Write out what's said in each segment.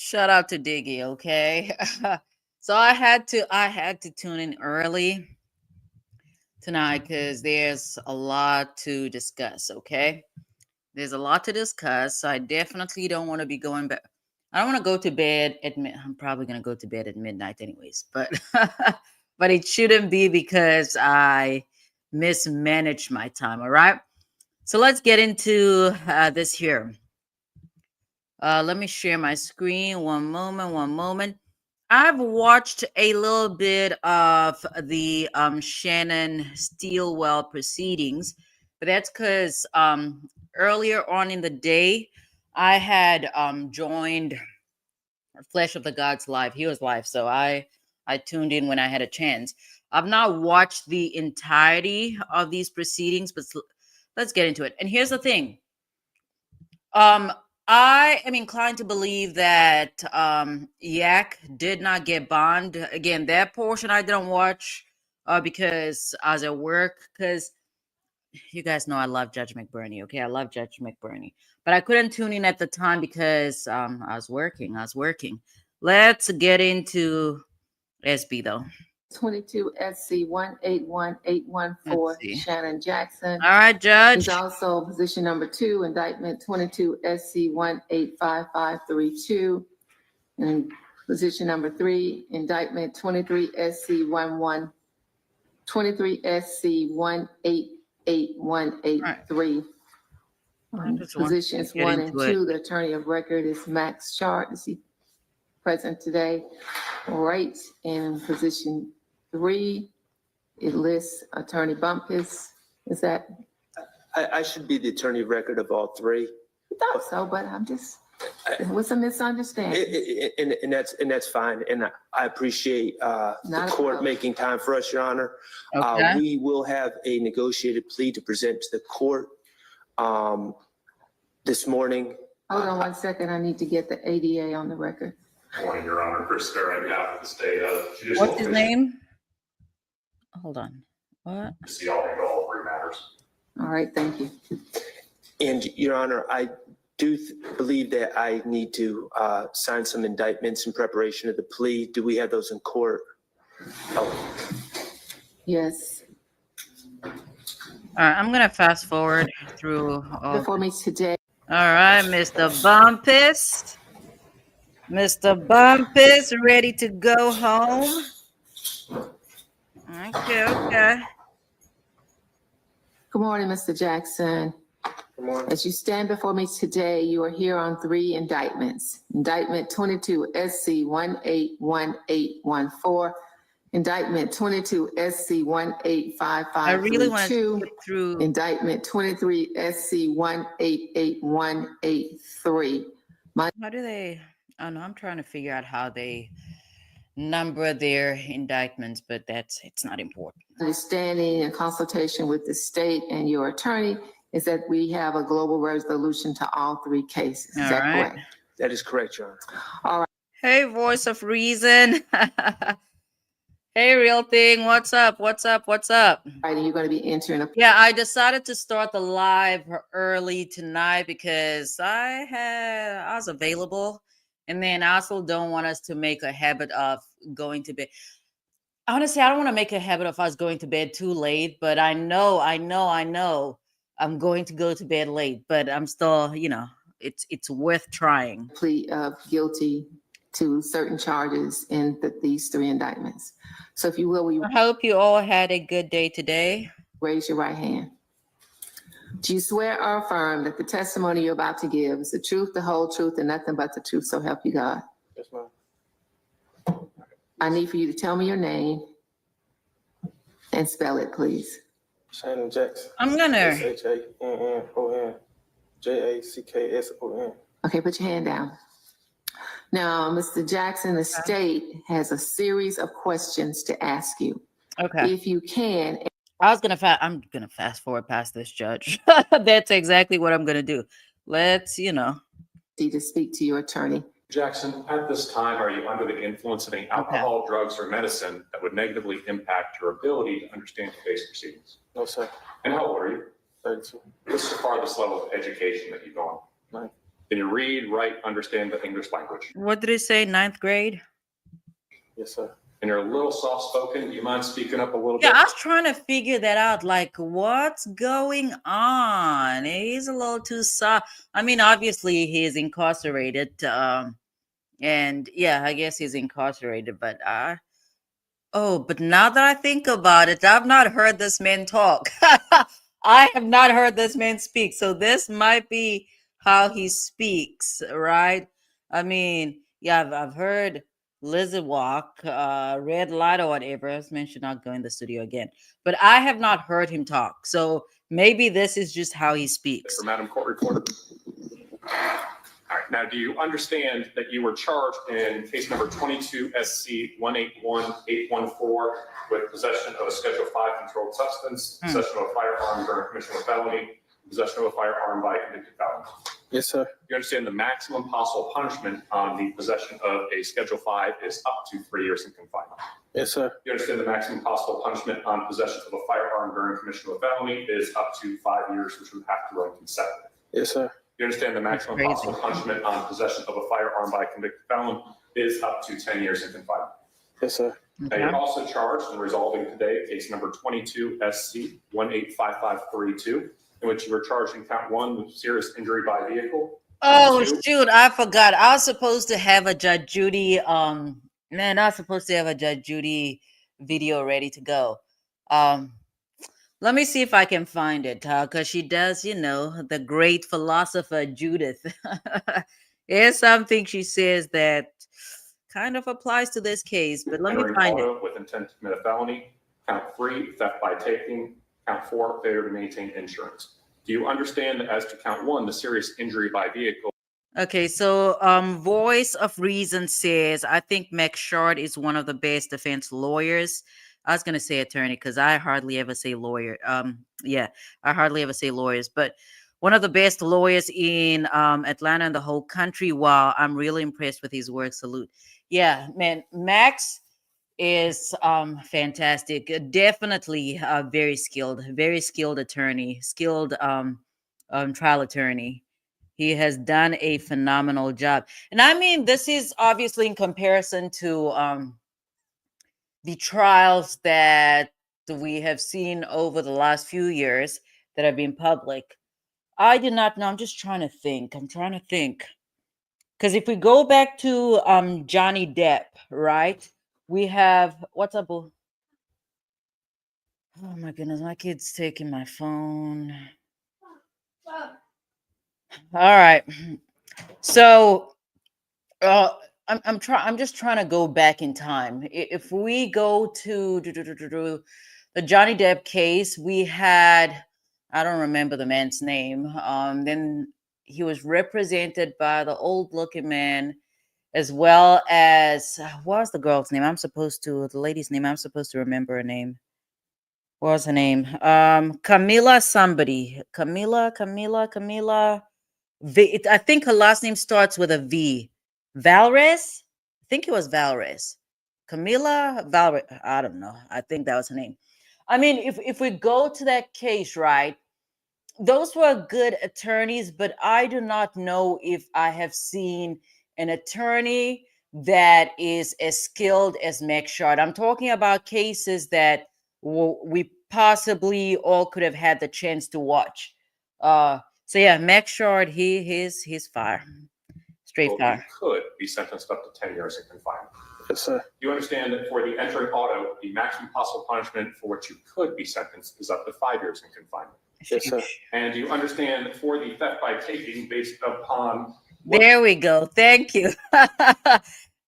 Shout out to Diggy, okay? So I had to tune in early tonight because there's a lot to discuss, okay? There's a lot to discuss. So I definitely don't want to be going back. I don't want to go to bed at I'm probably gonna go to bed at midnight anyways, but but it shouldn't be because I mismanaged my time. All right. So let's get into this here. Let me share my screen. One moment. One moment. I've watched a little bit of the Shannon Stillwell proceedings, but that's because earlier on in the day, I had joined Flesh of the Gods live. He was live, so I tuned in when I had a chance. I've not watched the entirety of these proceedings, but let's get into it. And here's the thing. I am inclined to believe that Yak did not get bond. Again, that portion I didn't watch because I was at work. Because you guys know I love Judge McBurney. Okay, I love Judge McBurney, but I couldn't tune in at the time because I was working. Let's get into SB though. 22 SC 181814, Shannon Jackson. All right, Judge. He's also position number 2, indictment 22 SC 185532. And position number 3, indictment 23 SC 23 SC 188183. Positions 1 and 2, the attorney of record is Max Chart. Is he present today? All right. In position 3, it lists attorney Bumpus. Is that? I should be the attorney of record of all 3. I thought so, but I'm just, it was a misunderstanding. And that's fine. And I appreciate the court making time for us, Your Honor. Okay. We will have a negotiated plea to present to the court this morning. Hold on 1 second. I need to get the ADA on the record. Morning, Your Honor. Chris Sterling, on behalf of the state judicial. What's his name? Hold on. What? See all 3 matters. All right, thank you. And Your Honor, I do believe that I need to sign some indictments in preparation of the plea. Do we have those in court? Oh. Yes. All right, I'm gonna fast forward through all. Before me today. All right, Mr. Bumpus. Mr. Bumpus, ready to go home? Okay. Good morning, Mr. Jackson. Good morning. As you stand before me today, you are here on 3 indictments. Indictment 22 SC 181814. Indictment 22 SC 185532. I really want to get through. Indictment 23 SC 188183. How do they? Oh no, I'm trying to figure out how they number their indictments, but it's not important. Understanding in consultation with the state and your attorney is that we have a global resolution to all 3 cases. Is that correct? That is correct, Your Honor. All right. Hey, voice of reason. Hey, real thing. What's up? All right, and you're going to be entering a. Yeah, I decided to start the live early tonight because I was available. And then I also don't want us to make a habit of going to bed. Honestly, I don't want to make a habit of us going to bed too late, but I know I'm going to go to bed late, but I'm still, it's worth trying. Plea of guilty to certain charges in these 3 indictments. So if you will, I hope you all had a good day today. Raise your right hand. Do you swear or affirm that the testimony you're about to give is the truth, the whole truth, and nothing but the truth, so help you God? Yes, ma'am. I need for you to tell me your name and spell it, please. Shannon Jackson. I'm gonna. SHANNON Okay, put your hand down. Now, Mr. Jackson, the state has a series of questions to ask you. Okay. If you can. I'm gonna fast forward past this, Judge. That's exactly what I'm gonna do. Let's, to speak to your attorney. Jackson, at this time, are you under the influence of any alcohol, drugs, or medicine that would negatively impact your ability to understand today's proceedings? No, sir. And how old are you? 32. What's the farthest level of education that you've gone? 9. Can you read, write, understand the English language? What did it say? 9th grade? Yes, sir. And you're a little soft-spoken. Do you mind speaking up a little Yeah, bit? I was trying to figure that out. Like, what's going on? He's a little too soft. I mean, obviously, he is incarcerated. And yeah, I guess he's incarcerated. But but now that I think about it, I've not heard this man talk. I have not heard this man speak. So this might be how he speaks, right? I mean, yeah, I've heard Lizard Walk, Red Light, or whatever. As mentioned, not going to the studio again. But I have not heard him talk. So maybe this is just how he speaks. For Madam Court Reporter. All right. Now, do you understand that you were charged in case number 22 SC 181814 with possession of a Schedule 5 controlled substance, possession of a firearm during commission of a felony, possession of a firearm by a convicted felon? Yes, sir. You understand the maximum possible punishment on the possession of a Schedule 5 is up to 3 years in confinement. Yes, sir. You understand the maximum possible punishment on possession of a firearm during commission of a felony is up to 5 years, which would have to run consecutive. Yes, sir. You understand the maximum Crazy. possible punishment on possession of a firearm by a convicted felon is up to 10 years in confinement. Yes, sir. Now, you're also charged in resolving today case number 22 SC 185532, in which you were charged in count 1 with serious injury by vehicle. Oh, Two. shoot, I forgot. I was supposed to have a Judge Judy, I was supposed to have a Judge Judy video ready to go. Let me see if I can find it, because she does, the great philosopher Judith. There's something she says that kind of applies to this case, but let me Entering find it. auto with intent to commit a felony. Count 3, theft by taking. Count 4, failure to maintain insurance. Do you understand that as to count 1, the serious injury by vehicle? Okay, so Voice of Reason says, I think Max Short is one of the best defense lawyers. I was going to say attorney because I hardly ever say lawyer. I hardly ever say lawyers, but one of the best lawyers in Atlanta and the whole country. Wow, I'm really impressed with his work. Salute. Yeah, man, Max is fantastic. Definitely very skilled attorney, skilled trial attorney. He has done a phenomenal job. And I mean, this is obviously in comparison to the trials that we have seen over the last few years that have been public. I do not know. I'm just trying to think. Because if we go back to Johnny Depp, right? We have, what's up, boo? Oh my goodness, my kid's taking my phone. All right. So I'm just trying to go back in time. If we go to the Johnny Depp case, we had, I don't remember the man's name. Then he was represented by the old looking man, as well as what was the girl's name? The lady's name. I'm supposed to remember her name. What was her name? Camila somebody. Camila. I think her last name starts with a V. Valres? I think it was Valres. Camila Valres. I don't know. I think that was her name. I mean, if we go to that case, right? Those were good attorneys, but I do not know if I have seen an attorney that is as skilled as Max Shard. I'm talking about cases that we possibly all could have had the chance to watch. So yeah, Max Shard, he's fire. Straight Well, fire. you could be sentenced up to 10 years in confinement. Yes, sir. You understand that for the entering auto, the maximum possible punishment for which you could be sentenced is up to 5 years in confinement. Yes, sir. And you understand that for the theft by taking, based upon There we go. Thank you.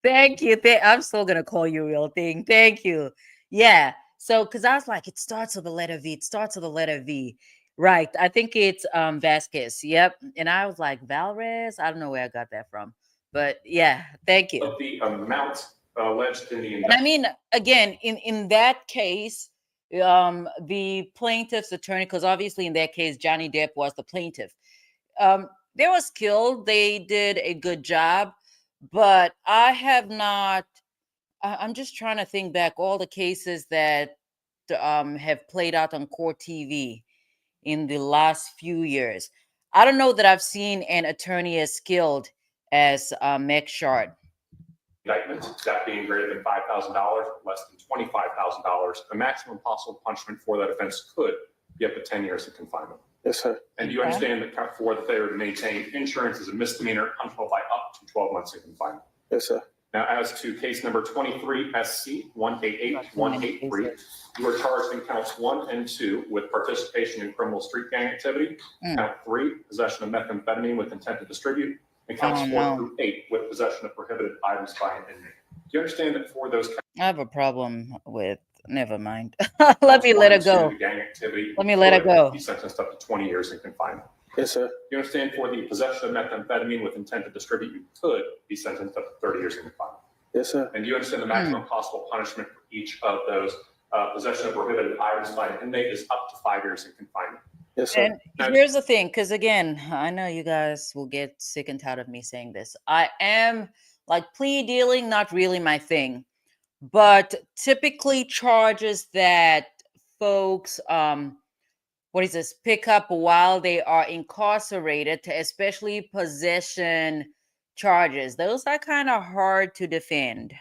Thank you. I'm still gonna call you real thing. Thank you. Yeah. So, because I was like, it starts with the letter V. It starts with the letter V. Right. I think it's Vasquez. Yep. And I was like, Valres. I don't know where I got that from, but yeah. Thank you. the amount alleged in the And I mean, again, in that case, the plaintiff's attorney, because obviously in that case, Johnny Depp was the plaintiff. They were skilled. They did a good job, but I have not. I'm just trying to think back all the cases that have played out on court TV in the last few years. I don't know that I've seen an attorney as skilled as Meg Shard. Indictment, that being greater than $5,000, less than $25,000, the maximum possible punishment for that offense could be up to 10 years of confinement. Yes, sir. And do you understand that count 4, the failure to maintain insurance is a misdemeanor punishable by up to 12 months of confinement? Yes, sir. Now, as to case number 23 SC 188183, you are charged in counts 1 and 2 with participation in criminal street gang activity. Count 3, possession of methamphetamine with intent to distribute. And counts 4 through 8 with possession of prohibited items by an inmate. Do you understand that for those I have a problem with. Never mind. counts Let me 1 let and it go. 2, gang activity, Let me let it go. be sentenced up to 20 years in confinement. Yes, sir. Do you understand for the possession of methamphetamine with intent to distribute, you could be sentenced up to 30 years in confinement? Yes, sir. And do you understand the maximum possible punishment for each of those possession of prohibited items by an inmate is up to 5 years in confinement? Yes, sir. And here's the thing, because again, I know you guys will get sick and tired of me saying this. I am like plea dealing, not really my thing, but typically charges that folks, pick up while they are incarcerated, especially possession charges. Those are kind of hard to defend.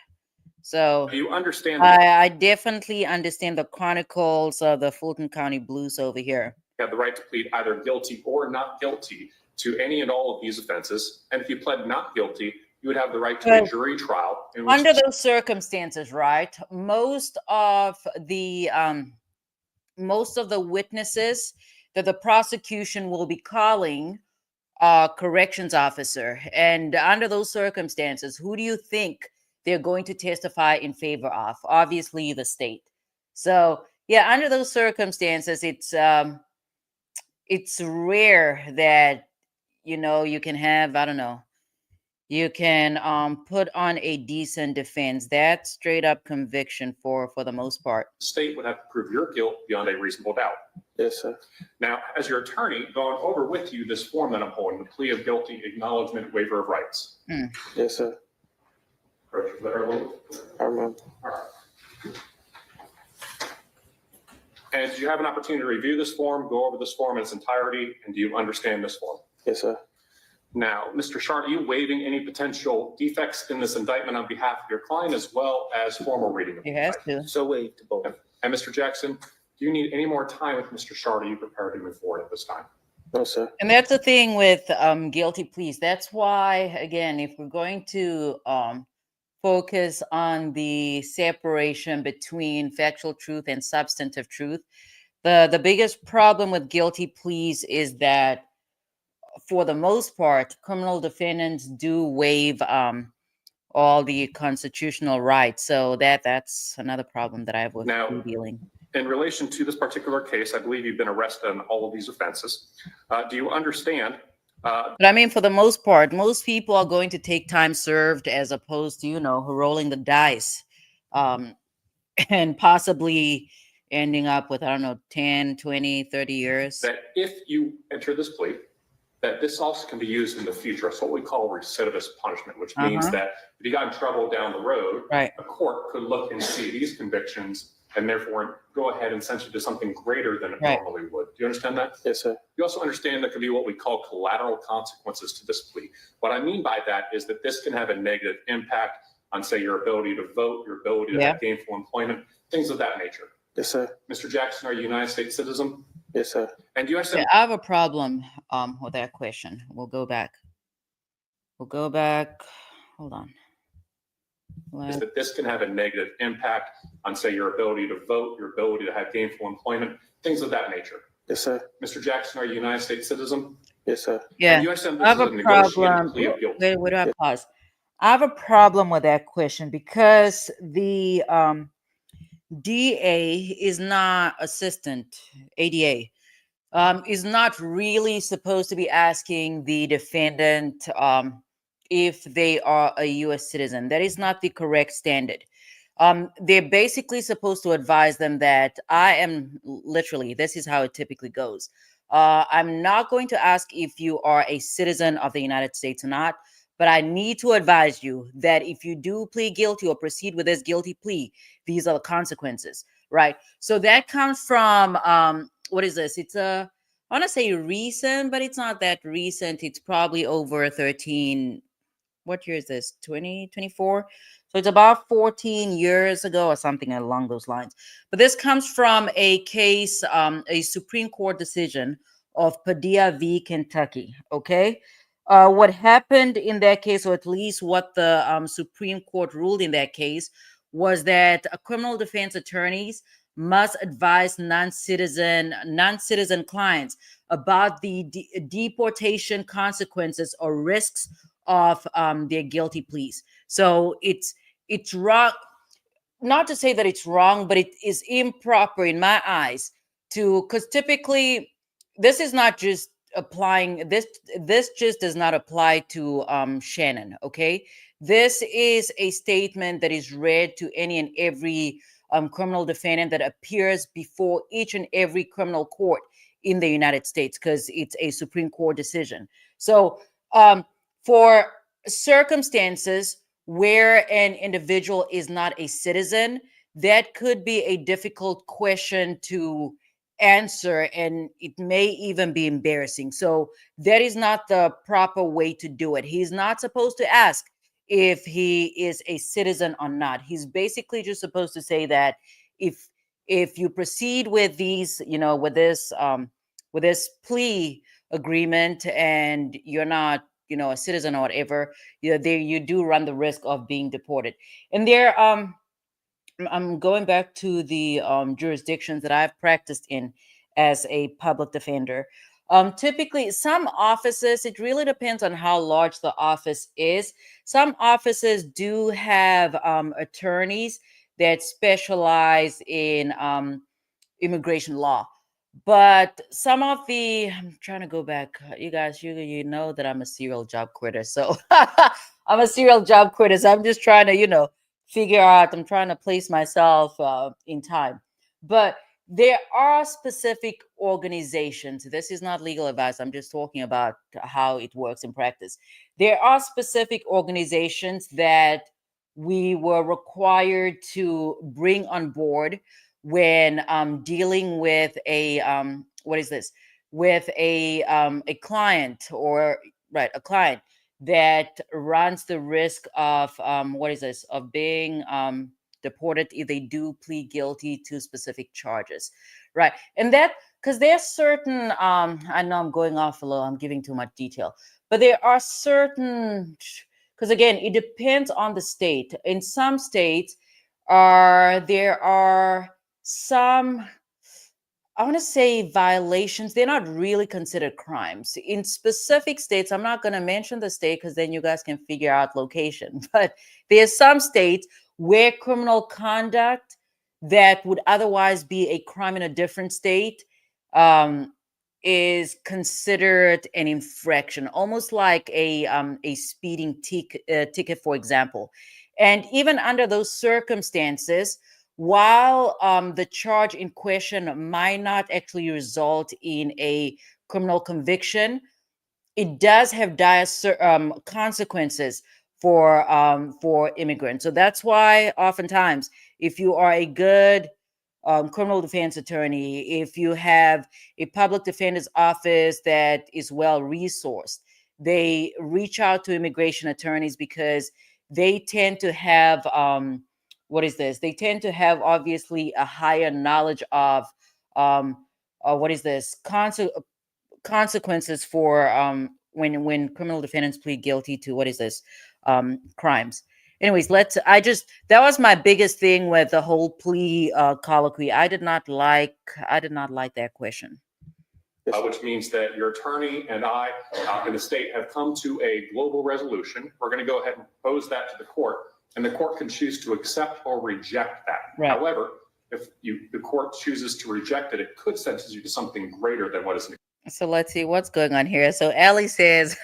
So Do you understand I definitely understand the chronicles of the Fulton County Blues over here. you have the right to plead either guilty or not guilty to any and all of these offenses? And if you pled not guilty, you would have the right to a jury trial. In which Under those circumstances, right? Most of the witnesses that the prosecution will be calling corrections officer, and under those circumstances, who do you think they're going to testify in favor of? Obviously, the state. So, yeah, under those circumstances, it's rare that you can have, I don't know, you can put on a decent defense. That's straight up conviction for the most part. the state would have to prove your guilt beyond a reasonable doubt. Yes, sir. Now, as your attorney, going over with you this form that I'm holding, the plea of guilty acknowledgement waiver of rights. Yes, sir. Approach there a little. I remember. All right. And do you have an opportunity to review this form, go over this form in its entirety, and do you understand this form? Yes, sir. Now, Mr. Shard, are you waiving any potential defects in this indictment on behalf of your client as well as formal reading of the He has indictment? to. So waived to both. And Mr. Jackson, do you need any more time with Mr. Shard? Are you prepared to move forward at this time? No, sir. And that's the thing with guilty pleas. That's why, again, if we're going to focus on the separation between factual truth and substantive truth, the biggest problem with guilty pleas is that, for the most part, criminal defendants do waive all the constitutional rights. So that's another problem that I have with Now, plea dealing. In relation to this particular case, I believe you've been arrested on all of these offenses. Do you understand? But I mean, for the most part, most people are going to take time served as opposed to, rolling the dice and possibly ending up with, I don't know, 10, 20, 30 years. That if you enter this plea, that this also can be used in the future. It's what we call recidivist punishment, which means that if you got in trouble down the road, Right. a court could look and see these convictions and therefore go ahead and sentence you to something greater than it Right. normally would. Do you understand that? Yes, sir. You also understand there could be what we call collateral consequences to this plea. What I mean by that is that this can have a negative impact on, say, your ability to vote, your ability to have gainful employment, things of that nature. Yes, sir. Mr. Jackson, are you a United States citizen? Yes, sir. And do you understand? Yeah, I have a problem with that question. We'll go back. Hold on. Is that this can have a negative impact on, say, your ability to vote, your ability to have gainful employment, things of that nature. Yes, sir. Mr. Jackson, are you a United States citizen? Yes, sir. Yeah, And you understand I this have is a a negotiated problem. plea of guilty. Where do I pause? I have a problem with that question because the DA is not assistant, ADA, is not really supposed to be asking the defendant if they are a U.S. citizen. That is not the correct standard. They're basically supposed to advise them that I am literally, this is how it typically goes. I'm not going to ask if you are a citizen of the United States or not, but I need to advise you that if you do plead guilty or proceed with this guilty plea, these are the consequences, right? So that comes from, what is this? It's a I want to say recent, but it's not that recent. It's probably over 13. What year is this? 2024. So it's about 14 years ago or something along those lines. But this comes from a case, a Supreme Court decision of Padilla v. Kentucky. Okay. What happened in that case, or at least what the Supreme Court ruled in that case, was that criminal defense attorneys must advise non-citizen clients about the deportation consequences or risks of their guilty pleas. So it's wrong, not to say that it's wrong, but it is improper in my eyes to, because typically this is not just applying this just does not apply to Shannon. Okay, this is a statement that is read to any and every criminal defendant that appears before each and every criminal court in the United States, because it's a Supreme Court decision. So for circumstances where an individual is not a citizen, that could be a difficult question to answer, and it may even be embarrassing. So that is not the proper way to do it. He's not supposed to ask if he is a citizen or not. He's basically just supposed to say that if you proceed with these, with this plea agreement and you're not, a citizen or whatever, you do run the risk of being deported. And there, I'm going back to the jurisdictions that I've practiced in as a public defender. Typically, some offices, it really depends on how large the office is. Some offices do have attorneys that specialize in immigration law. But some of the, I'm trying to go back. You guys, you know that I'm a serial job quitter. So I'm a serial job quitter. So I'm just trying to, figure out, I'm trying to place myself in time. But there are specific organizations. This is not legal advice. I'm just talking about how it works in practice. There are specific organizations that we were required to bring on board when dealing with a with a client, or right, a client that runs the risk of of being deported if they do plead guilty to specific charges, right? And that, because there's certain I know I'm going off a little, I'm giving too much detail, but there are certain, because again, it depends on the state. In some states there are some, I want to say, violations. They're not really considered crimes. In specific states, I'm not going to mention the state because then you guys can figure out location. But there's some states where criminal conduct that would otherwise be a crime in a different state is considered an infraction, almost like a speeding ticket, for example. And even under those circumstances, while the charge in question might not actually result in a criminal conviction, it does have dire consequences for immigrants. So that's why oftentimes, if you are a good criminal defense attorney, if you have a public defender's office that is well resourced, they reach out to immigration attorneys because they tend to have they tend to have obviously a higher knowledge of consequences for when criminal defendants plead guilty to crimes. Anyways, that was my biggest thing with the whole plea colloquy. I did not like that question. Which means that your attorney and I in the state have come to a global resolution. We're going to go ahead and propose that to the court, and the court can choose to accept or reject that. Right. However, if the court chooses to reject it, it could sentence you to something greater than what is. So let's see what's going on here. So Allie says,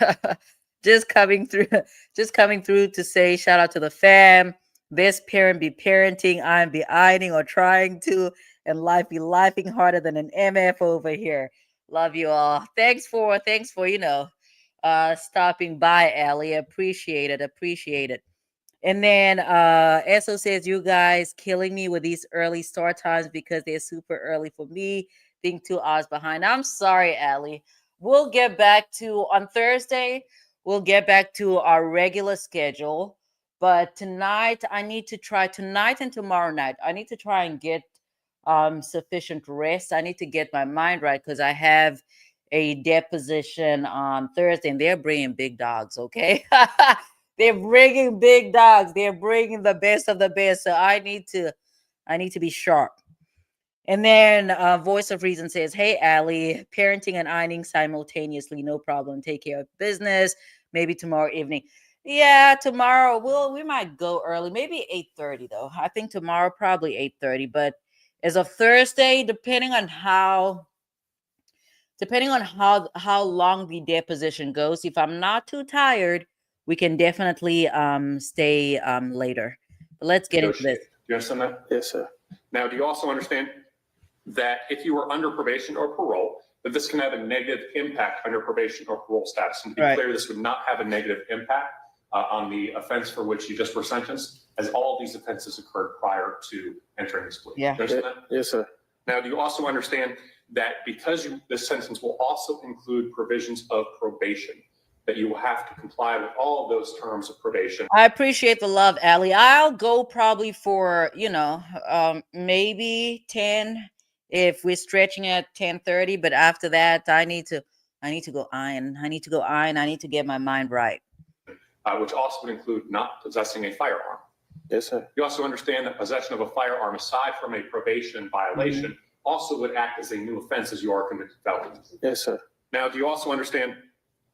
just coming through to say shout out to the fam. Best parent be parenting, I'm be ironing or trying to, and life be laughing harder than an MF over here. Love you all. Thanks for stopping by, Allie. Appreciate it. And then Esso says, you guys killing me with these early start times because they're super early for me. Being 2 hours behind. I'm sorry, Allie. We'll get back to on Thursday. We'll get back to our regular schedule. But tonight, I need to try tonight and tomorrow night. I need to try and get sufficient rest. I need to get my mind right because I have a deposition on Thursday, and they're bringing big dogs. Okay. They're bringing big dogs. They're bringing the best of the best. So I need to be sharp. And then Voice of Reason says, hey, Allie, parenting and ironing simultaneously, no problem. Take care of business. Maybe tomorrow evening. Yeah, tomorrow we might go early. Maybe 8:30 though. I think tomorrow probably 8:30. But as of Thursday, depending on how long the deposition goes, if I'm not too tired, we can definitely stay later. But let's get into this. Do you understand that? Yes, sir. Now, do you also understand that if you are under probation or parole, that this can have a negative impact on your probation or parole status? And to be Right. clear, this would not have a negative impact on the offense for which you just were sentenced, as all of these offenses occurred prior to entering this plea. Yeah. Do you understand that? Yes, sir. Now, do you also understand that because this sentence will also include provisions of probation, that you will have to comply with all of those terms of probation? I appreciate the love, Allie. I'll go probably for, maybe 10 if we're stretching at 10:30. But after that, I need to go iron. I need to get my mind right. Which also would include not possessing a firearm. Yes, sir. You also understand that possession of a firearm, aside from a probation violation, also would act as a new offense as you are convicted felon. Yes, sir. Now, do you also understand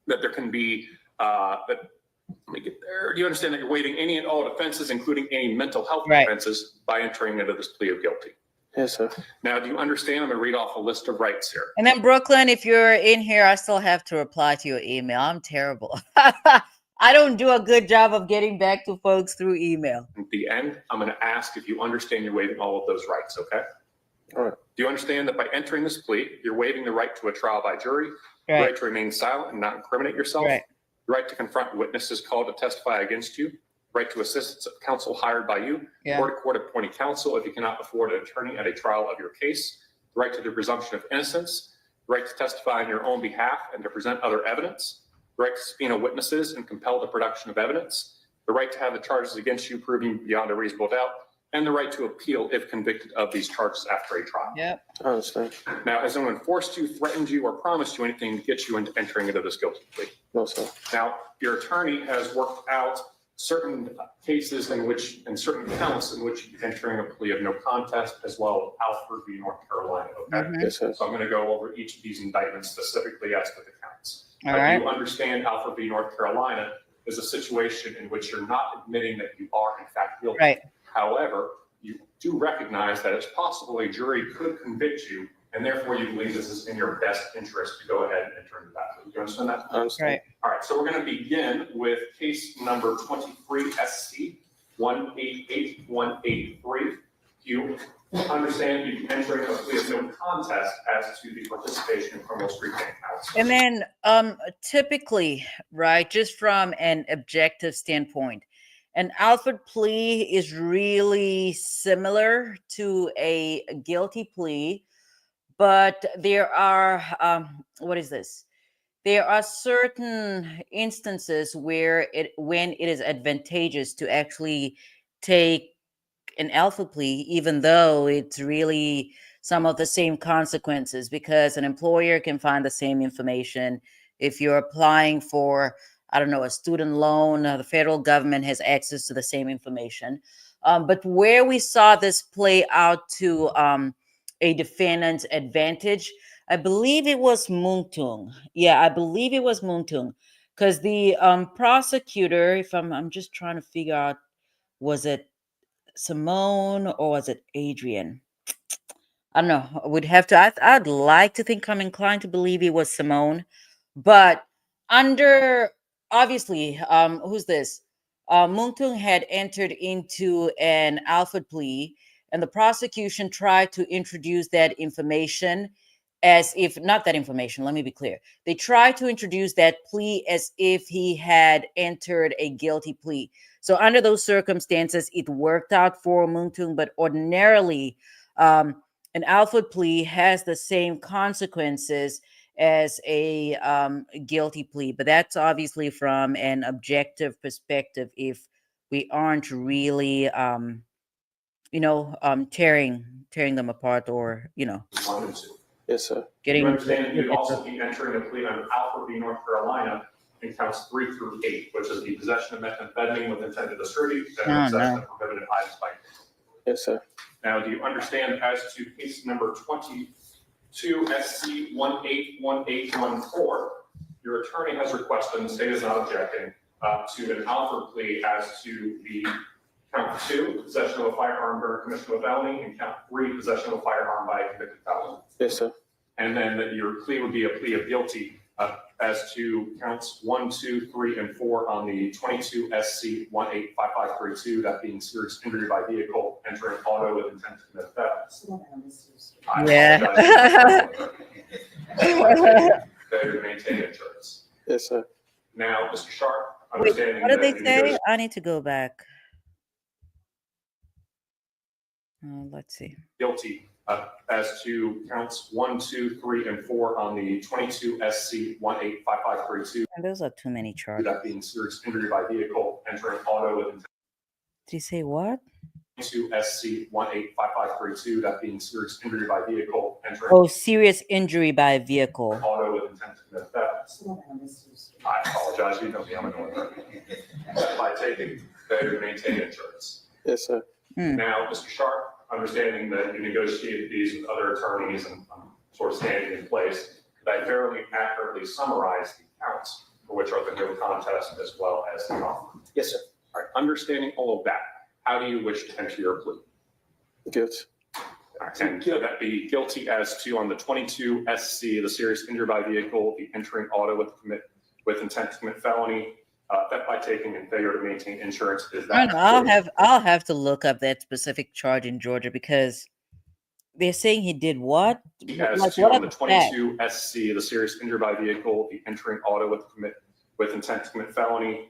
that there can be, let me get there. Do you understand that you're waiving any and all offenses, including any mental health Right. offenses, by entering into this plea of guilty? Yes, sir. Now, do you understand? I'm going to read off a list of rights here. And then Brooklyn, if you're in here, I still have to reply to your email. I'm terrible. I don't do a good job of getting back to folks through email. At the end, I'm going to ask if you understand you're waiving all of those rights, okay? All right. Do you understand that by entering this plea, you're waiving the right to a trial by jury, the Right. right to remain silent and not incriminate yourself, Right. the right to confront witnesses called to testify against you, right to assistance of counsel hired by you, Yeah. or to court-appointed counsel if you cannot afford an attorney at a trial of your case, the right to the presumption of innocence, the right to testify on your own behalf and to present other evidence, the right to subpoena witnesses and compel the production of evidence, the right to have the charges against you proven beyond a reasonable doubt, and the right to appeal if convicted of these charges after a trial. Yep. I understand. Now, has anyone forced you, threatened you, or promised you anything to get you into entering into this guilty plea? No, sir. Now, your attorney has worked out certain cases and certain counts in which you're entering a plea of no contest, as well as Alford v. North Carolina, okay? Mhm. Yes, sir. So I'm going to go over each of these indictments specifically as to the counts. All Do right. you understand Alford v. North Carolina is a situation in which you're not admitting that you are in fact guilty. Right. However, you do recognize that it's possible a jury could convict you, and therefore you believe this is in your best interest to go ahead and enter into that plea. Do you understand that? I understand. Right. All right, so we're going to begin with case number 23 SC 188183. You understand you entering a plea of no contest as to the participation in criminal street gang counts. And then typically, right, just from an objective standpoint, an Alford plea is really similar to a guilty plea, but there are what is this? There are certain instances where when it is advantageous to actually take an Alford plea, even though it's really some of the same consequences, because an employer can find the same information. If you're applying for, I don't know, a student loan, the federal government has access to the same information. But where we saw this play out to a defendant's advantage, I believe it was Muntung. Yeah, I believe it was Muntung, because the prosecutor, if I'm just trying to figure out, was it Simone or was it Adrian? I don't know. I would have to. I'd like to think I'm inclined to believe it was Simone, but under obviously, who's this? Muntung had entered into an Alford plea, and the prosecution tried to introduce that information as if, not that information, let me be clear. They tried to introduce that plea as if he had entered a guilty plea. So under those circumstances, it worked out for Muntung, but ordinarily, an Alford plea has the same consequences as a guilty plea. But that's obviously from an objective perspective if we aren't really, tearing them apart or, 1 and 2. Yes, sir. getting You into understand that you'd the- also be entering a plea under Alfred v. North Carolina in counts 3 through 8, which is the possession of methamphetamine with intent to distribute and Oh, possession no. of prohibited items by. Yes, sir. Now, do you understand as to case number 22 SC 181814, your attorney has requested, and the state is not objecting, to an Alford plea as to the count 2, possession of a firearm during commission of a felony, and count 3, possession of a firearm by a convicted felon. Yes, sir. And then that your plea would be a plea of guilty as to counts 1, 2, 3, and 4 on the 22 SC 185532, that being serious injury by vehicle, entering auto with intent to commit theft. I Yeah. apologize. Failure to maintain insurance. Yes, sir. Now, Mr. Sharp, Wait, understanding what did that they you say? I need to go back. Let's see. guilty as to counts 1, 2, 3, and 4 on the 22 SC 185532, And those are too many charges. that being serious injury by vehicle, entering auto with intent. Did you say what? 22 SC 185532, that being serious injury by vehicle, entering Oh, serious injury by vehicle. auto with intent to commit theft. I apologize, you know me, I'm an owner. By taking failure to maintain insurance. Yes, sir. Now, Mr. Sharp, understanding that you negotiated these with other attorneys and sort of standing in place, that I fairly accurately summarized the counts for which are the no contest as well as the offer. Yes, sir. All right, understanding all of that, how do you wish to enter your plea? Guilty. All right, and could that be guilty as to on the 22 SC, the serious injury by vehicle, the entering auto with intent to commit felony, theft by taking and failure to maintain insurance? Is I that? don't know. I'll have to look up that specific charge in Georgia because they're saying he did what? As Like, to what on are the the facts? 22 SC, the serious injury by vehicle, the entering auto with intent to commit felony,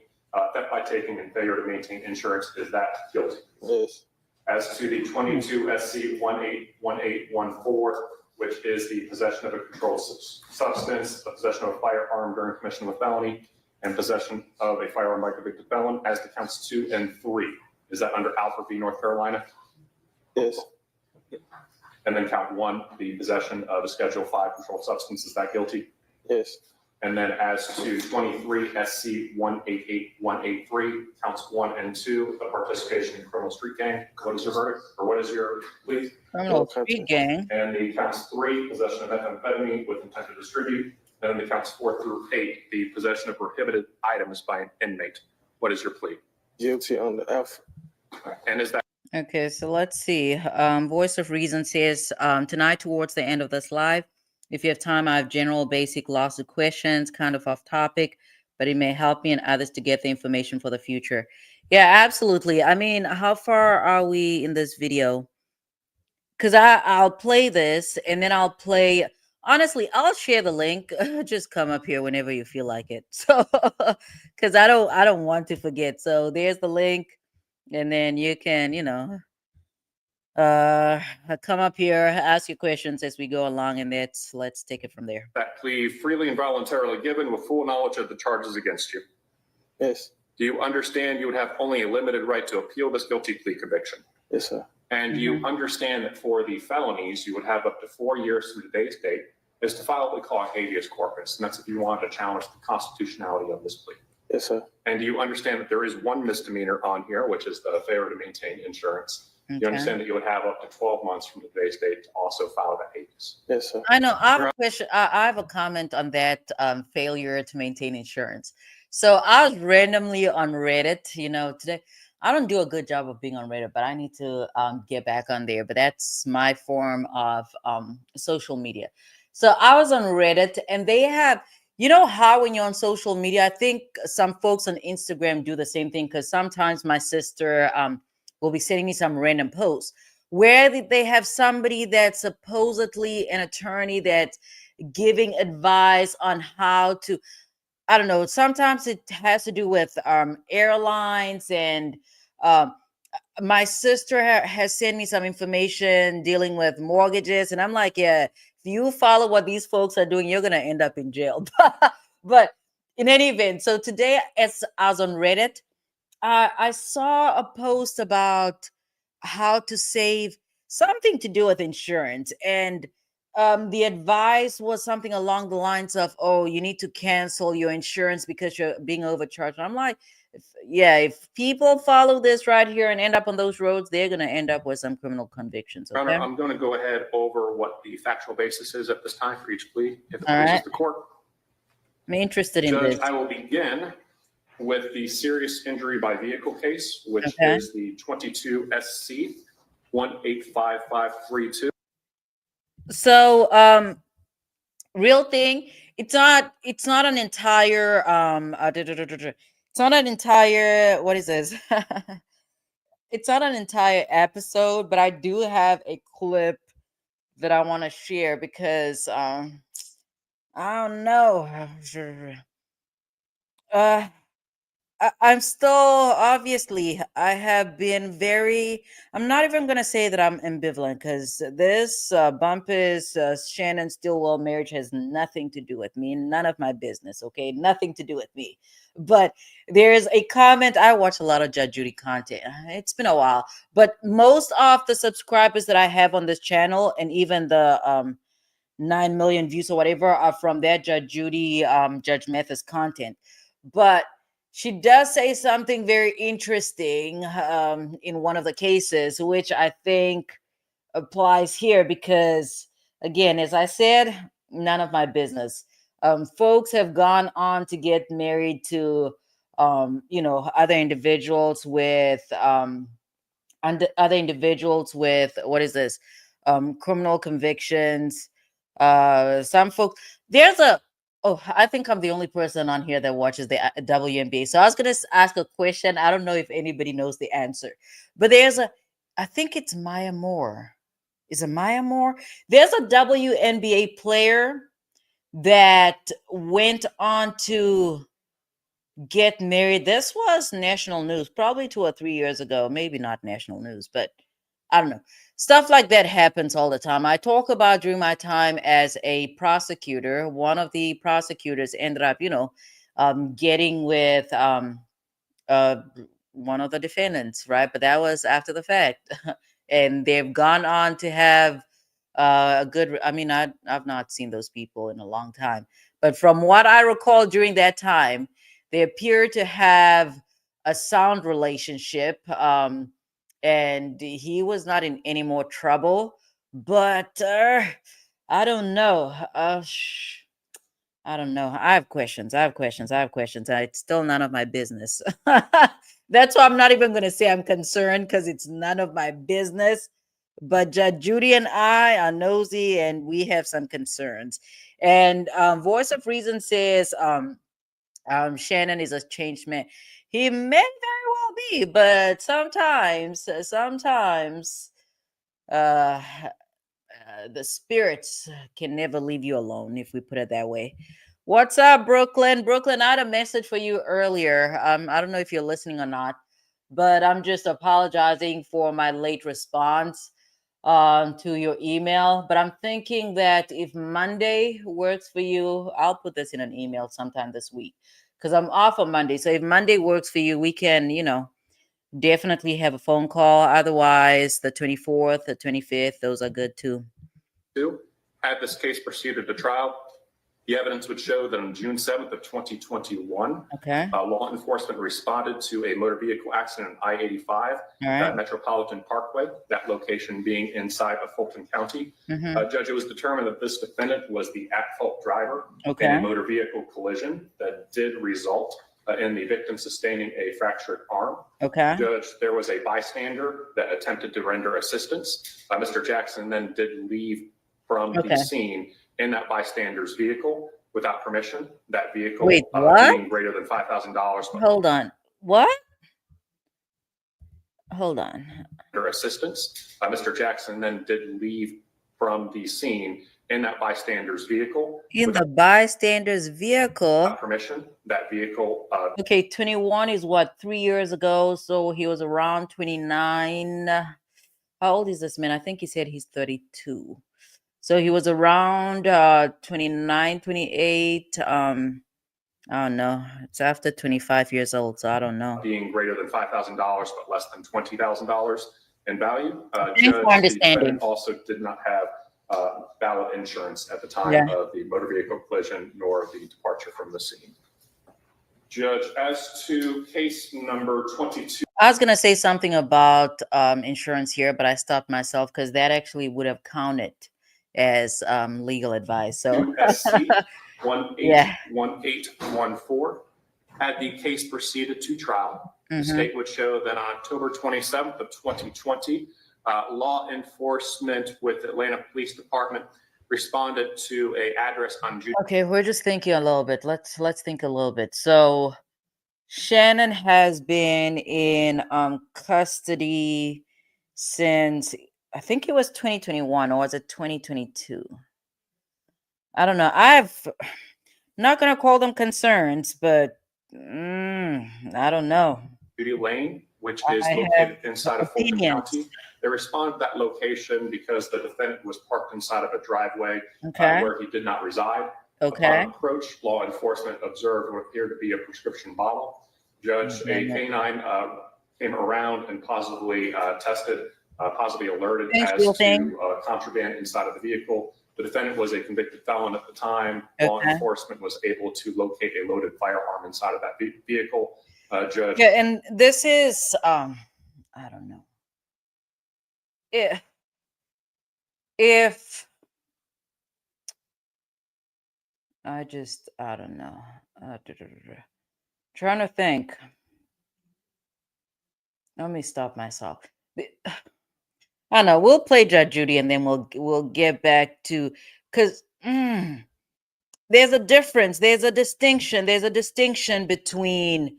theft by taking and failure to maintain insurance, is that guilty? Yes. As to the 22 SC 181814, which is the possession of a controlled substance, the possession of a firearm during commission of a felony, and possession of a firearm by a convicted felon, as to counts 2 and 3, is that under Alfred v. North Carolina? Yes. And then count 1, the possession of a Schedule 5 controlled substance, is that guilty? Yes. And then as to 23 SC 188183, counts 1 and 2, the participation in criminal street gang, what is your verdict, or what is your plea? Criminal street gang. And the counts 3, possession of methamphetamine with intent to distribute, and then the counts 4 through 8, the possession of prohibited items by an inmate. What is your plea? Guilty on the Alpha. And is that Okay, so let's see. Voice of Reason says tonight towards the end of this live, if you have time, I have general basic lawsuit questions, kind of off topic, but it may help me and others to get the information for the future. Yeah, absolutely. I mean, how far are we in this video? Because I'll play this and then I'll play. Honestly, I'll share the link. Just come up here whenever you feel like it. So, because I don't want to forget. So there's the link, and then you can, come up here, ask your questions as we go along, and let's take it from there. that plea freely and voluntarily given with full knowledge of the charges against you? Yes. Do you understand you would have only a limited right to appeal this guilty plea conviction? Yes, sir. And do you understand that for the felonies, you would have up to 4 years from today's date is to file what we call a habeas corpus, and that's if you wanted to challenge the constitutionality of this plea. Yes, sir. And do you understand that there is one misdemeanor on here, which is the failure to maintain insurance? You Okay. understand that you would have up to 12 months from today's date to also file the habeas? Yes, sir. I know. I have a question. I have a comment on that failure to maintain insurance. So I was randomly on Reddit, today. I don't do a good job of being on Reddit, but I need to get back on there. But that's my form of social media. So I was on Reddit, and they have, how when you're on social media, I think some folks on Instagram do the same thing, because sometimes my sister will be sending me some random posts. where did they have somebody that's supposedly an attorney that's giving advice on how to, I don't know, sometimes it has to do with airlines and my sister has sent me some information dealing with mortgages, and I'm like, yeah, if you follow what these folks are doing, you're gonna end up in jail. But in any event, so today, as I was on Reddit, I saw a post about how to save, something to do with insurance, and the advice was something along the lines of, "Oh, you need to cancel your insurance because you're being overcharged." And I'm like, yeah, if people follow this right here and end up on those roads, they're going to end up with some criminal convictions. Your Okay. Honor, I'm going to go ahead over what the factual basis is at this time for each plea, if it All pleases right. the court. I'm interested in Judge, this. I will begin with the serious injury by vehicle case, which Okay. is the 22 SC 185532. So, real thing, it's not an entire it's not an entire, what is this? It's not an entire episode, but I do have a clip that I want to share because I don't know. Uh I'm still, obviously, I have been very, I'm not even going to say that I'm ambivalent because this Bumpus, Shannon, Stillwell marriage has nothing to do with me, none of my business, okay? Nothing to do with me. But there's a comment, I watch a lot of Judge Judy content. It's been a while, but most of the subscribers that I have on this channel, and even the 9 million views or whatever, are from that Judge Judy, Judge Mathis content. But she does say something very interesting in one of the cases, which I think applies here because, again, as I said, none of my business. Folks have gone on to get married to, other individuals with, other individuals with, what is this, criminal convictions. Some folks, there's a, oh, I think I'm the only person on here that watches the WNBA. So I was gonna ask a question. I don't know if anybody knows the answer, but there's a, I think it's Maya Moore. Is it Maya Moore? There's a WNBA player that went on to get married. This was national news probably 2 or 3 years ago. Maybe not national news, but I don't know. Stuff like that happens all the time. I talk about during my time as a prosecutor, one of the prosecutors ended up, getting with uh, one of the defendants, right? But that was after the fact. And they've gone on to have a good, I mean, I've not seen those people in a long time. But from what I recall during that time, they appear to have a sound relationship. And he was not in any more trouble. But I don't know. I don't know. I have questions. I have questions. I have questions. It's still none of my business. That's why I'm not even going to say I'm concerned because it's none of my business. But Judge Judy and I are nosy and we have some concerns. And Voice of Reason says Shannon is a changed man. He may very well be, but sometimes, uh, the spirits can never leave you alone, if we put it that way. What's up, Brooklyn? Brooklyn, I had a message for you earlier. I don't know if you're listening or not, but I'm just apologizing for my late response to your email. But I'm thinking that if Monday works for you, I'll put this in an email sometime this week because I'm off on Monday. So if Monday works for you, we can, definitely have a phone call. Otherwise, the 24th, the 25th, those are good too. Had this case proceeded to trial, the evidence would show that on June 7th of 2021, Okay. Law enforcement responded to a motor vehicle accident on I-85 All right. at Metropolitan Parkway, that location being inside of Fulton County. Mhm. Judge, it was determined that this defendant was the at-fault driver in Okay. a motor vehicle collision that did result in the victim sustaining a fractured arm. Okay. Judge, there was a bystander that attempted to render assistance. Mr. Jackson then did leave from Okay. the scene in that bystander's vehicle without permission. That vehicle Wait, what? being greater than $5,000. Hold on. What? hold on. Under assistance. Mr. Jackson then did leave from the scene in that bystander's vehicle. In the bystander's vehicle. Without permission. That vehicle. Okay, 21 is what, 3 years ago? So he was around 29. How old is this man? I think he said he's 32. So he was around 29, 28. I don't know. It's after 25 years old, so I don't know. Being greater than $5,000, but less than $20,000 in value. Thanks for understanding. The defendant also did not have valid insurance at the time of the motor vehicle collision nor the departure from the scene. Judge, as to case number 22. I was going to say something about insurance here, but I stopped myself because that actually would have counted as legal advice. So SC 1814. Had the case proceeded to trial, the state would show that on October 27th of 2020, law enforcement with Atlanta Police Department responded to a address on June. Okay, we're just thinking a little bit. Let's think a little bit. So Shannon has been in custody since, I think it was 2021, or was it 2022? I don't know. I'm not going to call them concerns, but I don't know. Beauty Lane, which is located inside of Fulton County. They responded to that location because the defendant was parked inside of a driveway where he did not reside. Okay. Upon approach, law enforcement observed what appeared to be a prescription bottle. Judge, a canine came around and positively tested, positively alerted as to contraband inside of the vehicle. The defendant was a convicted felon at the time. Law enforcement was able to locate a loaded firearm inside of that vehicle. Judge. Yeah, and this is, I don't know. If I don't know. Trying to think. Let me stop myself. I don't know. We'll play Judge Judy, and then we'll get back to, because there's a difference. There's a distinction. There's a distinction between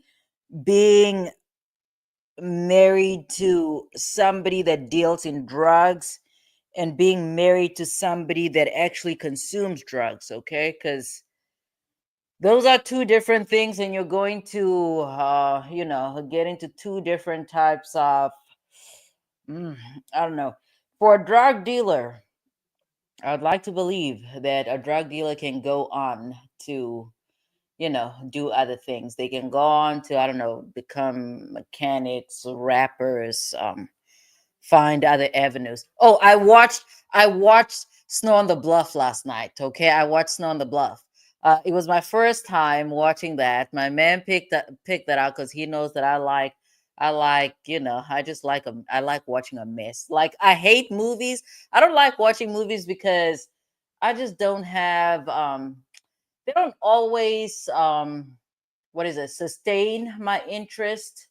being married to somebody that deals in drugs and being married to somebody that actually consumes drugs. Okay, because those are two different things, and you're going to, get into two different types of, I don't know. For a drug dealer, I'd like to believe that a drug dealer can go on to, do other things. They can go on to, I don't know, become mechanics, rappers, find other avenues. Oh, I watched Snow on the Bluff last night. Okay, I watched Snow on the Bluff. It was my first time watching that. My man picked that out because he knows that I like, I like watching a mess. Like, I hate movies. I don't like watching movies because I just don't have, they don't always, sustain my interest.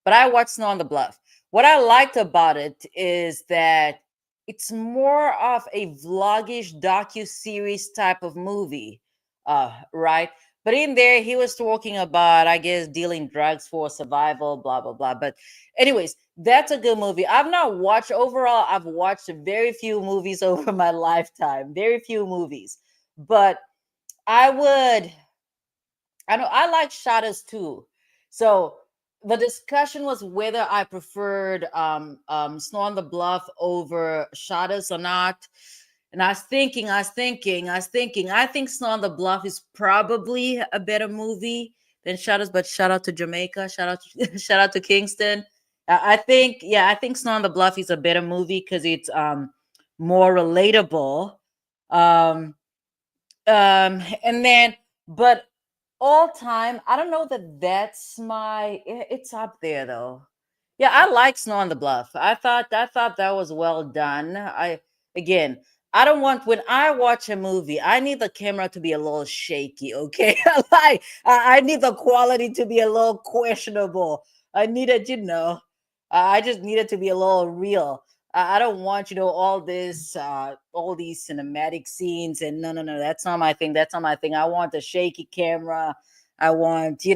But I watched Snow on the Bluff. What I liked about it is that it's more of a vlogish docu-series type of movie, right? But in there, he was talking about, I guess, dealing drugs for survival, blah, blah, blah. But anyways, that's a good movie. I've watched very few movies over my lifetime, very few movies. But I like Shadows too. So the discussion was whether I preferred Snow on the Bluff over Shadows or not. And I think Snow on the Bluff is probably a better movie than Shadows, but shout out to Jamaica, shout out to Kingston. I think Snow on the Bluff is a better movie because it's more relatable. And then, but all time, I don't know that that's it's up there though. Yeah, I like Snow on the Bluff. I thought that was well done. I don't want, when I watch a movie, I need the camera to be a little shaky, okay? I need the quality to be a little questionable. I need it, I just need it to be a little real. I don't want, all these cinematic scenes, and no, that's not my thing. That's not my thing. I want a shaky camera. I want,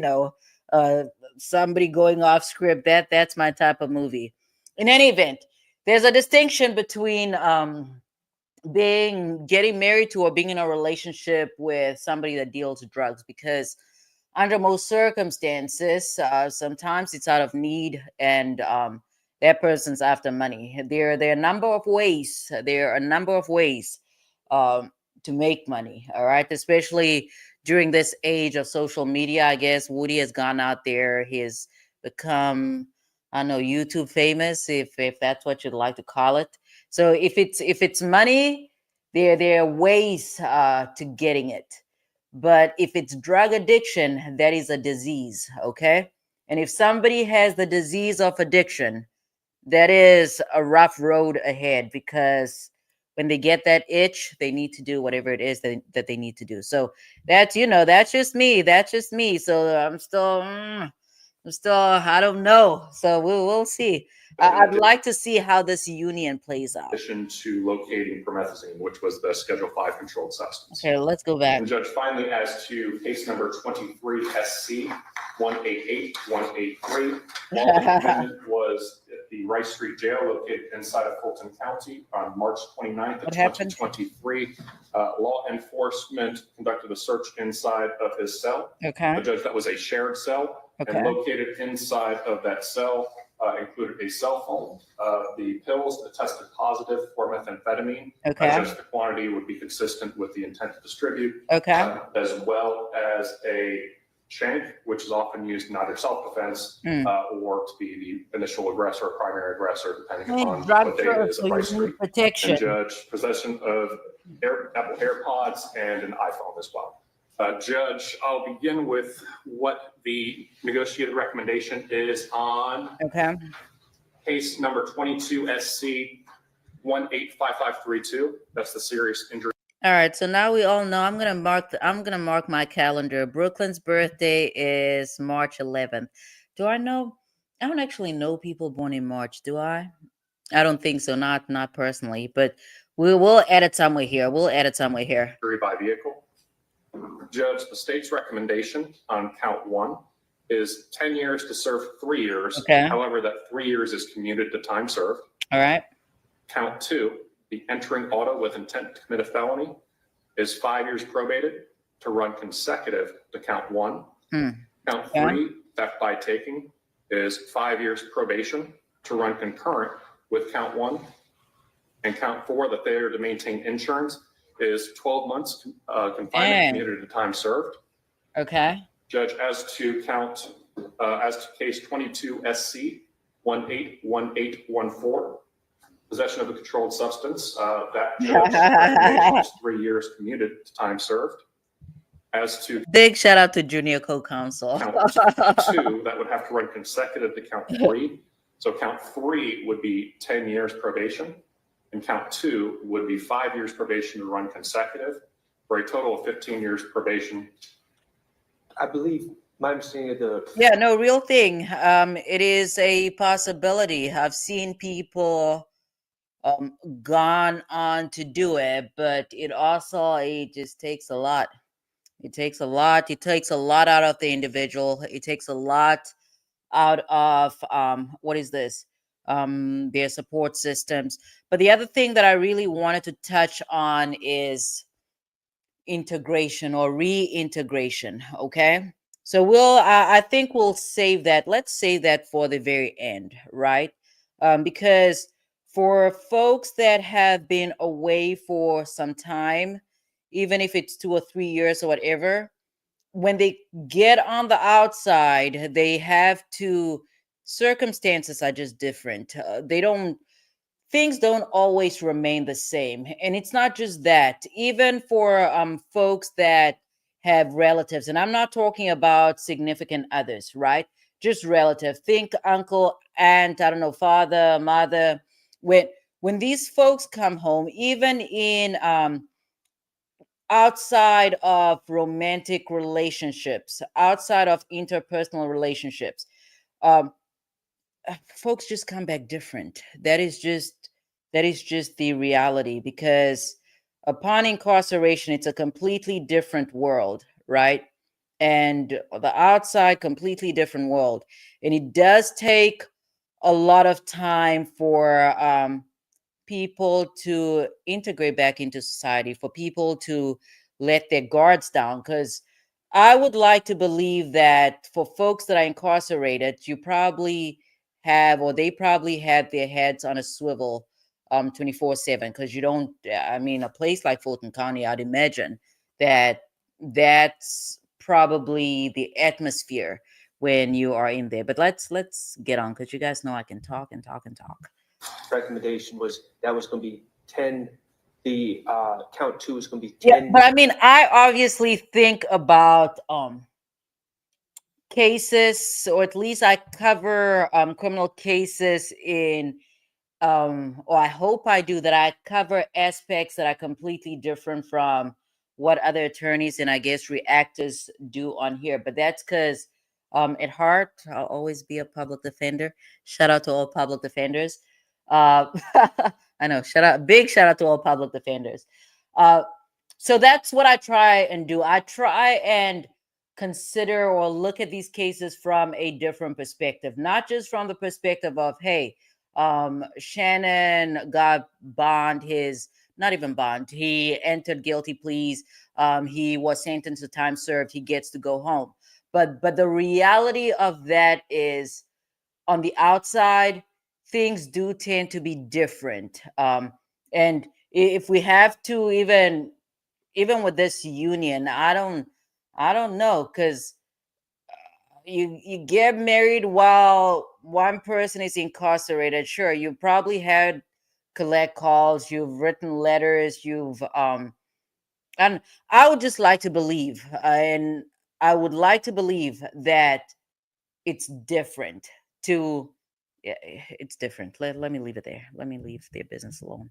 somebody going off script. That's my type of movie. in any event, there's a distinction between getting married to or being in a relationship with somebody that deals drugs, because under most circumstances, sometimes it's out of need, and that person's after money. There are a number of ways. There are a number of ways to make money. All right, especially during this age of social media. I guess Woody has gone out there. He's become, I don't know, YouTube famous, if that's what you'd like to call it. So if it's money, there are ways to getting it. But if it's drug addiction, that is a disease, okay? And if somebody has the disease of addiction, that is a rough road ahead, because when they get that itch, they need to do whatever it is that they need to do. So that's just me. That's just me. So I'm still, I don't know. So we'll see. I'd like to see how this union plays out. In addition to locating promethazine, which was the Schedule 5 controlled substance. Okay, let's go back. And Judge, finally, as to case number 23 SC 188183, while the defendant was at the Rice Street Jail located inside of Fulton County on March 29th of 2023, law enforcement conducted a search inside of his cell. Okay. The judge, that was a shared cell. Okay. And located inside of that cell included a cell phone. The pills that tested positive for methamphetamine. Okay. Just the quantity would be consistent with the intent to distribute. Okay. As well as a shank, which is often used in either self-defense or to be the initial aggressor or primary aggressor, depending upon what data is at Rice Street. Protection. And Judge, possession of Apple AirPods and an iPhone as well. Judge, I'll begin with what the negotiated recommendation is on case number 22 SC 185532. That's the serious injury. All right, so now we all know. I'm gonna mark my calendar. Brooklyn's birthday is March 11th. Do I know? I don't actually know people born in March, do I? I don't think so. Not personally, but we'll add it somewhere here. Injury by vehicle. Judge, the state's recommendation on count 1 is 10 years to serve 3 years. Okay. However, that 3 years is commuted to time served. All right. Count 2, the entering auto with intent to commit a felony, is 5 years probated to run consecutive to count 1. Count 3, theft by taking, is 5 years probation to run concurrent with count 1. And count 4, the failure to maintain insurance, is 12 months confinement commuted to time served. Okay. Judge, as to case 22 SC 181814, possession of a controlled substance, that judge recommendation is 3 years commuted to time served. As to big shout out to junior co-counsel. count 2, that would have to run consecutive to count 3. So count 3 would be 10 years probation. And count 2 would be 5 years probation to run consecutive, for a total of 15 years probation. I believe my understanding of the. Yeah, no, real thing. It is a possibility. I've seen people gone on to do it, but it just takes a lot. It takes a lot. It takes a lot out of the individual. It takes a lot out of their support systems. But the other thing that I really wanted to touch on is integration or reintegration. Okay. So I think we'll save that. Let's save that for the very end, right? Because for folks that have been away for some time, even if it's 2 or 3 years or whatever, when they get on the outside, circumstances are just different. Things don't always remain the same. And it's not just that. Even for folks that have relatives, and I'm not talking about significant others, right? Just relative. Think uncle, aunt, I don't know, father, mother. When these folks come home, even in outside of romantic relationships, outside of interpersonal relationships, folks just come back different. That is just the reality, because upon incarceration, it's a completely different world, right? And the outside, completely different world. And it does take a lot of time for people to integrate back into society, for people to let their guards down. Because I would like to believe that for folks that are incarcerated, you probably have, or they probably had their heads on a swivel 24/7. Because you don't, I mean, a place like Fulton County, I'd imagine that that's probably the atmosphere when you are in there. But let's get on, because you guys know I can talk and talk and talk. Recommendation was that was going to be 10. The count 2 is going to be Yeah, 10. but I mean, I obviously think about cases, or at least I cover criminal cases in or I hope I do, that I cover aspects that are completely different from what other attorneys and I guess reactors do on here. But that's because at heart, I'll always be a public defender. Shout out to all public defenders. I know, big shout out to all public defenders. Uh, so that's what I try and do. I try and consider or look at these cases from a different perspective, not just from the perspective of, hey, Shannon got not even bond, he entered guilty pleas, he was sentenced to time served, he gets to go home. But the reality of that is, on the outside, things do tend to be different. And if we have to, even with this union, I don't know, because you get married while one person is incarcerated. Sure, you probably had collect calls, you've written letters, you've and I would just like to believe, and I would like to believe that it's different to yeah, it's different. Let me leave it there. Let me leave their business alone.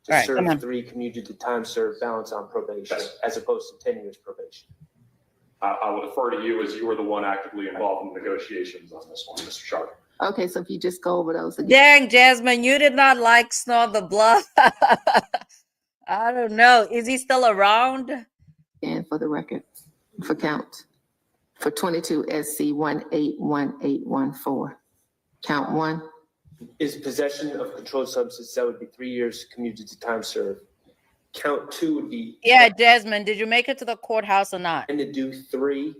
To All right, come serve on. 3 commuted to time served balance on probation, as opposed to 10 years probation. I will defer to you, as you were the one actively involved in negotiations on this one, Mr. Sharp. Okay, so if you just go over those again. Dang, Jasmine, you did not like Snort the Bluff. I don't know. Is he still around? And for the record, for count, for 22 SC 181814. Count 1. Is possession of controlled substance, that would be 3 years commuted to time served. Count 2 would be Yeah, Jasmine, did you make it to the courthouse or not? 10 to do 3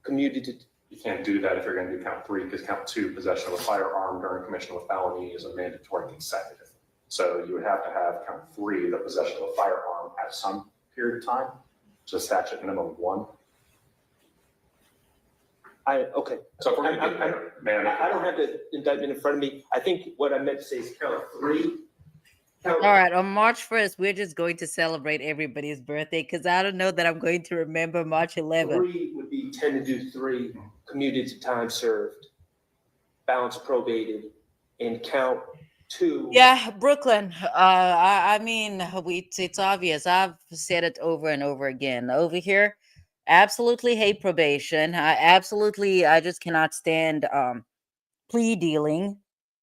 commuted to. You can't do that if you're going to do count 3, because count 2, possession of a firearm during commission of a felony, is a mandatory consecutive. So you would have to have count 3, the possession of a firearm, at some period of time. So statute minimum of 1. Okay. So if we're going to get there, man, I don't have the indictment in front of me. I think what I meant to say is count 3. All right, on March 1st, we're just going to celebrate everybody's birthday, because I don't know that I'm going to remember March 11th. 3 would be 10 to do 3 commuted to time served, balance probated, and count 2. Yeah, Brooklyn. I mean, it's obvious. I've said it over and over again. Over here, absolutely hate probation. I just cannot stand plea dealing.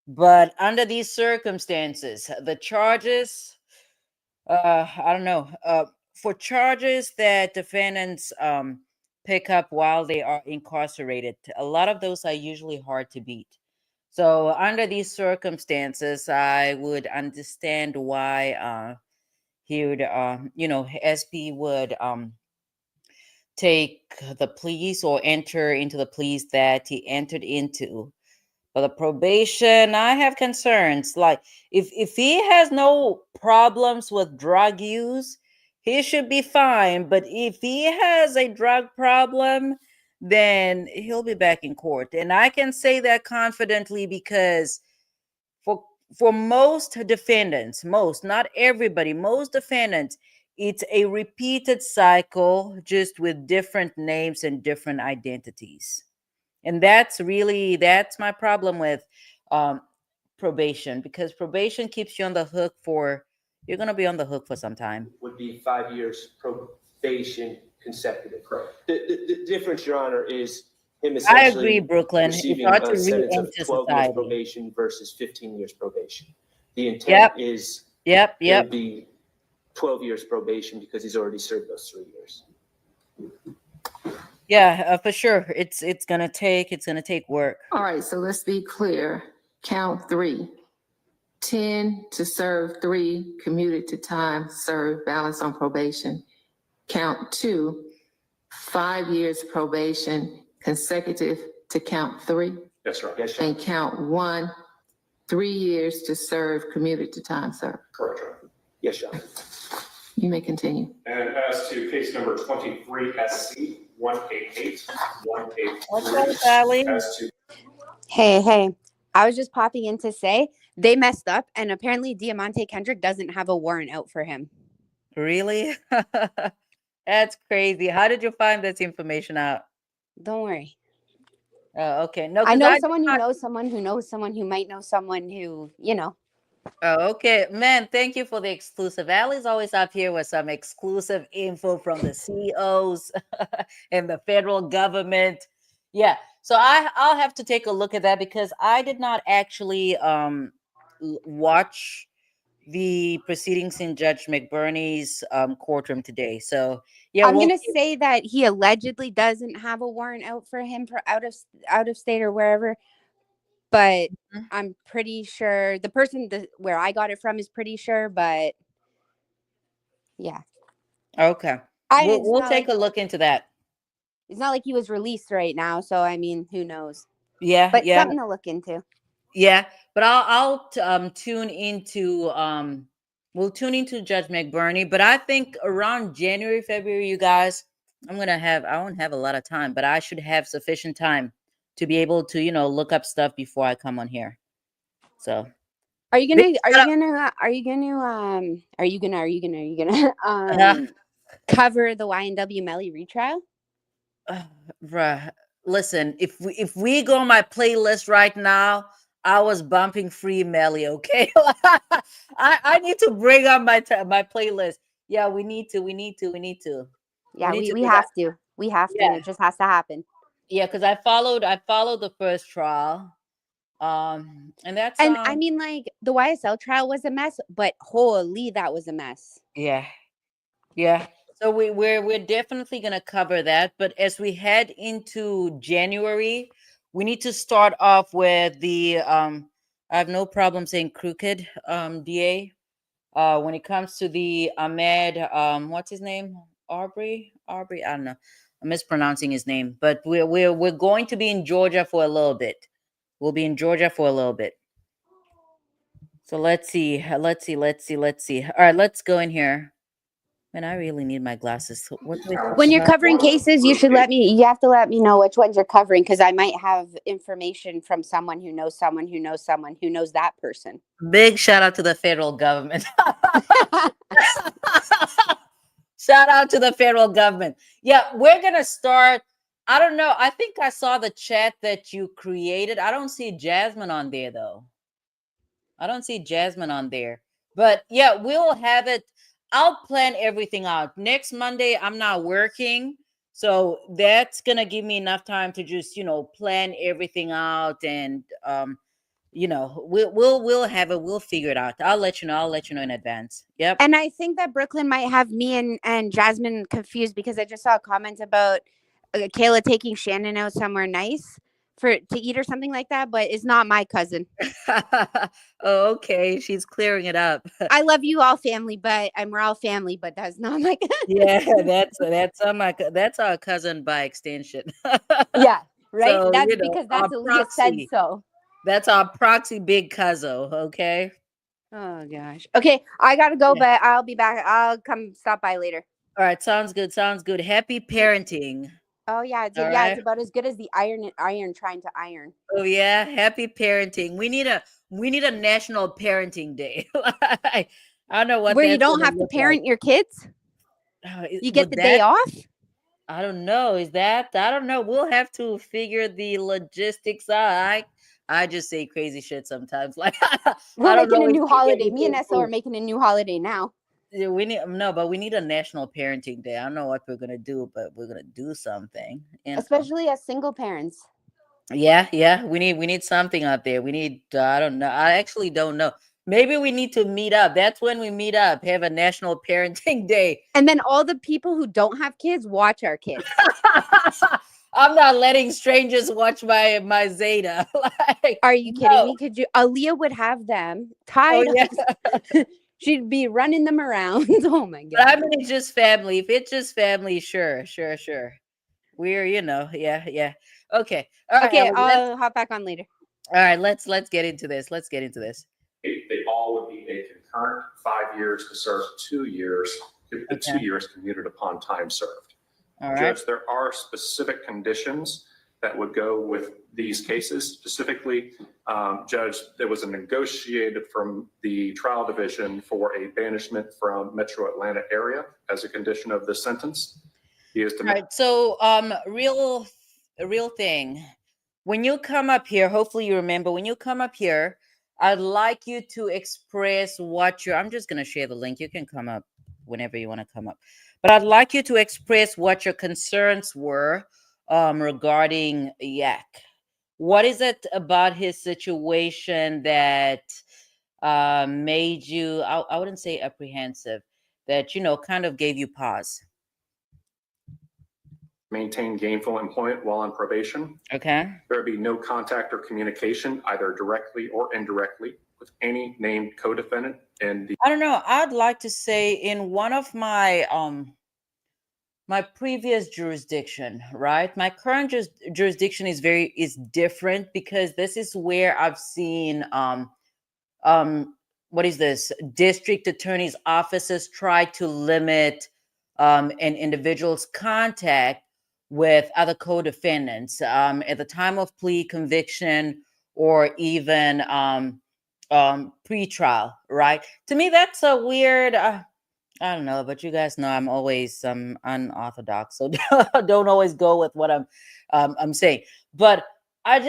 But under these circumstances, the charges, I don't know, for charges that defendants pick up while they are incarcerated, a lot of those are usually hard to beat. So under these circumstances, I would understand why he would, SP would take the pleas or enter into the pleas that he entered into. But the probation, I have concerns. Like, if he has no problems with drug use, he should be fine. But if he has a drug problem, then he'll be back in court. And I can say that confidently because for most defendants, not everybody, most defendants, it's a repeated cycle, just with different names and different identities. And that's my problem with probation, because probation keeps you on the hook you're going to be on the hook for some time. Would be 5 years probation consecutive. Correct. The difference, Your Honor, is him I essentially agree, Brooklyn. It's receiving hard to a sentence of re-enter 12 years society. probation versus 15 years probation. The intent Yep. is Yep. it would be 12 years probation because he's already served those 3 years. Yeah, for sure. It's gonna take work. All right, so let's be clear. Count 3, 10 to serve 3 commuted to time served, balance on probation. Count 2, 5 years probation consecutive to count 3. Yes, Your Honor. Yes, Your Honor. And count 1, 3 years to serve commuted to time served. Correct, Your Honor. Yes, Your Honor. You may continue. And as to case number 23 SC 188, 183. What's up, Sally? As to Hey, I was just popping in to say they messed up, and apparently Diamante Kendrick doesn't have a warrant out for him. Really? That's crazy. How did you find this information out? Don't worry. Oh, okay. No, I 'cause know someone who not- knows someone who knows someone who might know someone who, you know. Oh, okay. Man, thank you for the exclusive. Allie's always up here with some exclusive info from the CEOs and the federal government. Yeah. So I'll have to take a look at that because I did not actually watch the proceedings in Judge McBurney's courtroom today. So yeah, I'm we'll gonna say that he allegedly doesn't have a warrant out for him for out of state or wherever, but Mhm. I'm pretty sure the person where I got it from is pretty sure. But yeah, okay. it's We'll not take like, a look into that. it's not like he was released right now. So I mean, who knows? Yeah, But yeah. something to look into. Yeah, but I'll tune into we'll tune into Judge McBurney, but I think around January, February, you guys, I won't have a lot of time, but I should have sufficient time to be able to, look up stuff before I come on here. So Are you Big gonna cover the YNW Melly retrial? bruh, listen, if we go on my playlist right now, I was bumping Free Melly, okay? I need to bring up my playlist. Yeah, we need to. Yeah, need to we do have to. We have to. Yeah. It just has to happen. Yeah, because I followed the first trial. And that's And I mean, like, the YSL trial was a mess, but holy, that was a mess. yeah. So we're definitely gonna cover that. But as we head into January, we need to start off with the I have no problem saying crooked DA. When it comes to the Ahmed what's his name? Aubrey, I don't know. I'm mispronouncing his name, but we're going to be in Georgia for a little bit. We'll be in Georgia for a little bit. So let's see. All right, let's go in here. Man, I really need my glasses. So what do I- When you're covering cases, you have to let me know which ones you're covering, because I might have information from someone who knows someone who knows someone who knows that person. Big shout out to the federal government. Shout out to the federal government. Yeah, we're gonna start. I don't know. I think I saw the chat that you created. I don't see Jasmine on there though. But yeah, we'll have it. I'll plan everything out. Next Monday, I'm not working. So that's gonna give me enough time to just, plan everything out and we'll have it, we'll figure it out. I'll let you know in advance. Yep. And I think that Brooklyn might have me and Jasmine confused, because I just saw a comment about Kayla taking Shannon out somewhere nice to eat or something like that, but it's not my cousin. Oh, okay. She's clearing it up. I love you all family, and we're all family, but that's not my cousin. Yeah, that's our cousin by extension. Yeah, right. So, That's because that's our Aaliyah said proxy. so. That's our proxy big cousin, okay? Oh gosh. Okay, I gotta go, Yeah. but I'll be back. I'll come stop by later. All right, sounds good. Happy parenting. Oh yeah, it's All yeah, right. it's about as good as the iron trying to iron. Oh yeah, happy parenting. We need a national parenting day. I don't know what Where you that's don't gonna have to look parent your kids. like. You get Would the day off. I don't know. Is that? I don't know. We'll have to figure the logistics out. I just say crazy shit sometimes. Like We're I don't making know a if new we get holiday. Me and anything Essa are cool. making a new holiday now. Yeah, but we need a national parenting day. I don't know what we're gonna do, but we're gonna do something. Especially as single parents. Yeah. We need something out there. We need. I don't know. I actually don't know. Maybe we need to meet up. That's when we meet up. Have a national parenting day. And then all the people who don't have kids watch our kids. I'm not letting strangers watch my Zeta. Like, Are you kidding no. me? Could you? Aaliyah would have them Oh tied yeah. up. She'd be running them around. Oh my But I god. mean, it's just family. If it's just family, sure. We're, yeah. Okay. All right. Okay, Let's I'll hop back on later. all right. Let's get into this. Let's get into this. They all would be a concurrent 5 years to serve 2 years, the Okay. 2 years commuted upon time served. All right. Judge, there are specific conditions that would go with these cases. Specifically, Judge, there was a negotiated from the trial division for a banishment from Metro Atlanta area as a condition of this sentence. He is to All right. So, real thing. When you come up here, hopefully you remember. When you come up here, I'd like you to express what you're. I'm just gonna share the link. You can come up whenever you want to come up, but I'd like you to express what your concerns were regarding Yak. What is it about his situation that made you? I wouldn't say apprehensive. That kind of gave you pause. maintain gainful employment while on probation. Okay. There would be no contact or communication, either directly or indirectly, with any named co-defendant in the I don't know. I'd like to say in one of my my previous jurisdiction, right? My current jurisdiction is different because this is where I've seen what is this? District attorney's offices try to limit an individual's contact with other co-defendants at the time of plea, conviction, or even pre-trial, right? To me, that's a weird. I don't know, but you guys know I'm always unorthodox, so don't always go with what I'm saying. But I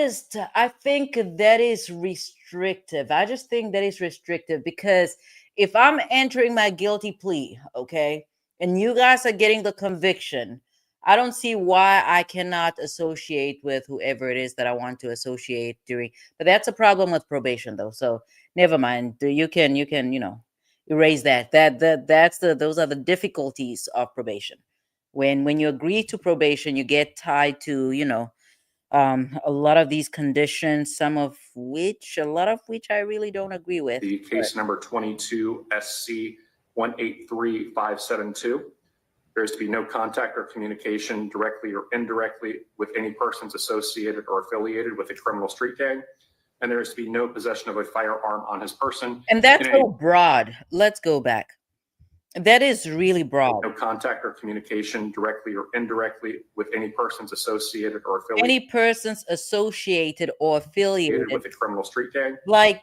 think that is restrictive. I just think that is restrictive because if I'm entering my guilty plea, okay, and you guys are getting the conviction, I don't see why I cannot associate with whoever it is that I want to associate during. But that's a problem with probation, though. So never mind. You can erase that. Those are the difficulties of probation. When you agree to probation, you get tied to a lot of these conditions, a lot of which I really don't agree with. the case number 22 SC 183572. There is to be no contact or communication directly or indirectly with any persons associated or affiliated with a criminal street gang. And there is to be no possession of a firearm on his person. And that's in any- so broad. Let's go back. That is really broad. No contact or communication directly or indirectly with any persons associated or affiliated Any persons associated or affiliated with a criminal street gang. like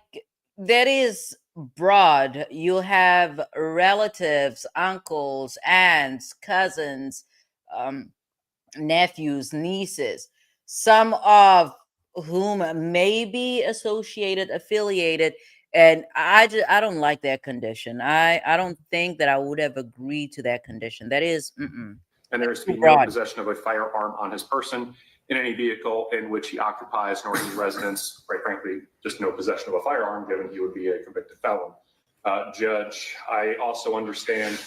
that is broad. You have relatives, uncles, aunts, cousins, nephews, nieces, some of whom may be associated, affiliated, and I don't like that condition. I don't think that I would have agreed to that condition. That is And there is to be too no broad. possession of a firearm on his person in any vehicle in which he occupies nor any residence. Quite frankly, just no possession of a firearm, given he would be a convicted felon. Judge, I also understand,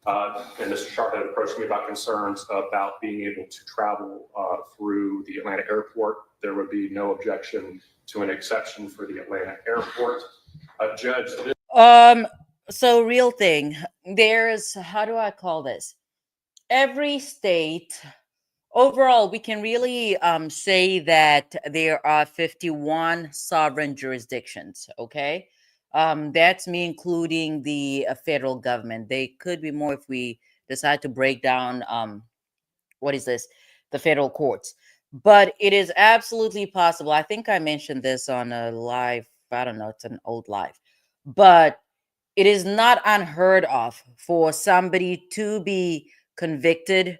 and Mr. Sharp had approached me about concerns about being able to travel through the Atlanta airport. There would be no objection to an exception for the Atlanta airport. Judge, So real thing, there's, how do I call this? Every state, overall, we can really say that there are 51 sovereign jurisdictions, okay? That's me including the federal government. They could be more if we decide to break down, what is this? The federal courts. But it is absolutely possible. I think I mentioned this on a live, I don't know, it's an old live. But it is not unheard of for somebody to be convicted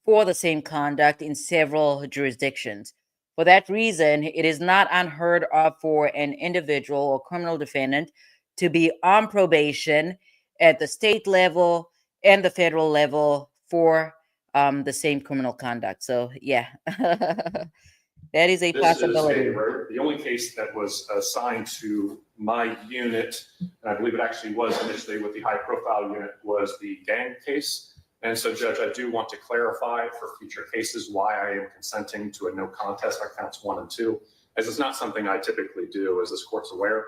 for the same conduct in several jurisdictions. For that reason, it is not unheard of for an individual or criminal defendant to be on probation at the state level and the federal level for the same criminal conduct. So, yeah, that is a this possibility. is the only case that was assigned to my unit, and I believe it actually was initially with the high profile unit, was the gang case. And so, Judge, I do want to clarify for future cases why I am consenting to a no contest on counts 1 and 2, as it's not something I typically do, as this court's aware.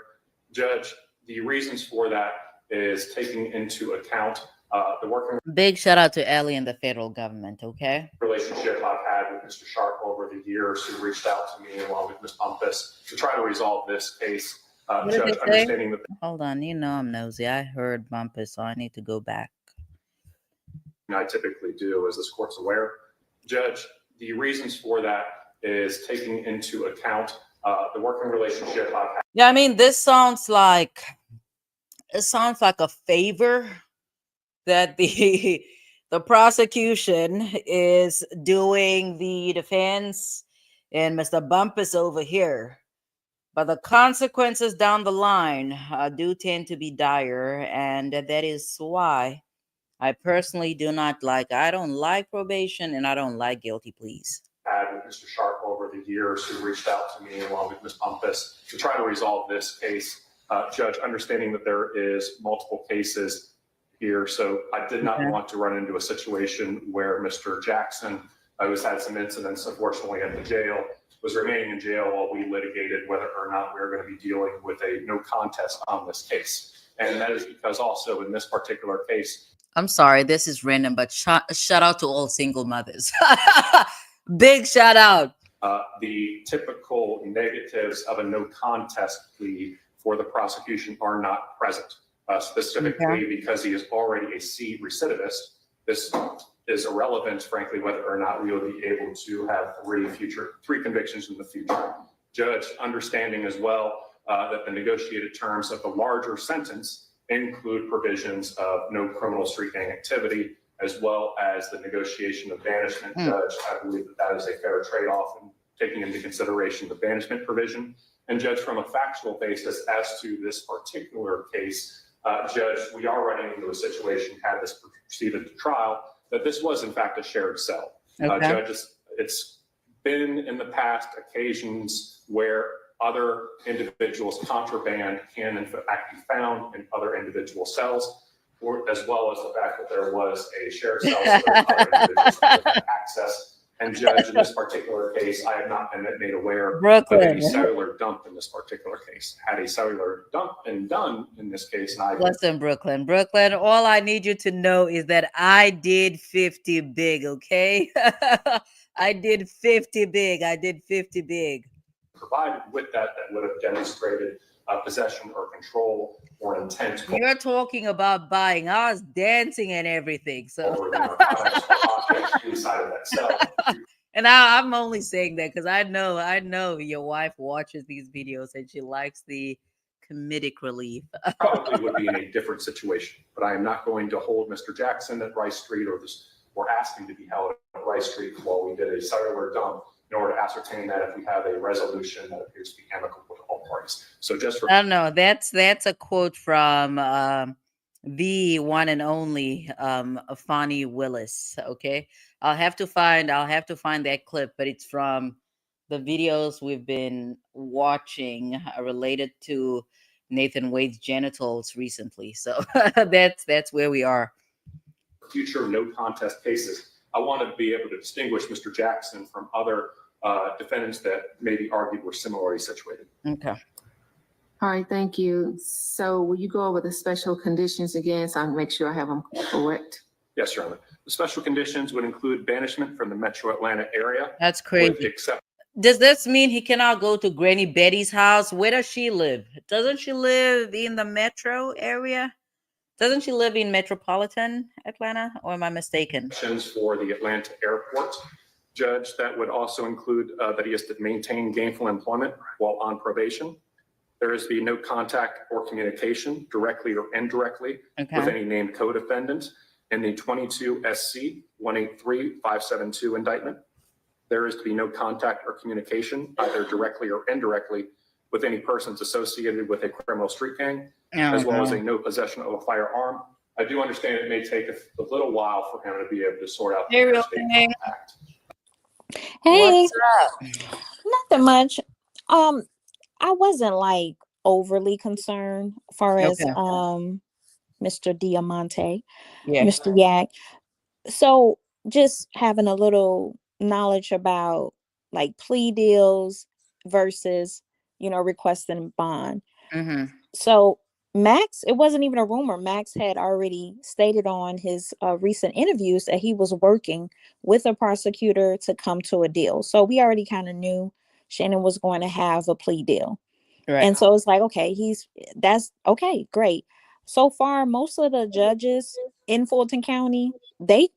Judge, the reasons for that is taking into account the working Big shout out to Ellie and the federal government, okay? relationship I've had with Mr. Sharp over the years, who reached out to me along with Ms. Bumpus to try to resolve this case. What did Judge, they say? understanding that Hold on, you know I'm nosy. I heard Bumpus, so I need to go back. I typically do, as this court's aware. Judge, the reasons for that is taking into account the working relationship I've had. Yeah, I mean, this sounds like a favor that the prosecution is doing the defense and Mr. Bumpus over here. But the consequences down the line do tend to be dire, and that is why I personally I don't like probation and I don't like guilty pleas. Had with Mr. Sharp over the years, who reached out to me along with Ms. Bumpus to try to resolve this case. Judge, understanding that there is multiple cases here, so I did not want to run into a situation where Mr. Jackson, who's had some incidents, unfortunately, at the jail, was remaining in jail while we litigated whether or not we were going to be dealing with a no contest on this case. And that is because also in this particular case, I'm sorry, this is random, but shout out to all single mothers. Big shout out. The typical negatives of a no contest plea for the prosecution are not present, specifically because he is already a C recidivist. This is irrelevant, frankly, whether or not we will be able to have three convictions in the future. Judge, understanding as well that the negotiated terms of the larger sentence include provisions of no criminal street gang activity, as well as the negotiation of banishment. Judge, I believe that is a fair trade-off in taking into consideration the banishment provision. And Judge, from a factual basis as to this particular case, Judge, we are running into a situation, had this proceeded to trial, that this was in fact a shared cell. Judge, it's been in the past occasions where other individuals' contraband can in fact be found in other individual cells, or as well as the fact that there was a shared cell so that other individuals could access. And Judge, in this particular case, I have not been made aware of any cellular dump in this particular case. Had a cellular dump been done in this case, and I listen, Brooklyn, all I need you to know is that I did 50 big, okay? I did 50 big. Provided with that would have demonstrated possession or control or intent. You're talking about buying. I was dancing and everything. So, inside of that cell. And I'm only saying that because I know your wife watches these videos and she likes the comedic relief. Probably would be in a different situation, but I am not going to hold Mr. Jackson at Rice Street or ask him to be held at Rice Street while we did a cellular dump in order to ascertain that if we have a resolution that appears to be amicable to all parties. So just for I don't know, that's a quote from the one and only Fonnie Willis. Okay, I'll have to find that clip, but it's from the videos we've been watching related to Nathan Wade's genitals recently. So that's where we are. Future no contest cases, I want to be able to distinguish Mr. Jackson from other defendants that maybe argued were similarly situated. Okay. All right, thank you. So will you go over the special conditions again so I can make sure I have them correct? Yes, Your Honor. The special conditions would include banishment from the metro Atlanta area. That's crazy. Does this mean he cannot go to Granny Betty's house? Where does she live? Doesn't she live in the metro area? Doesn't she live in metropolitan Atlanta, or am I mistaken? For the Atlanta airport. Judge, that would also include that he has to maintain gainful employment while on probation. There is to be no contact or communication, directly or indirectly, with any named co-defendant in the 22 SC 183572 indictment. There is to be no contact or communication, either directly or indirectly, with any persons associated with a criminal street gang, as well as a no possession of a firearm. I do understand it may take a little while for him to be able to sort out the interstate contact. Hey, What's up? nothing much. I wasn't like overly concerned as far as Mr. Diamante, Yeah. Mr. Yak. So just having a little knowledge about like plea deals versus, requesting bond. Mm-hmm. So Max, it wasn't even a rumor. Max had already stated on his recent interviews that he was working with a prosecutor to come to a deal. So we already kind of knew Shannon was going to have a plea deal. Right. And so it's like, okay, that's okay, great. So far, most of the judges in Fulton County, they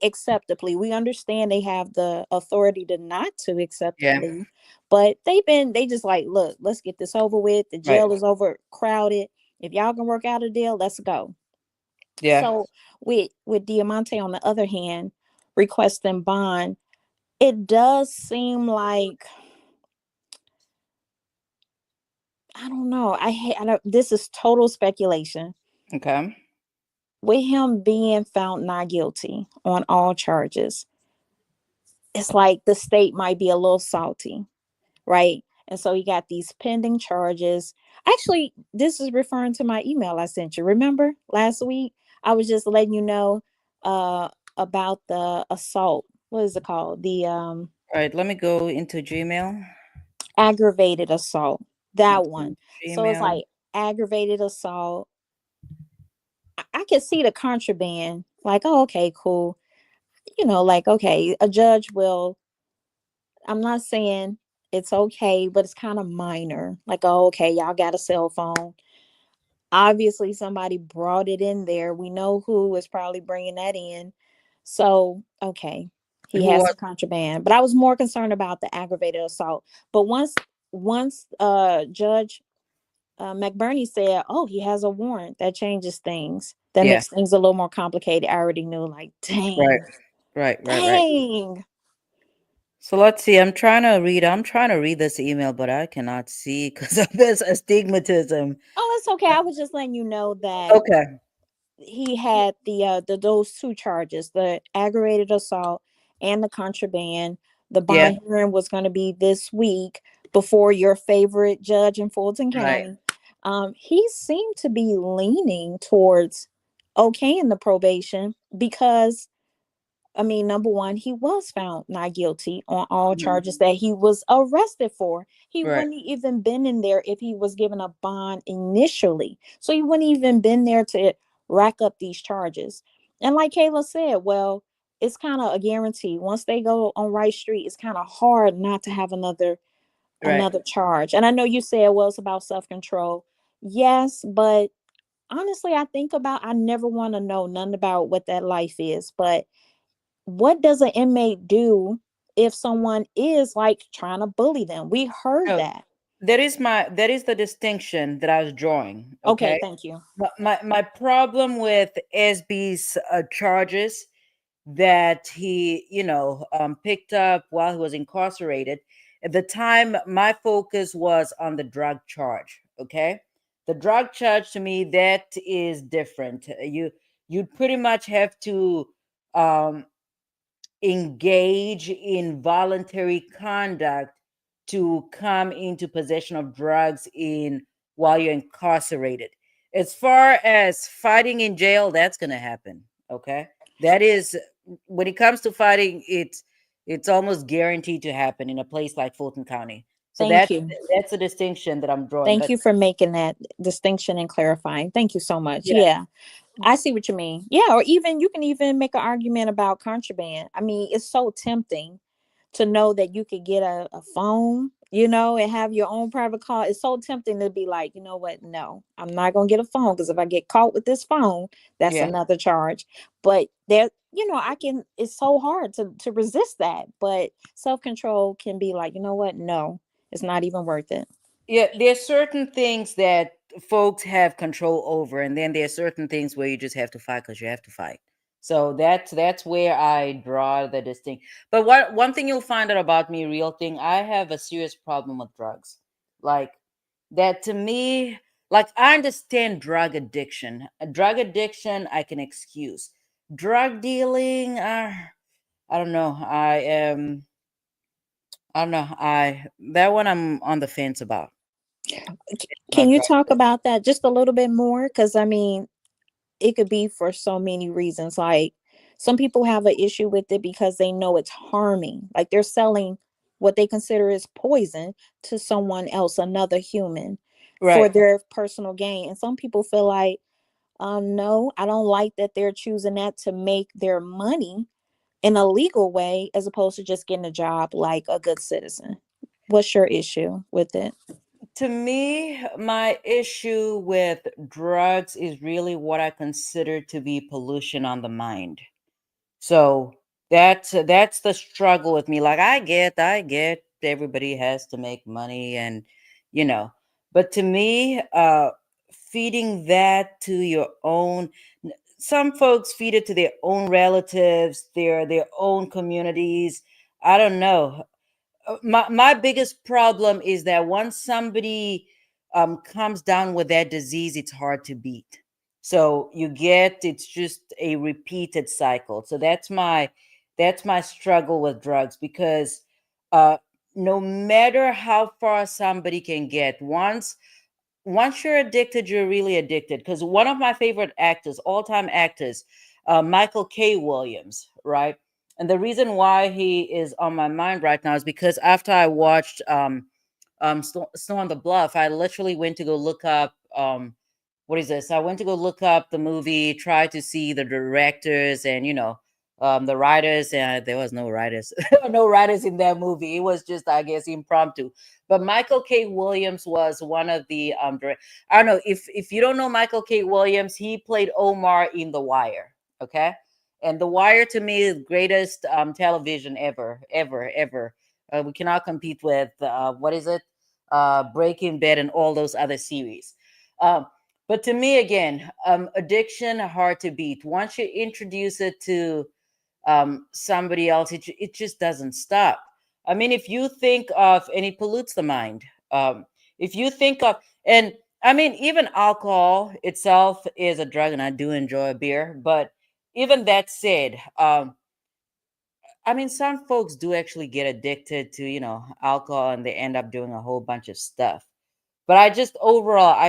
accept the plea. We understand they have the authority to not to accept the Yeah. plea, but they just like, look, let's get this over with. The Right. jail is overcrowded. If y'all can work out a deal, let's go. Yeah. So with Diamante on the other hand, requesting bond, it does seem like, I don't know. I don't, this is total speculation. Okay. With him being found not guilty on all charges, it's like the state might be a little salty, right? And so he got these pending charges. Actually, this is referring to my email I sent you. Remember last week? I was just letting you know uh about the assault. What is it called? The All right. Let me go into Gmail. aggravated assault. That Okay. one. So it's Gmail. like aggravated assault. I can see the contraband. Like, oh, okay, cool. Like, okay, a judge will, I'm not saying it's okay, but it's kind of minor. Like, oh, okay, y'all got a cell phone. Obviously, somebody brought it in there. We know who is probably bringing that in. So, okay, he Who has was? some contraband. But I was more concerned about the aggravated assault. But once Judge McBurney said, "Oh, he has a warrant," that changes things. That Yeah. makes things a little more complicated. I already knew, like, Right. dang, Right. dang. So let's see. I'm trying to read. I'm trying to read this email, but I cannot see because of this astigmatism. Oh, it's okay. I was just letting you know that Okay. he had the those two charges, the aggravated assault and the contraband. The Yeah. bond hearing was going to be this week before your favorite judge in Fulton Right. County. He seemed to be leaning towards okaying the probation because, I mean, number one, he was found not guilty on all Mhm. charges that he was arrested for. He Right. wouldn't even been in there if he was given a bond initially. So he wouldn't even been there to rack up these charges. And like Kayla said, well, it's kind of a guarantee. Once they go on Right Street, it's kind of hard not to have Right. another charge. And I know you said, well, it's about self-control. Yes, but honestly, I never want to know nothing about what that life is, but what does an inmate do if someone is like trying to bully them? We heard Oh, that. that is the distinction that I was drawing. Okay, Okay. thank you. My problem with SB's charges that he, picked up while he was incarcerated. At the time, my focus was on the drug charge. Okay, the drug charge to me that is different. You pretty much have to um, engage in voluntary conduct to come into possession of drugs in while you're incarcerated. As far as fighting in jail, that's going to happen. Okay, that is when it comes to fighting, it's almost guaranteed to happen in a place like Fulton County. So Thank you. that's a distinction that I'm drawing. Thank But you for making that distinction and clarifying. Thank you so much. yeah, Yeah, I see what you mean. Yeah, or even you can even make an argument about contraband. I mean, it's so tempting to know that you could get a phone, and have your own private car. It's so tempting to be like, you know what? No, I'm not gonna get a phone because if I get caught with this phone, that's yeah. another charge. But there, I can. It's so hard to resist that. But self control can be like, you know what? No, it's not even worth it. Yeah, there's certain things that folks have control over, and then there's certain things where you just have to fight because you have to fight. So that's where I draw the distinct. But one thing you'll find out about me, real thing, I have a serious problem with drugs. Like that to me, like I understand drug addiction. A drug addiction I can excuse. Drug dealing, I don't know. I don't know. I that one I'm on the fence about. Can About you drug talk about that just a little bit more? Because I mean, it could be for so many reasons. Like, Some people have an issue with it because they know it's harming. Like they're selling what they consider is poison to someone else, another human, for Right. their personal gain. And some people feel like, no, I don't like that they're choosing that to make their money in a legal way as opposed to just getting a job like a good citizen. What's your issue with it? To me, my issue with drugs is really what I consider to be pollution on the mind. So that's the struggle with me. Like I get everybody has to make money and you know, but to me, feeding that to your own some folks feed it to their own relatives, their own communities. I don't know. My biggest problem is that once somebody comes down with that disease, it's hard to beat. So it's just a repeated cycle. So that's my struggle with drugs because uh, no matter how far somebody can get, once you're addicted, you're really addicted. Because one of my favorite actors, all-time actors, Michael K. Williams, right? And the reason why he is on my mind right now is because after I watched Snow on the Bluff, I literally went to go look up what is this? I went to go look up the movie, try to see the directors and the writers, and there was no writers, no writers in that movie. It was just, I guess, impromptu. But Michael K. Williams was one of the I don't know if you don't know Michael K. Williams, he played Omar in The Wire. Okay. And The Wire to me is greatest television ever, ever, ever. We cannot compete with what is it? Breaking Bad and all those other series. But to me, again, addiction hard to beat. Once you introduce it to somebody else, it just doesn't stop. I mean, if you think of, and it pollutes the mind. If you think of, and I mean, even alcohol itself is a drug, and I do enjoy a beer. But even that said, I mean, some folks do actually get addicted to, alcohol and they end up doing a whole bunch of stuff. But I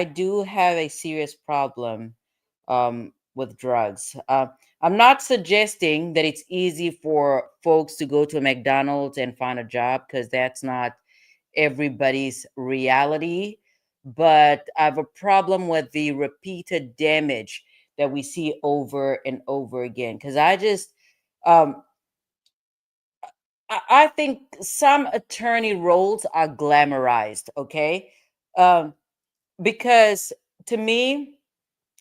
do have a serious problem with drugs. I'm not suggesting that it's easy for folks to go to a McDonald's and find a job because that's not everybody's reality. But I have a problem with the repeated damage that we see over and over again. Because um, I think some attorney roles are glamorized, okay? Um, because to me,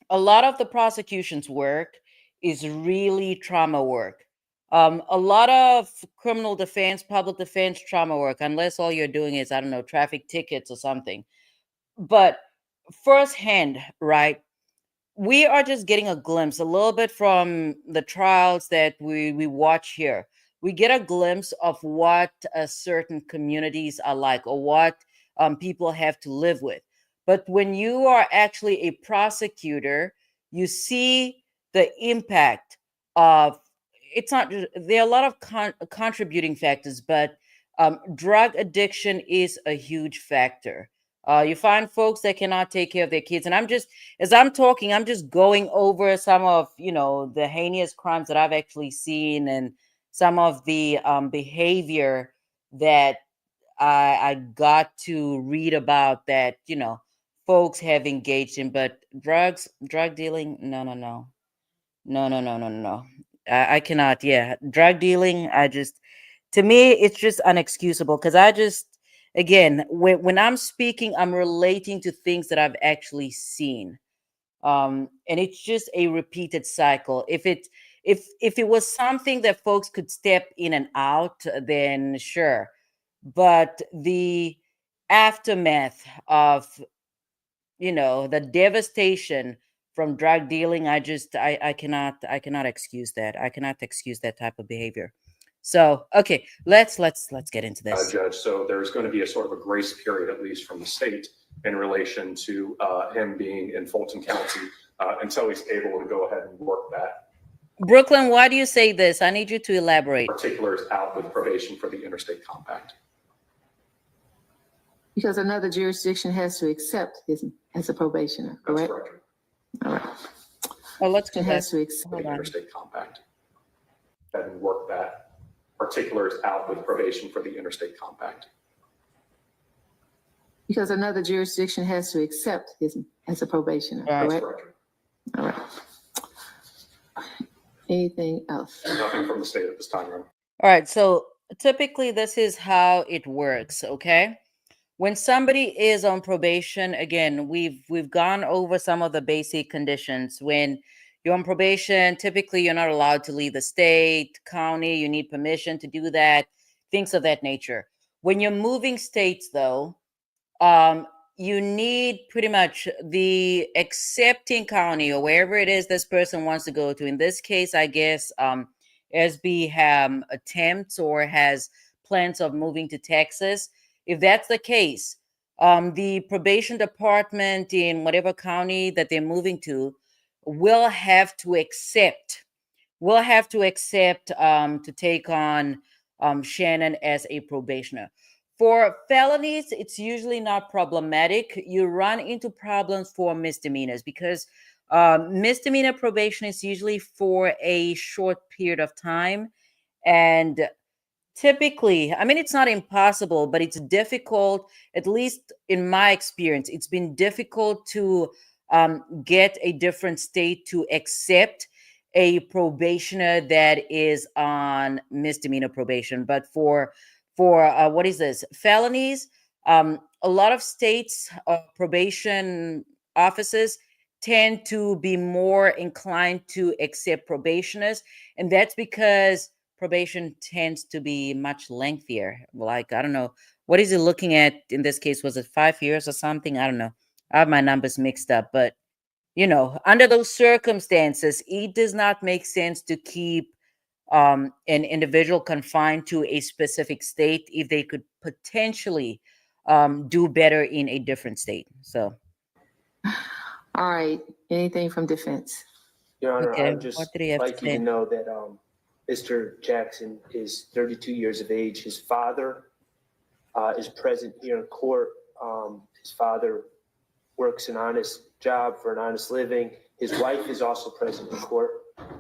a lot of the prosecution's work is really trauma work. A lot of criminal defense, public defense trauma work, unless all you're doing is, I don't know, traffic tickets or something. But firsthand, right? We are just getting a glimpse, a little bit from the trials that we watch here. We get a glimpse of what certain communities are like or what people have to live with. But when you are actually a prosecutor, you see the impact of it's not there are a lot of contributing factors, but drug addiction is a huge factor. You find folks that cannot take care of their kids, and as I'm talking, I'm just going over some of the heinous crimes that I've actually seen, and some of the behavior that I got to read about that folks have engaged in. But drug dealing, no, no, no, no, no, no, no, no. I cannot. Yeah, drug dealing. To me, it's just unexcusable because again, when I'm speaking, I'm relating to things that I've actually seen. And it's just a repeated cycle. If it was something that folks could step in and out, then sure. But the aftermath of the devastation from drug dealing, I cannot excuse that. I cannot excuse that type of behavior. So okay, let's get into this. Judge. So there's going to be a sort of a grace period, at least from the state, in relation to him being in Fulton County until he's able to go ahead and work that. Brooklyn, why do you say this? I need you to elaborate. Particulars out with probation for the interstate compact. Because another jurisdiction has to accept him as a probationer, correct? That's correct. All right. Oh, let's go It back. has to accept. Hold on. Interstate compact. and work that particulars out with probation for the interstate compact. Because another jurisdiction has to accept him as a probationer, Right. correct? Correct. All right. Anything else? Nothing from the state at this time, Your Honor. All right, so typically this is how it works, okay? When somebody is on probation, again, we've gone over some of the basic conditions. When you're on probation, typically you're not allowed to leave the state, county, you need permission to do that, things of that nature. When you're moving states though, you need pretty much the accepting county or wherever it is this person wants to go to. In this case, I guess SB attempts or has plans of moving to Texas. If that's the case, the probation department in whatever county that they're moving to will have to accept to take on Shannon as a probationer. For felonies, it's usually not problematic. You run into problems for misdemeanors because misdemeanor probation is usually for a short period of time. And typically, I mean, it's not impossible, but it's difficult, at least in my experience, it's been difficult to get a different state to accept a probationer that is on misdemeanor probation. But for what is this, felonies, a lot of states probation offices tend to be more inclined to accept probationers, and that's because probation tends to be much lengthier. Like, I don't know, what is it looking at in this case? Was it 5 years or something? I don't know. I have my numbers mixed up, but under those circumstances, it does not make sense to keep an individual confined to a specific state if they could potentially do better in a different state. So, All right, anything from defense? Your Honor, I okay, would just what did he have to like you say? to know that Mr. Jackson is 32 years of age. His father is present here in court. His father works an honest job for an honest living. His wife is also present in court.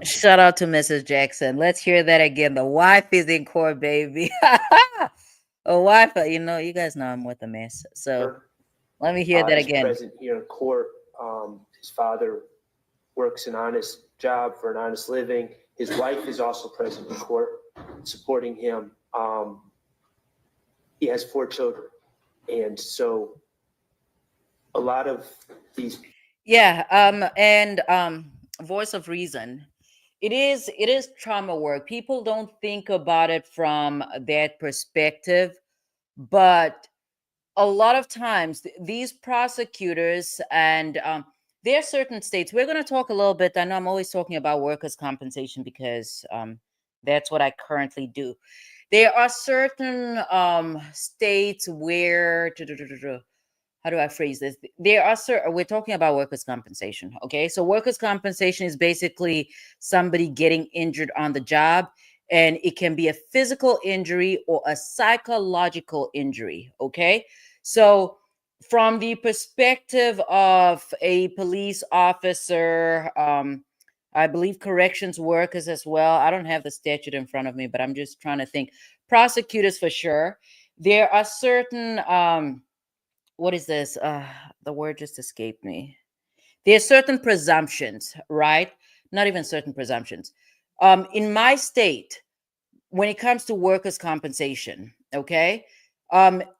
Shout out to Mrs. Jackson. Let's hear that again. The wife is in court, baby. A wife, you guys know I'm with a mess. So let me hear that Is again. present here in court. His father works an honest job for an honest living. His wife is also present in court, supporting him. He has 4 children, and so a lot of these. Yeah, and voice of reason. It is trauma work. People don't think about it from that perspective, but a lot of times these prosecutors and there are certain states. We're going to talk a little bit. I know I'm always talking about workers' compensation because that's what I currently do. There are certain states where how do I phrase this? There are we're talking about workers' compensation. Okay. So workers' compensation is basically somebody getting injured on the job, and it can be a physical injury or a psychological injury. Okay. So from the perspective of a police officer, I believe corrections workers as well. I don't have the statute in front of me, but I'm just trying to think. Prosecutors for sure. There are certain what is this? The word just escaped me. There are certain presumptions, right? Not even certain presumptions. In my state, when it comes to workers' compensation, okay,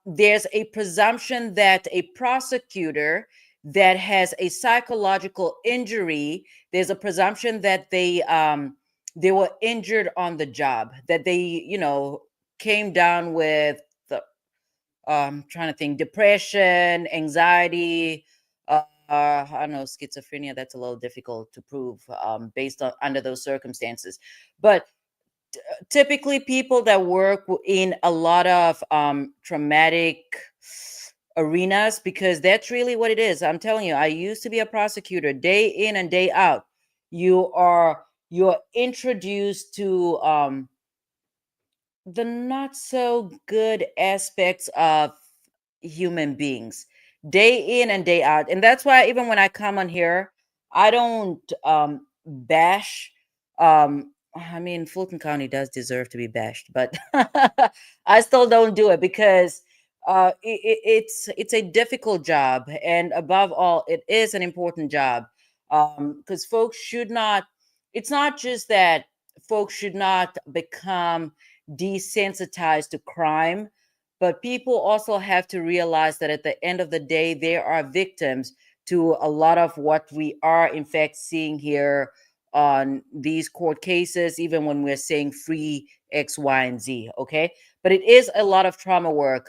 there's a presumption that a prosecutor that has a psychological injury, there's a presumption that they were injured on the job, that they, came down with trying to think, depression, anxiety, I don't know, schizophrenia. That's a little difficult to prove based on under those circumstances. But typically, people that work in a lot of traumatic arenas, because that's really what it is. I'm telling you, I used to be a prosecutor. Day in and day out, you're introduced to the not so good aspects of human beings day in and day out. And that's why even when I come on here, I don't bash I mean, Fulton County does deserve to be bashed, but I still don't do it because it's a difficult job, and above all, it is an important job. Because folks should not. It's not just that folks should not become desensitized to crime, but people also have to realize that at the end of the day, there are victims to a lot of what we are, in fact, seeing here on these court cases, even when we're saying free X, Y, and Z. Okay. But it is a lot of trauma work.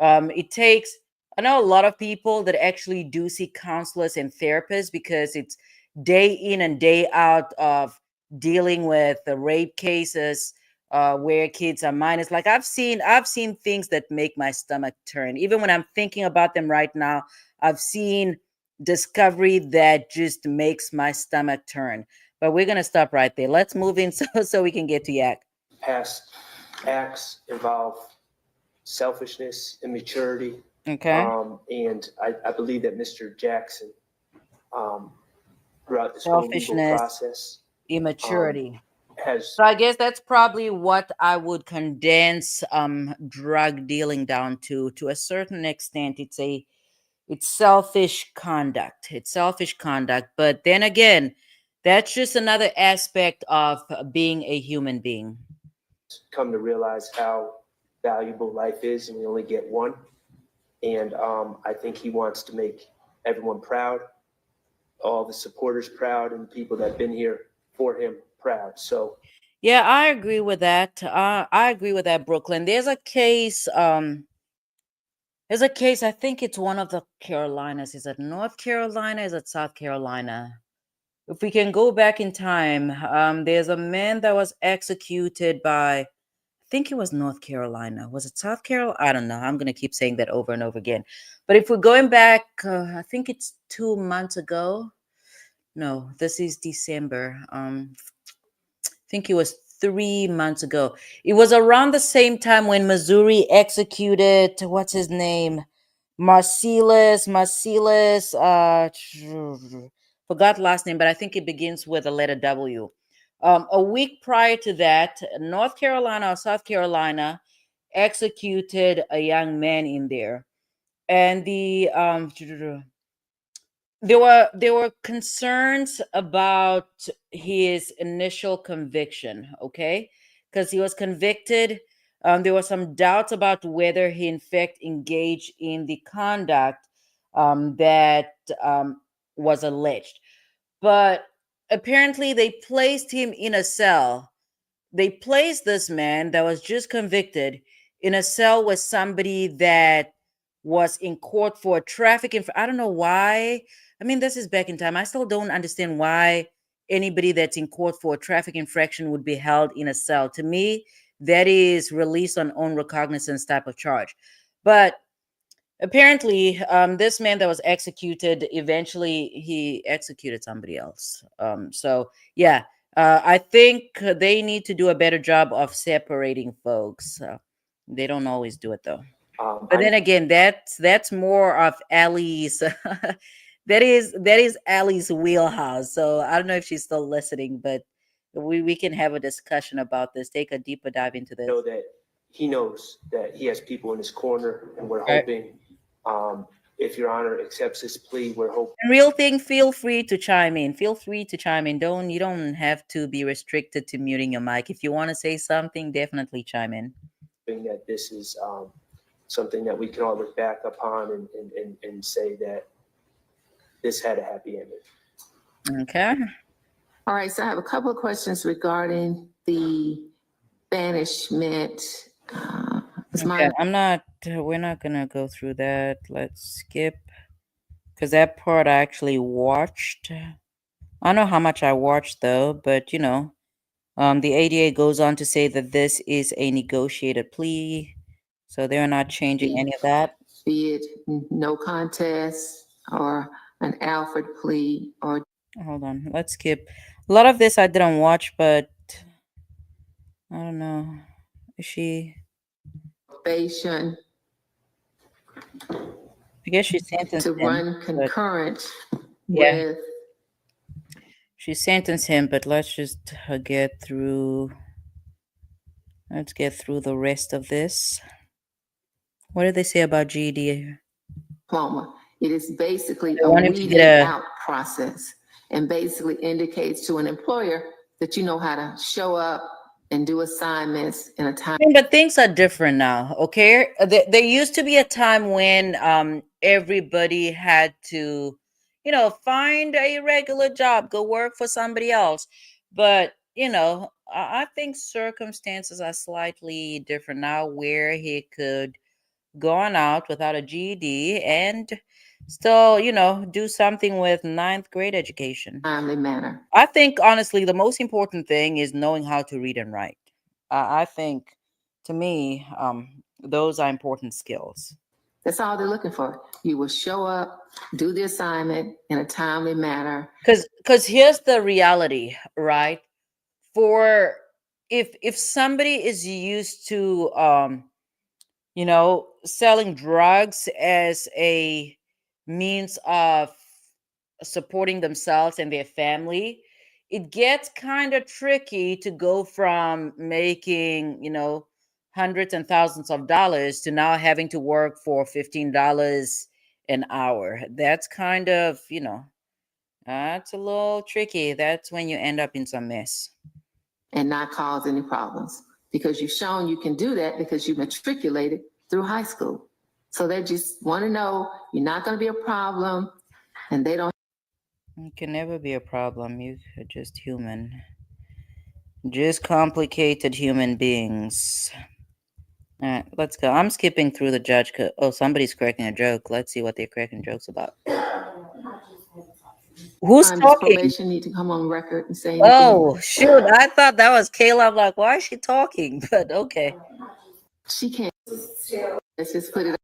It takes, I know a lot of people that actually do see counselors and therapists because it's day in and day out of dealing with the rape cases where kids are minors. Like I've seen things that make my stomach turn. Even when I'm thinking about them right now, I've seen discovery that just makes my stomach turn. But we're gonna stop right there. Let's move in so we can get to Yak. Past acts involve selfishness, immaturity, Okay. and I believe that Mr. Jackson, throughout this whole legal Selfishness, process, immaturity. has So I guess that's probably what I would condense drug dealing down to a certain extent. It's selfish conduct. It's selfish conduct. But then again, that's just another aspect of being a human being. come to realize how valuable life is, and we only get one. And I think he wants to make everyone proud, all the supporters proud, and the people that have been here for him proud. So Yeah, I agree with that. I agree with that, Brooklyn. There's a case, I think it's one of the Carolinas. Is it North Carolina? Is it South Carolina? If we can go back in time, there's a man that was executed by, I think it was North Carolina. Was it South Carolina? I don't know. I'm going to keep saying that over and over again. But if we're going back, I think it's 2 months ago. No, this is December. I think it was 3 months ago. It was around the same time when Missouri executed, what's his name? Marcellus, forgot last name, but I think it begins with a letter W. A week prior to that, North Carolina or South Carolina executed a young man in there. And there were concerns about his initial conviction, okay? Because he was convicted. There were some doubts about whether he in fact engaged in the conduct that was alleged. But apparently they placed him in a cell. They placed this man that was just convicted in a cell with somebody that was in court for a traffic I don't know why. I mean, this is back in time. I still don't understand why anybody that's in court for a traffic infraction would be held in a cell. To me, that is release on own recognizance type of charge. But apparently, this man that was executed, eventually he executed somebody else. So yeah, I think they need to do a better job of separating folks. They don't always do it though. But then again, that's more of Allie's. that is Allie's wheelhouse. So I don't know if she's still listening, but we can have a discussion about this. Take a deeper dive into this. know that he knows that he has people in his corner, and we're Right. hoping, if Your Honor accepts this plea, we're hoping Real thing, feel free to chime in. Feel free to chime in. You don't have to be restricted to muting your mic. If you want to say something, definitely chime in. that this is something that we can all look back upon and say that this had a happy ending. Okay. All right, so I have a couple of questions regarding the banishment. Okay. We're not gonna go through that. Let's skip. Because that part I actually watched. I don't know how much I watched though, but the ADA goes on to say that this is a negotiated plea, so they're not changing any of that. Be it no contest or an Alfred plea or Hold on, let's skip. A lot of this I didn't watch, but I don't know. Is she? probation I guess she's sentenced to him, run concurrent yeah. with She sentenced him, but let's just get through. Let's get through the rest of this. What did they say about GED? Diploma. It is basically They a want him to get weeding a. out process and basically indicates to an employer that you know how to show up and do assignments in a time. But things are different now, okay? There used to be a time when everybody had to, find a regular job, go work for somebody else. But, I think circumstances are slightly different now where he could go on out without a GED and still, do something with ninth grade education. Timely manner. I think, honestly, the most important thing is knowing how to read and write. I think, to me, those are important skills. That's all they're looking for. You will show up, do the assignment in a timely manner. Because here's the reality, right? For if somebody is used to selling drugs as a means of supporting themselves and their family, it gets kind of tricky to go from making, hundreds and thousands of dollars to now having to work for $15 an hour. That's kind of, that's a little tricky. That's when you end up in some mess. And not cause any problems because you've shown you can do that because you matriculated through high school. So they just want to know you're not going to be a problem and they don't. It can never be a problem. You're just human. Just complicated human beings. All right, let's go. I'm skipping through the judge. Oh, somebody's cracking a joke. Let's see what they're cracking jokes about. Who's Does talking? probation need to come on record and say anything? Oh, shoot. I thought that was Kayla. I'm like, why is she talking? But okay. She can't. Let's just put it.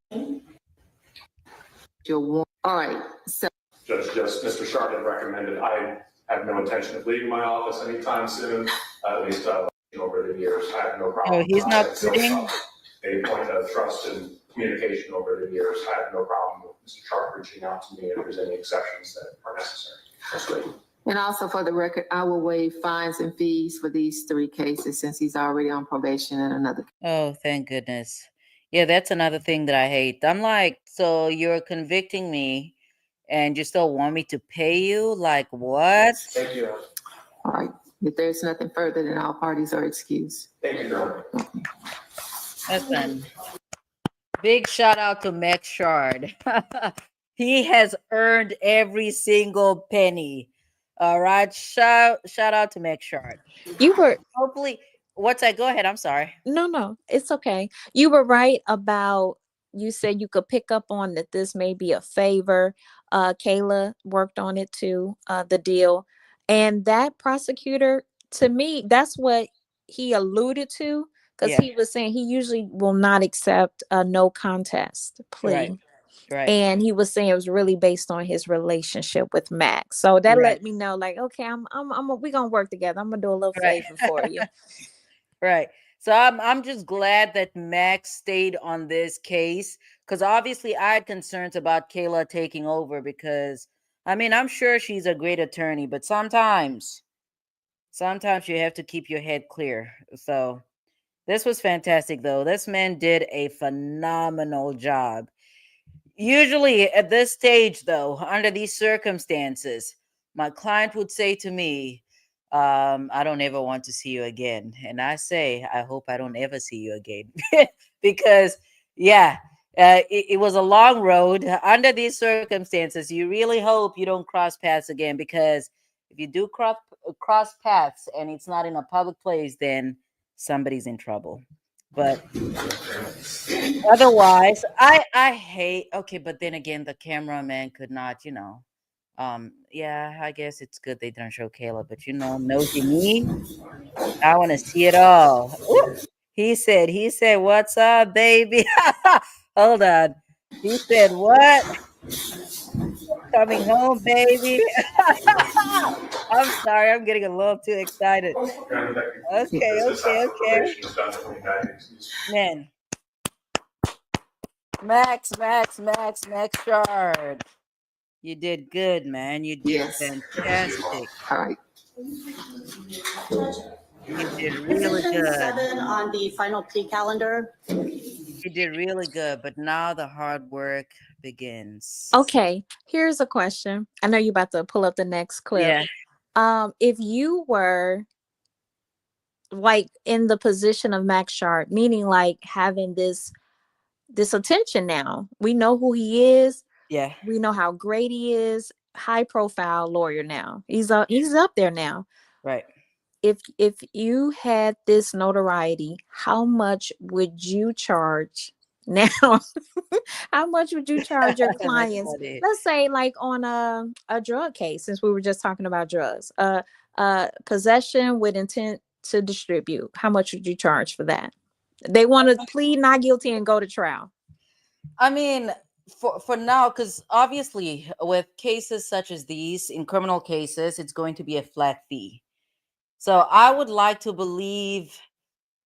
All right. So Judge, Mr. Sharp had recommended, I have no intention of leaving my office anytime soon, at least over the years. I have no problem. Oh, he's not quitting? A point of trust and communication over the years. I have no problem with Mr. Sharp reaching out to me if there's any exceptions that are necessary. That's great. and also for the record, I will waive fines and fees for these 3 cases since he's already on probation and another. Oh, thank goodness. Yeah, that's another thing that I hate. I'm like, so you're convicting me and you still want me to pay you? Like, what? Thank you. All right. If there's nothing further, then all parties are excused. Thank you, Your Honor. Listen, big shout out to Max Shard. He has earned every single penny. All right. Shout out to Max Shard. You were Hopefully, what's that? Go ahead. I'm sorry. no, it's okay. You were right about you said you could pick up on that this may be a favor. Kayla worked on it too, the deal. And that prosecutor, to me, that's what he alluded to. Because Yeah. he was saying he usually will not accept a no contest plea. Right. And he was saying it was really based on his relationship with Max. So that Right. let me know, like, okay, we're gonna work together. I'm gonna do a little Right. favor for you. Right. So I'm just glad that Max stayed on this case because obviously I had concerns about Kayla taking over because I'm sure she's a great attorney, but sometimes you have to keep your head clear. So this was fantastic though. This man did a phenomenal job. Usually at this stage though, under these circumstances, my client would say to me, I don't ever want to see you again. And I say, I hope I don't ever see you again. Because, yeah, it was a long road. Under these circumstances, you really hope you don't cross paths again. Because if you do cross paths and it's not in a public place, then somebody's in trouble. But otherwise, I hate. Okay, but then again, the cameraman could not, yeah, I guess it's good they didn't show Kayla, but nosy me, I want to see it all. Ooh, he said, what's up, baby? Hold on. He said, what? Coming home, baby. I'm sorry, I'm getting a little too excited. Okay. Man. Max Shard. You did good, man. You did Yes. fantastic. All right. He did really Position good. 7 on the final plea calendar. He did really good, but now the hard work begins. Okay, here's a question. I know you're about to pull up the next clip. Yeah, If you were like in the position of Max Sharp, meaning like having this attention now. We know who he is. yeah, We know how great he is. High profile lawyer now. He's up there now. right. If you had this notoriety, how much would you charge now? How much would you charge your That's clients? funny. Let's say like on a drug case, since we were just talking about drugs. Possession with intent to distribute. How much would you charge for that? They want to plead not guilty and go to trial. I mean, for now, because obviously with cases such as these, in criminal cases, it's going to be a flat fee. So I would like to believe.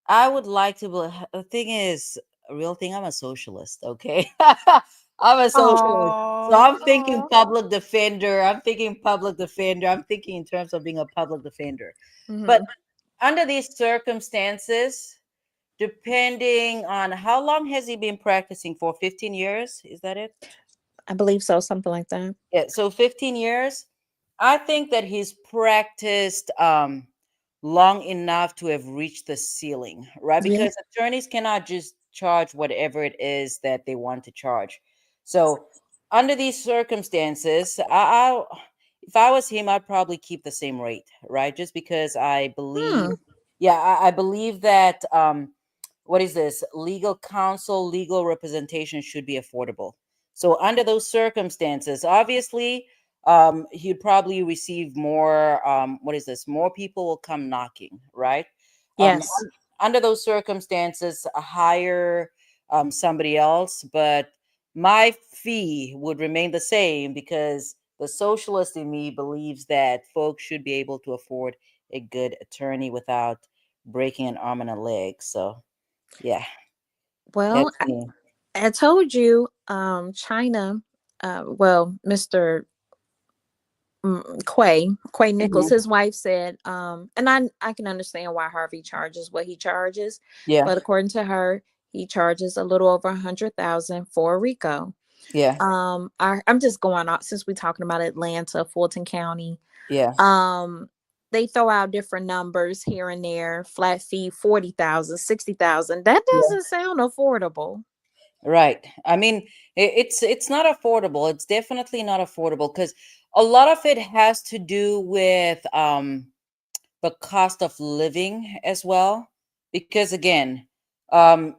The thing is, a real thing. I'm a socialist. Okay, I'm a socialist. So Oh, I'm thinking public defender. I'm thinking public defender. I'm thinking in terms of being a public defender. But under these circumstances, depending on how long has he been practicing for, 15 years? Is that it? I believe so, something like that. Yeah, so 15 years. I think that he's practiced long enough to have reached the ceiling, right? Yeah. Because attorneys cannot just charge whatever it is that they want to charge. So under these circumstances, if I was him, I'd probably keep the same rate, right? Just because I believe, yeah, I believe that what is this? Legal counsel, legal representation should be affordable. So under those circumstances, obviously, he'd probably receive more. What is this? More people will come knocking, right? Um, Yes. Under those circumstances, hire somebody else, but my fee would remain the same because the socialist in me believes that folks should be able to afford a good attorney without breaking an arm and a leg. So, yeah, Well, that's me. I told you, China, well, Mr. Quay Nichols, Mhm. his wife said, and I can understand why Harvey charges what he charges, Yeah, but according to her, he charges a little over 100,000 for RICO. yeah, I'm just going out since we're talking about Atlanta, Fulton County. yeah. They throw out different numbers here and there, flat fee 40,000, 60,000. That doesn't sound affordable. Right. I mean, it's not affordable. It's definitely not affordable because a lot of it has to do with the cost of living as well. Because again, um,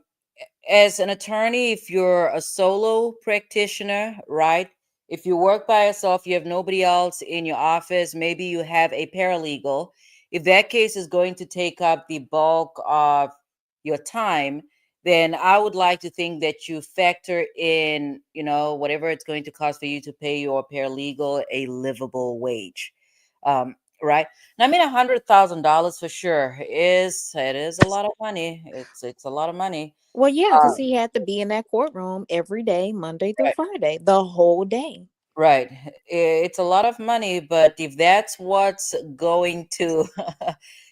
as an attorney, if you're a solo practitioner, right? If you work by yourself, you have nobody else in your office, maybe you have a paralegal. If that case is going to take up the bulk of your time, then I would like to think that you factor in, whatever it's going to cost for you to pay your paralegal a livable wage. Right. And I mean, $100,000 for sure it is a lot of money. It's a lot of money. Well, yeah, because Um, he had to be in that courtroom every day, Monday through right, Friday, the whole day. right. It's a lot of money, but if that's what's going to,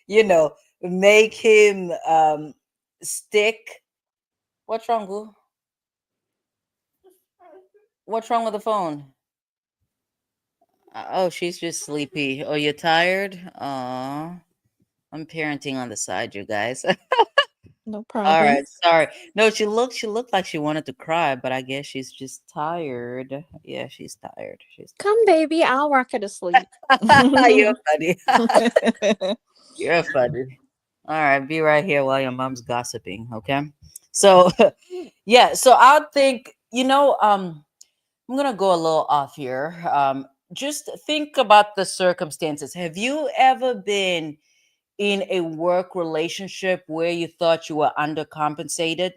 you know, make him stick. What's wrong, Boo? What's wrong with the phone? Oh, she's just sleepy. Oh, you're tired? Oh, I'm parenting on the side, you guys. No All problem. right, sorry. No, she looked like she wanted to cry, but I guess she's just tired. Yeah, she's tired. She's Come, baby, I'll rock her to sleep. You're funny. You're funny. All right, be right here while your mom's gossiping, okay? So, yeah, so I think, I'm gonna go a little off here. Just think about the circumstances. Have you ever been in a work relationship where you thought you were undercompensated?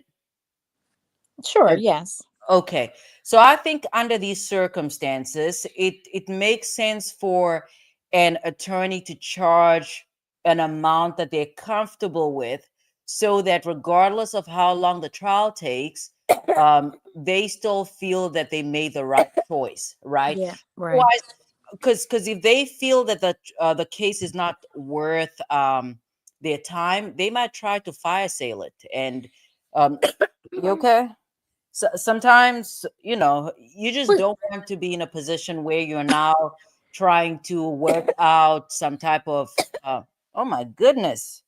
Sure, yes. Okay. So I think under these circumstances, it makes sense for an attorney to charge an amount that they're comfortable with so that regardless of how long the trial takes, they still feel that they made the right choice, right? Yeah, right. Otherwise, because if they feel that the case is not worth their time, they might try to fire sale it. And you okay? So sometimes, you just But don't want to be in a position where you're now trying to work out some type of oh my goodness.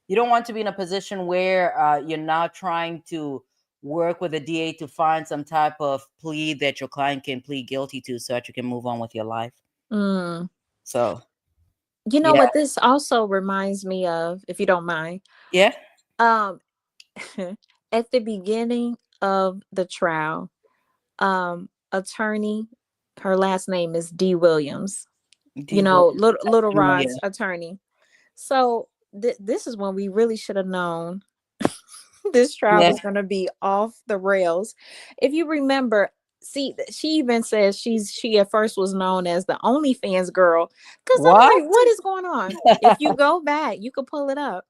You don't want to be in a position where you're now trying to work with a DA to find some type of plea that your client can plead guilty to so that you can move on with your life. mm, So, you know yeah. what this also reminds me of, if you don't mind? Yeah. Um, at the beginning of the trial, attorney, her last name is D. Williams. You know, Little Rod's attorney. So this is when we really should have known this trial Yeah. was going to be off the rails. If you remember, see, she even says she at first was known as the OnlyFans girl. Because What? I'm like, what is going on? If you go back, you could pull it up.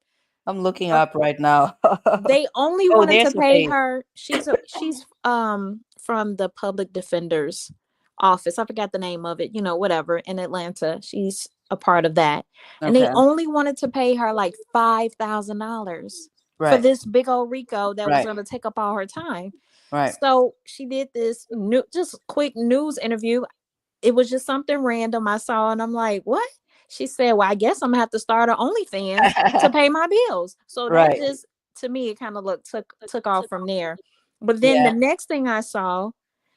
I'm looking up right now. They only Oh, wanted there's to the pay face. her. She's from the public defender's office. I forgot the name of it, whatever, in Atlanta. She's a part of that. And they Okay. only wanted to pay her like $5,000 for Right. this big old Rico that was Right. going to take up all her time. Right. So she did this just quick news interview. It was just something random I saw, and I'm like, what? She said, well, I guess I'm gonna have to start an OnlyFans to pay my bills. So that Right. just, to me, it kind of took off from there. But then the Yeah. next thing I saw,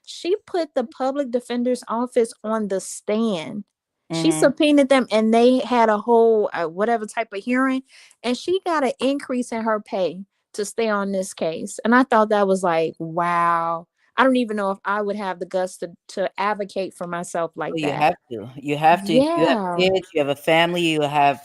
she put the public defender's office on the stand. She Mhm. subpoenaed them, and they had a whole whatever type of hearing, and she got an increase in her pay to stay on this case. And I thought that was like, wow. I don't even know if I would have the guts to advocate for myself like Well, you that. have to. You have to. If you have Yeah. kids, you have a family, you have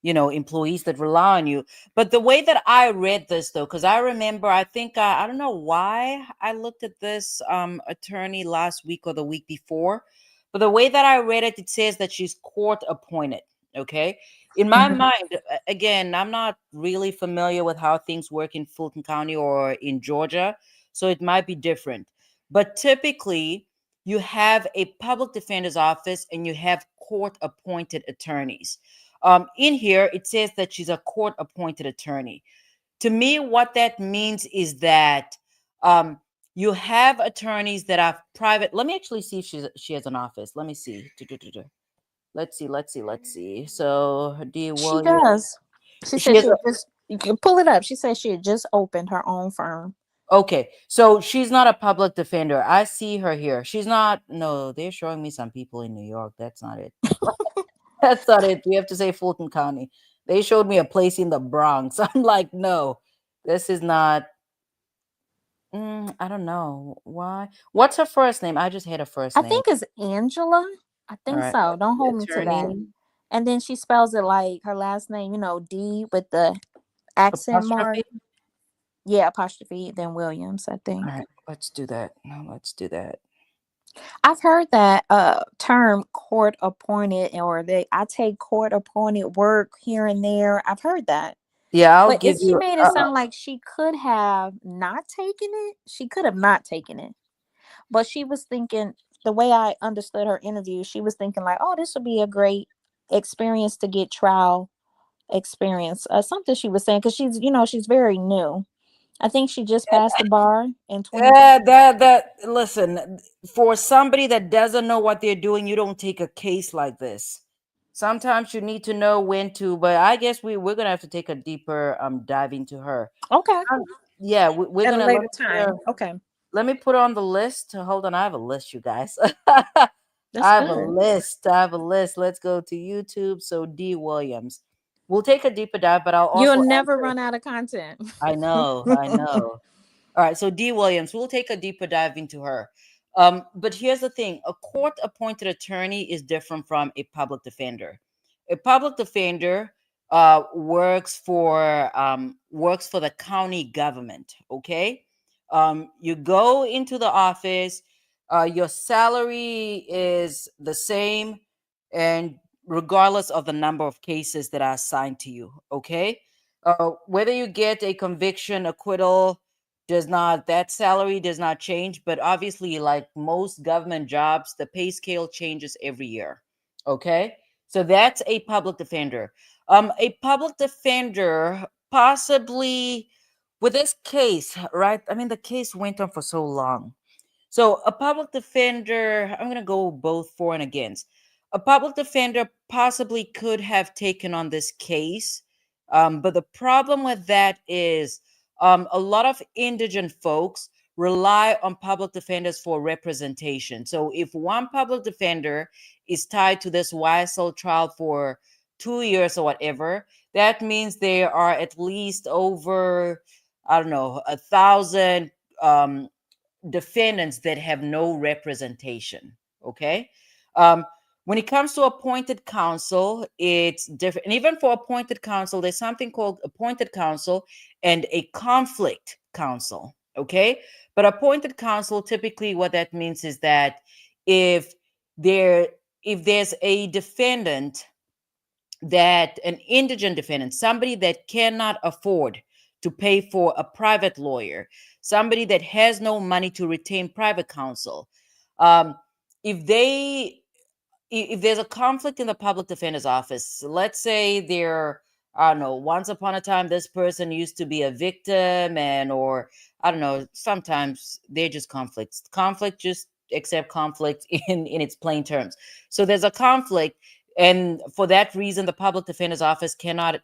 employees that rely on you. But the way that I read this though, because I remember, I think I don't know why I looked at this attorney last week or the week before, but the way that I read it, it says that she's court appointed. Okay. In my Mhm. mind, again, I'm not really familiar with how things work in Fulton County or in Georgia, so it might be different. But typically, you have a public defender's office and you have court appointed attorneys. In here, it says that she's a court appointed attorney. To me, what that means is that you have attorneys that are private. Let me actually see if she has an office. Let me see. Let's see. So, D. She Williams. does. She She said has she had just, you can pull it up. She said she had just opened her own firm. Okay, so she's not a public defender. I see her here. She's not. No, they're showing me some people in New York. That's not it. That's not it. We have to say Fulton County. They showed me a place in the Bronx. I'm like, no, this is not. I don't know why. What's her first name? I just had a first I name. think it's Angela. I All think right, so. Don't the hold me to that. attorney And then she spells it like her last name, D with the accent mark. apostrophe. Yeah, apostrophe, then Williams, I All think. right, let's do that. No, let's do that. I've heard that term court appointed, or I take court appointed work here and there. I've heard that. Yeah, I'll But give she you. made it sound like she could have not taken it. She could have not taken it. But she was thinking, the way I understood her interview, she was thinking like, oh, this would be a great experience to get trial experience. Something she was saying, because she's very new. I think she just passed the bar in 2020. That listen, for somebody that doesn't know what they're doing, you don't take a case like this. Sometimes you need to know when to, but I guess we're gonna have to take a deeper dive into her. Okay. Yeah, we're At a gonna later time. Okay. let me put her on the list. Hold on, I have a list, you guys. That's good. I have a list. Let's go to YouTube. So D. Williams. We'll take a deeper dive, but I'll You'll also never answer. run out of content. I know. All right, so D. Williams, we'll take a deeper dive into her. But here's the thing: a court-appointed attorney is different from a public defender. A public defender works for the county government. Okay, you go into the office. Your salary is the same, and regardless of the number of cases that are assigned to you. Okay, whether you get a conviction, acquittal, that salary does not change, but obviously, like most government jobs, the pay scale changes every year. Okay, so that's a public defender. A public defender possibly with this case, right? I mean, the case went on for so long. So a public defender, I'm going to go both for and against. A public defender possibly could have taken on this case, but the problem with that is a lot of indigent folks rely on public defenders for representation. So if one public defender is tied to this YSL trial for 2 years or whatever, that means there are at least over, I don't know, 1,000 defendants that have no representation. Okay. Um, when it comes to appointed counsel, it's different. And even for appointed counsel, there's something called appointed counsel and a conflict counsel. Okay. But appointed counsel, typically what that means is that if there if there's a defendant, that an indigent defendant, somebody that cannot afford to pay for a private lawyer, somebody that has no money to retain private counsel, um, if they if there's a conflict in the public defender's office, let's say there, I don't know, once upon a time this person used to be a victim, and or I don't know, sometimes they're just conflicts. Conflict, just accept conflict in its plain terms. So there's a conflict, and for that reason, the public defender's office cannot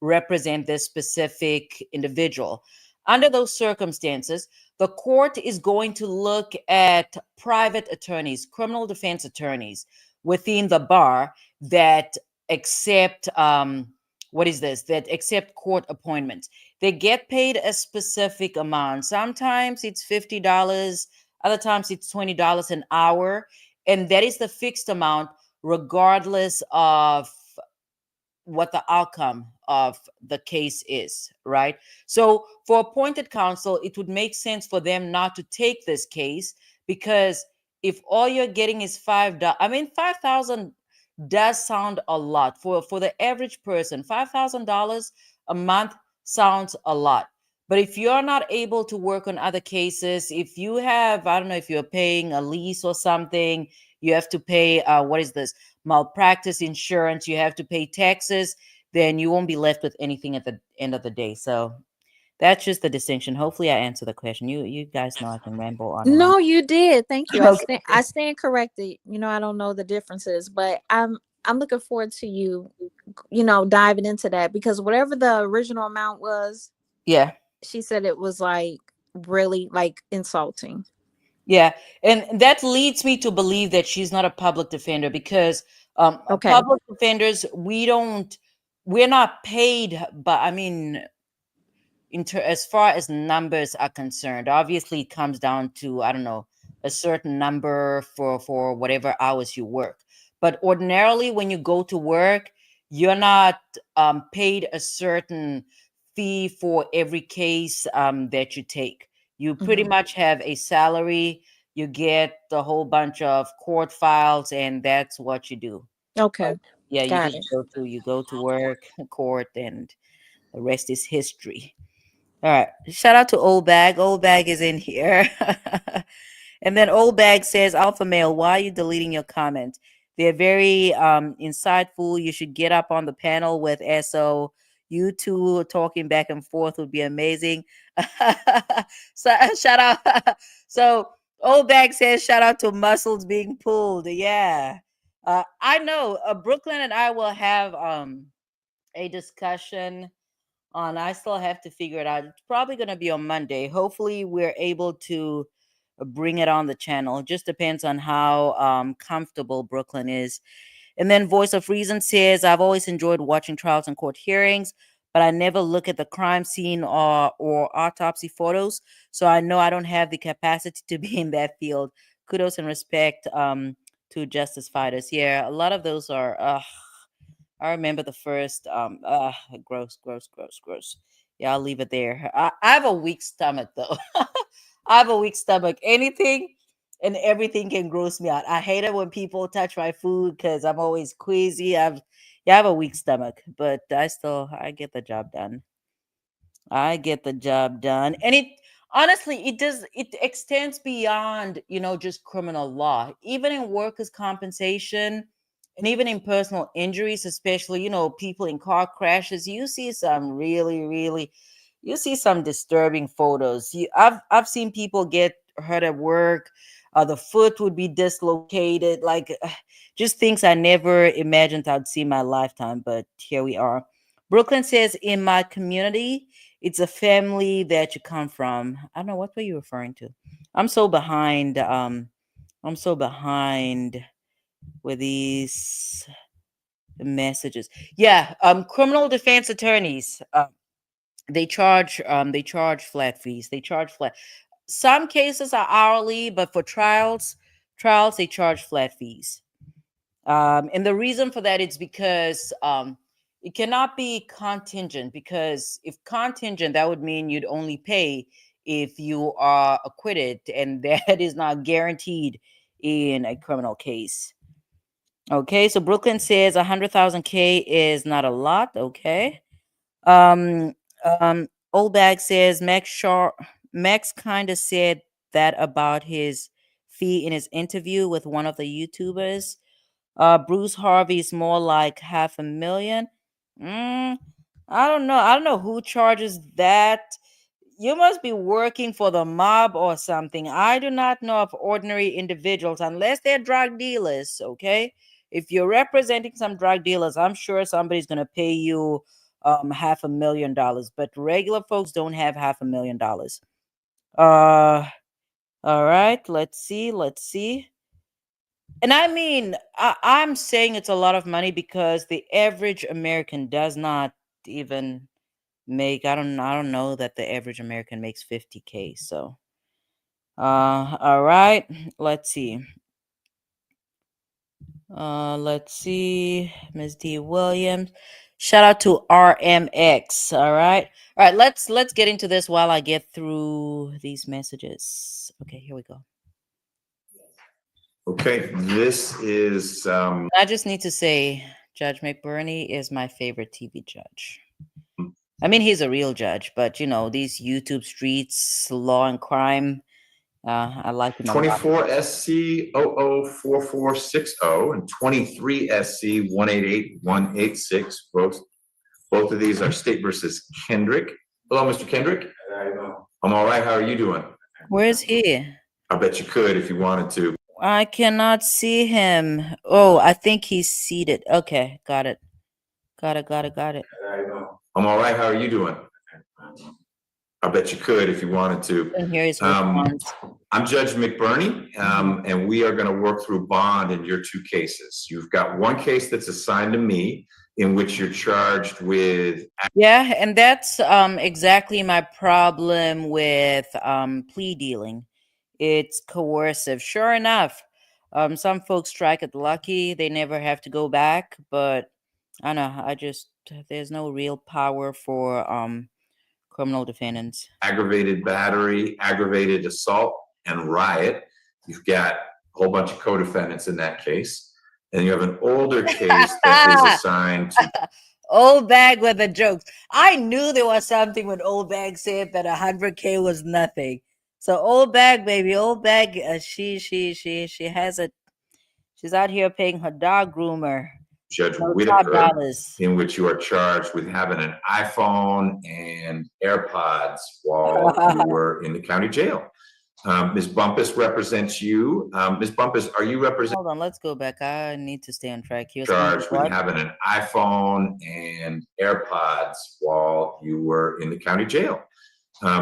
represent this specific individual. Under those circumstances, the court is going to look at private attorneys, criminal defense attorneys within the bar that accept that accept court appointments. They get paid a specific amount. Sometimes it's $50, other times it's $20 an hour, and that is the fixed amount regardless of what the outcome of the case is, right? So for appointed counsel, it would make sense for them not to take this case, because if all you're getting is $5, I mean, 5,000 does sound a lot for the average person. $5,000 a month sounds a lot. But if you're not able to work on other cases, if you have, I don't know, if you're paying a lease or something, you have to pay, what is this? Malpractice insurance, you have to pay taxes, then you won't be left with anything at the end of the day. So that's just the distinction. Hopefully I answer the question. You guys know I can ramble on and on. No, you did. Thank you. Okay. I stand corrected. I don't know the differences, but I'm looking forward to you, diving into that, because whatever the original amount was, Yeah. she said it was like really like insulting. Yeah. And that leads me to believe that she's not a public defender, because Okay. public defenders, we're not paid, but I mean, as far as numbers are concerned, obviously it comes down to, I don't know, a certain number for whatever hours you work. But ordinarily, when you go to work, you're not paid a certain fee for every case that you take. You pretty much have a salary. You get a whole bunch of court files, and that's what you do. Okay. Yeah, you Got just it. you go to work, court, and the rest is history. All right. Shout out to Old Bag. Old Bag is in here. And then Old Bag says, Alpha Male, why are you deleting your comments? They're very insightful. You should get up on the panel with SO. You two talking back and forth would be amazing. So shout out. So Old Bag says, shout out to muscles being pulled. Yeah. I know Brooklyn and I will have a discussion on. I still have to figure it out. It's probably going to be on Monday. Hopefully, we're able to bring it on the channel. It just depends on how comfortable Brooklyn is. And then Voice of Reason says, I've always enjoyed watching trials and court hearings, but I never look at the crime scene or autopsy photos. So I know I don't have the capacity to be in that field. Kudos and respect to justice fighters. Yeah, a lot of those are I remember the first gross, gross, gross, gross. Yeah, I'll leave it there. I have a weak stomach though. I have a weak stomach. Anything and everything can gross me out. I hate it when people touch my food because I'm always queasy. I have a weak stomach, but I get the job done. I get the job done. And honestly, it extends beyond, just criminal law. Even in workers' compensation and even in personal injuries, especially, people in car crashes, you see some really, you see some disturbing photos. I've seen people get hurt at work. The foot would be dislocated, like just things I never imagined I'd see in my lifetime, but here we are. Brooklyn says, in my community, it's a family that you come from. I don't know, what were you referring to? I'm so behind. I'm so behind with these messages. Yeah, criminal defense attorneys. They charge flat fees. They charge flat. Some cases are hourly, but for trials they charge flat fees. And the reason for that is because it cannot be contingent, because if contingent, that would mean you'd only pay if you are acquitted, and that is not guaranteed in a criminal case. Okay, so Brooklyn says 100,000 K is not a lot. Okay. Um, Old Bag says Max kind of said that about his fee in his interview with one of the YouTubers. Bruce Harvey's more like 500,000. Mm, I don't know. I don't know who charges that. You must be working for the mob or something. I do not know of ordinary individuals unless they're drug dealers, okay? If you're representing some drug dealers, I'm sure somebody's going to pay you $500,000, but regular folks don't have $500,000. All right, let's see. And I mean, I'm saying it's a lot of money because the average American does not even make. I don't know that the average American makes 50K. So, all right, let's see. Let's see, Ms. D. Williams. Shout out to RMX. All right. Let's get into this while I get through these messages. Okay, here we go. Okay, this is I just need to say, Judge McBurney is my favorite TV judge. I mean, he's a real judge, but these YouTube streets, law and crime, I like him a lot. 24 SC 004460 and 23 SC 188186. Both of these are State versus Kendrick. Hello, Mr. Kendrick. I'm all right. How are you doing? Where's he? I bet you could if you wanted to. I cannot see him. Oh, I think he's seated. Okay, got it. Got it. I'm all right. How are you doing? I bet you could if you wanted to. And here is response. I'm Judge McBurney, and we are going to work through bond in your two cases. You've got one case that's assigned to me in which you're charged with. Yeah, and that's exactly my problem with plea dealing. It's coercive. Sure enough, some folks strike it lucky. They never have to go back, but I don't know. There's no real power for criminal defendants. Aggravated battery, aggravated assault, and riot. You've got a whole bunch of co-defendants in that case. And you have an older case that is assigned to Old Bag with the jokes. I knew there was something when Old Bag said that 100K was nothing. So Old Bag, baby, Old Bag, she has it. She's out here paying her dog groomer. Judge No Whitaker, $5. in which you are charged with having an iPhone and AirPods while you were in the county jail. Ms. Bumpus represents you. Ms. Bumpus, are you representing? Hold on, let's go back. I need to stay on track here. Charged with having an iPhone and AirPods while you were in the county jail.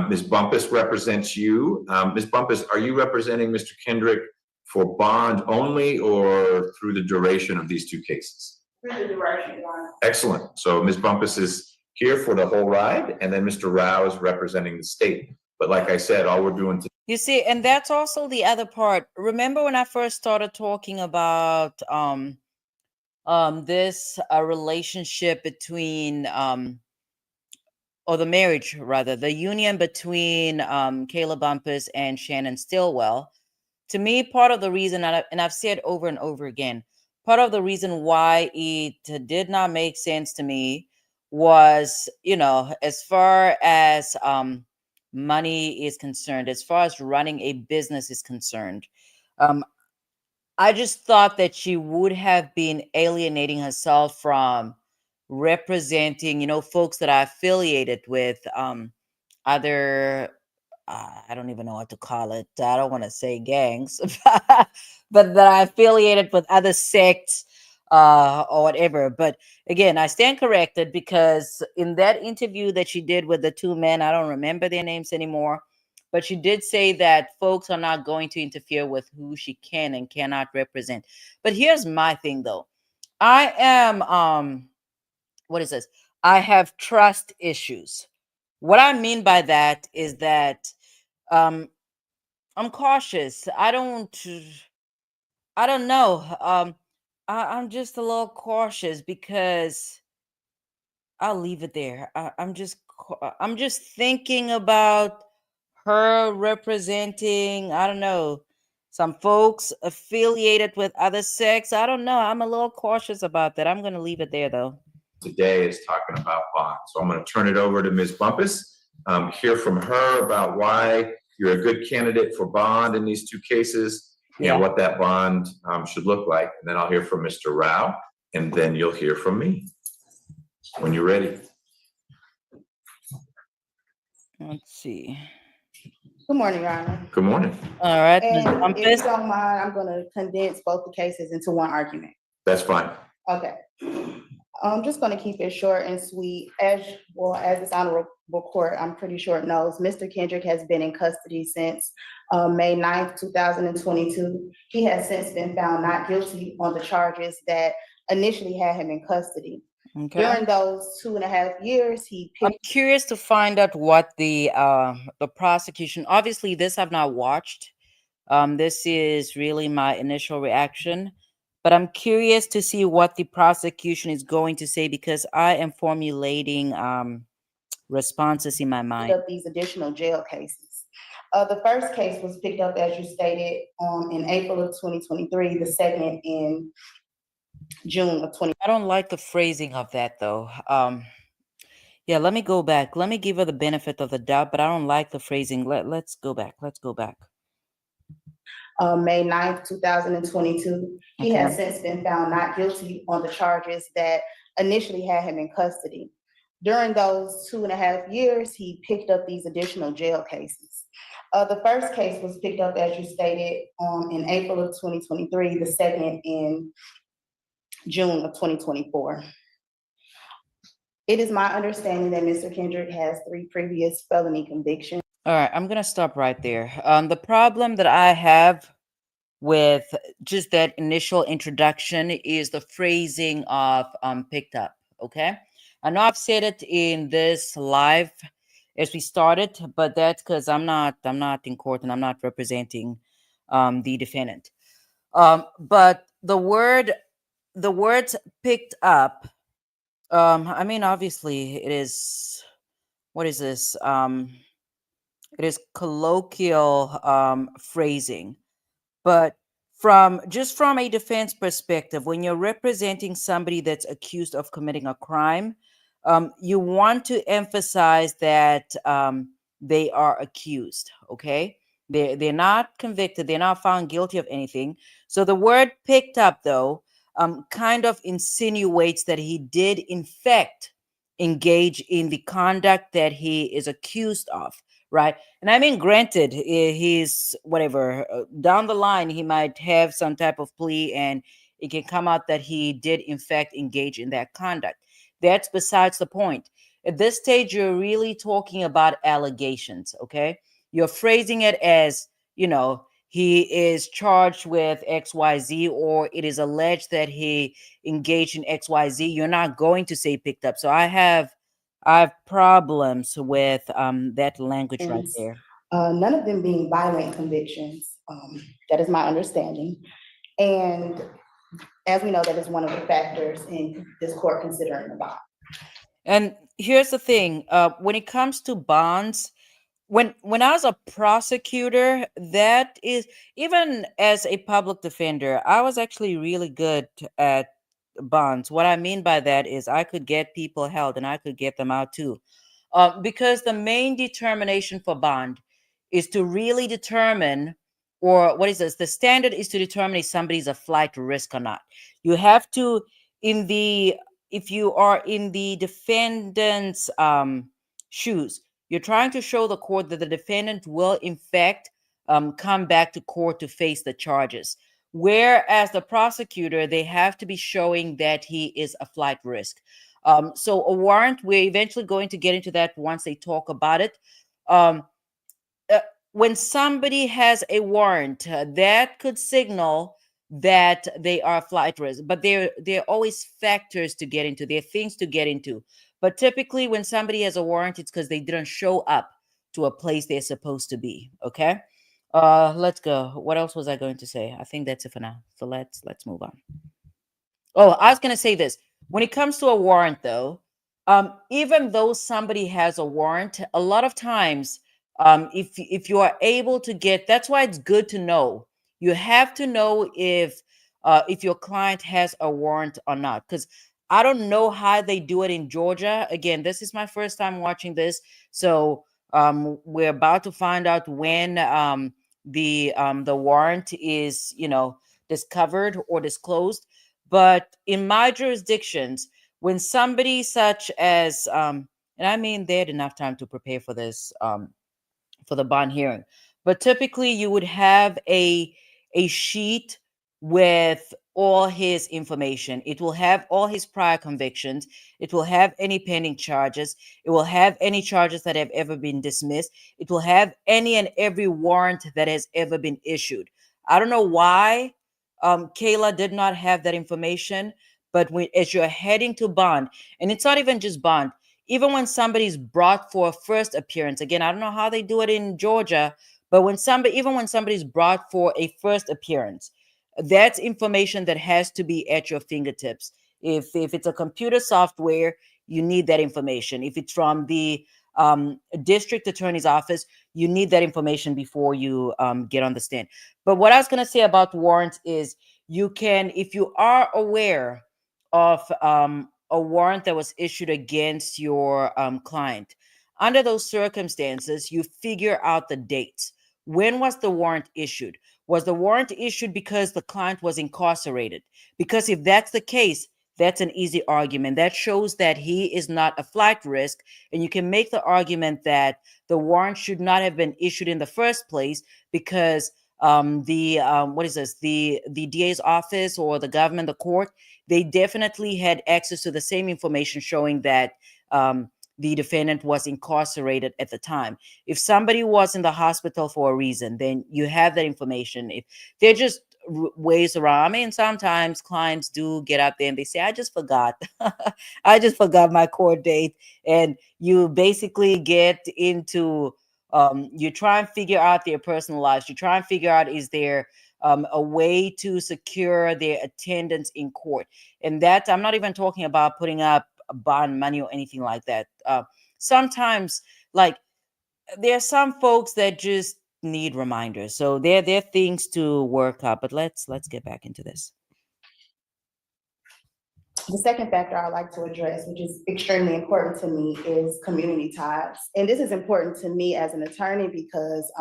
Ms. Bumpus represents you. Ms. Bumpus, are you representing Mr. Kendrick for bond only or through the duration of these two cases? Through the duration, Your Honor. Excellent. So Ms. Bumpus is here for the whole ride, and then Mr. Rao is representing the state. But like I said, all we're doing today. You see, and that's also the other part. Remember when I first started talking about this relationship between or the marriage rather, the union between Kayla Bumpus and Shannon Stillwell. To me, part of the reason, and I've said over and over again, part of the reason why it did not make sense to me was, as far as money is concerned, as far as running a business is concerned. I just thought that she would have been alienating herself from representing, folks that are affiliated with other, I don't even know what to call it. I don't want to say gangs, but that are affiliated with other sects or whatever. But again, I stand corrected, because in that interview that she did with the two men, I don't remember their names anymore, but she did say that folks are not going to interfere with who she can and cannot represent. But here's my thing, though. I am, what is this? I have trust issues. What I mean by that is that um, I'm cautious. I don't know. I'm just a little cautious, because I'll leave it there. I'm just thinking about her representing, I don't know, some folks affiliated with other sects. I don't know. I'm a little cautious about that. I'm going to leave it there, though. Today is talking about bond. So I'm going to turn it over to Ms. Bumpus, hear from her about why you're a good candidate for bond in these two cases, Yeah. and what that bond should look like. And then I'll hear from Mr. Rao, and then you'll hear from me when you're ready. Let's see. Good morning, Your Honor. Good morning. All right, Ms. And if Bumpus. you don't mind, I'm going to condense both the cases into one argument. That's fine. Okay. I'm just going to keep it short and sweet. As this honorable court, I'm pretty sure it knows, Mr. Kendrick has been in custody since May 9th, 2022. He has since been found not guilty on the charges that initially had him in custody. Okay. During those 2.5 years, I'm curious to find out what the prosecution. Obviously, this I've not watched. This is really my initial reaction, but I'm curious to see what the prosecution is going to say, because I am formulating responses in my mind. Up these additional jail cases. The first case was picked up, as you stated, in April of 2023. The second in June of 20. I don't like the phrasing of that, though. Yeah, let me go back. Let me give her the benefit of the doubt, but I don't like the phrasing. Let's go back. Let's go back. May 9th, 2022. He Okay. has since been found not guilty on the charges that initially had him in custody. During those 2.5 years, he picked up these additional jail cases. The first case was picked up, as you stated, in April of 2023. The second in June of 2024. It is my understanding that Mr. Kendrick has 3 previous felony convictions. All right, I'm going to stop right there. The problem that I have with just that initial introduction is the phrasing of picked up, okay? I know I've said it in this live as we started, but that's because I'm not in court and I'm not representing the defendant. But the words picked up, I mean, obviously it is, what is this? It is colloquial phrasing. But from a defense perspective, when you're representing somebody that's accused of committing a crime, you want to emphasize that they are accused, okay? They're not convicted. They're not found guilty of anything. So the word picked up, though, kind of insinuates that he did, in fact, engage in the conduct that he is accused of, right? And I mean, granted, he's whatever, down the line, he might have some type of plea and it can come out that he did, in fact, engage in that conduct. That's besides the point. At this stage, you're really talking about allegations, okay? You're phrasing it as, he is charged with XYZ, or it is alleged that he engaged in XYZ. You're not going to say picked up. So I have problems with that language right there. None of them being violent convictions. That is my understanding. And as we know, that is one of the factors in this court considering the bond. And here's the thing, when it comes to bonds, when I was a prosecutor, that is, even as a public defender, I was actually really good at bonds. What I mean by that is I could get people held and I could get them out too. because the main determination for bond is to really determine, or what is this? The standard is to determine if somebody's a flight risk or not. You have to, if you are in the defendant's shoes, you're trying to show the court that the defendant will, in fact, come back to court to face the charges. Whereas the prosecutor, they have to be showing that he is a flight risk. So a warrant, we're eventually going to get into that once they talk about it. Uh, when somebody has a warrant, that could signal that they are flight risk, but there are always factors to get into. There are things to get into. But typically, when somebody has a warrant, it's because they didn't show up to a place they're supposed to be. Okay. Let's go. What else was I going to say? I think that's it for now. So let's move on. Oh, I was gonna say this. When it comes to a warrant, though, even though somebody has a warrant, a lot of times, if you are able to get, that's why it's good to know. You have to know if your client has a warrant or not, because I don't know how they do it in Georgia. Again, this is my first time watching this, so we're about to find out when the warrant is, discovered or disclosed. But in my jurisdictions, when somebody such as, and I mean, they had enough time to prepare for this, for the bond hearing, but typically you would have a sheet with all his information. It will have all his prior convictions. It will have any pending charges. It will have any charges that have ever been dismissed. It will have any and every warrant that has ever been issued. I don't know why Kayla did not have that information, but as you're heading to bond, and it's not even just bond, even when somebody's brought for a first appearance, again, I don't know how they do it in Georgia, but when somebody's brought for a first appearance, that's information that has to be at your fingertips. If it's a computer software, you need that information. If it's from the district attorney's office, you need that information before you get on the stand. But what I was going to say about warrants is you can, if you are aware of a warrant that was issued against your client, under those circumstances, you figure out the dates. When was the warrant issued? Was the warrant issued because the client was incarcerated? Because if that's the case, that's an easy argument. That shows that he is not a flight risk. And you can make the argument that the warrant should not have been issued in the first place because the DA's office or the government, the court, they definitely had access to the same information showing that the defendant was incarcerated at the time. If somebody was in the hospital for a reason, then you have that information. If they're just ways around, I mean, sometimes clients do get out there and they say, I just forgot. I just forgot my court date. And you basically get into, you try and figure out their personal lives. You try and figure out, is there a way to secure their attendance in court? And that, I'm not even talking about putting up bond money or anything like that. Sometimes, like, there are some folks that just need reminders. So there are things to work up. But let's get back into this. The second factor I'd like to address, which is extremely important to me, is community ties. And this is important to me as an attorney because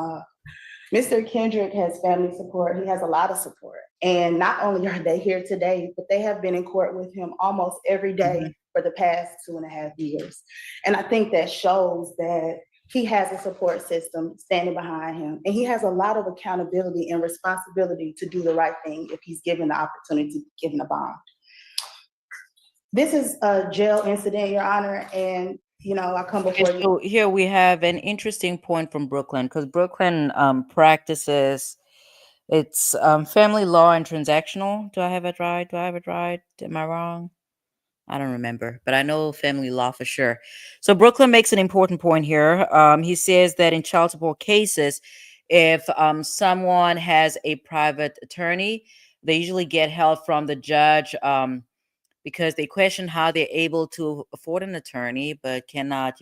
Mr. Kendrick has family support. He has a lot of support. And not only are they here today, but they have been in court with him almost every day for the past 2.5 years. And I think that shows that he has a support system standing behind him. And he has a lot of accountability and responsibility to do the right thing if he's given the opportunity, given a bond. This is a jail incident, Your Honor, and I come before you. So here we have an interesting point from Brooklyn, because Brooklyn practices, it's family law and transactional. Do I have it right? Am I wrong? I don't remember, but I know family law for sure. So Brooklyn makes an important point here. He says that in child support cases, if someone has a private attorney, they usually get help from the judge because they question how they're able to afford an attorney but cannot,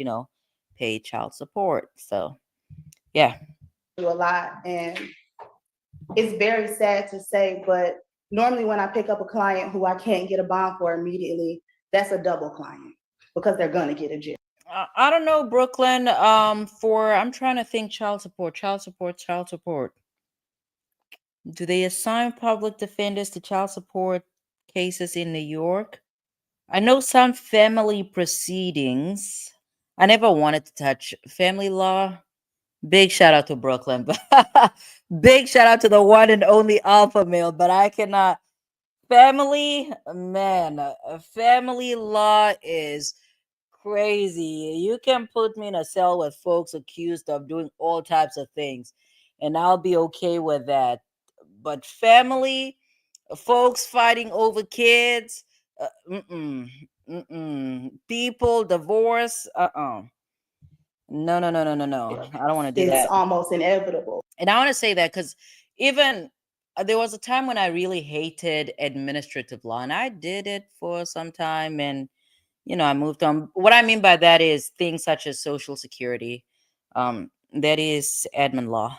pay child support. So, yeah. A lot, and it's very sad to say, but normally when I pick up a client who I can't get a bond for immediately, that's a double client because they're gonna get a jail. I don't know, Brooklyn. I'm trying to think. Child support, child support, child support. Do they assign public defenders to child support cases in New York? I know some family proceedings. I never wanted to touch family law. Big shout out to Brooklyn. Big shout out to the one and only alpha male, but I cannot. Family, man, family law is crazy. You can put me in a cell with folks accused of doing all types of things, and I'll be okay with that. But family, folks fighting over kids, people, divorce, no, no, no, no, no, no. I don't want to do It's that. almost inevitable. And I want to say that because even there was a time when I really hated administrative law, and I did it for some time, and I moved on. What I mean by that is things such as Social Security, that is admin law.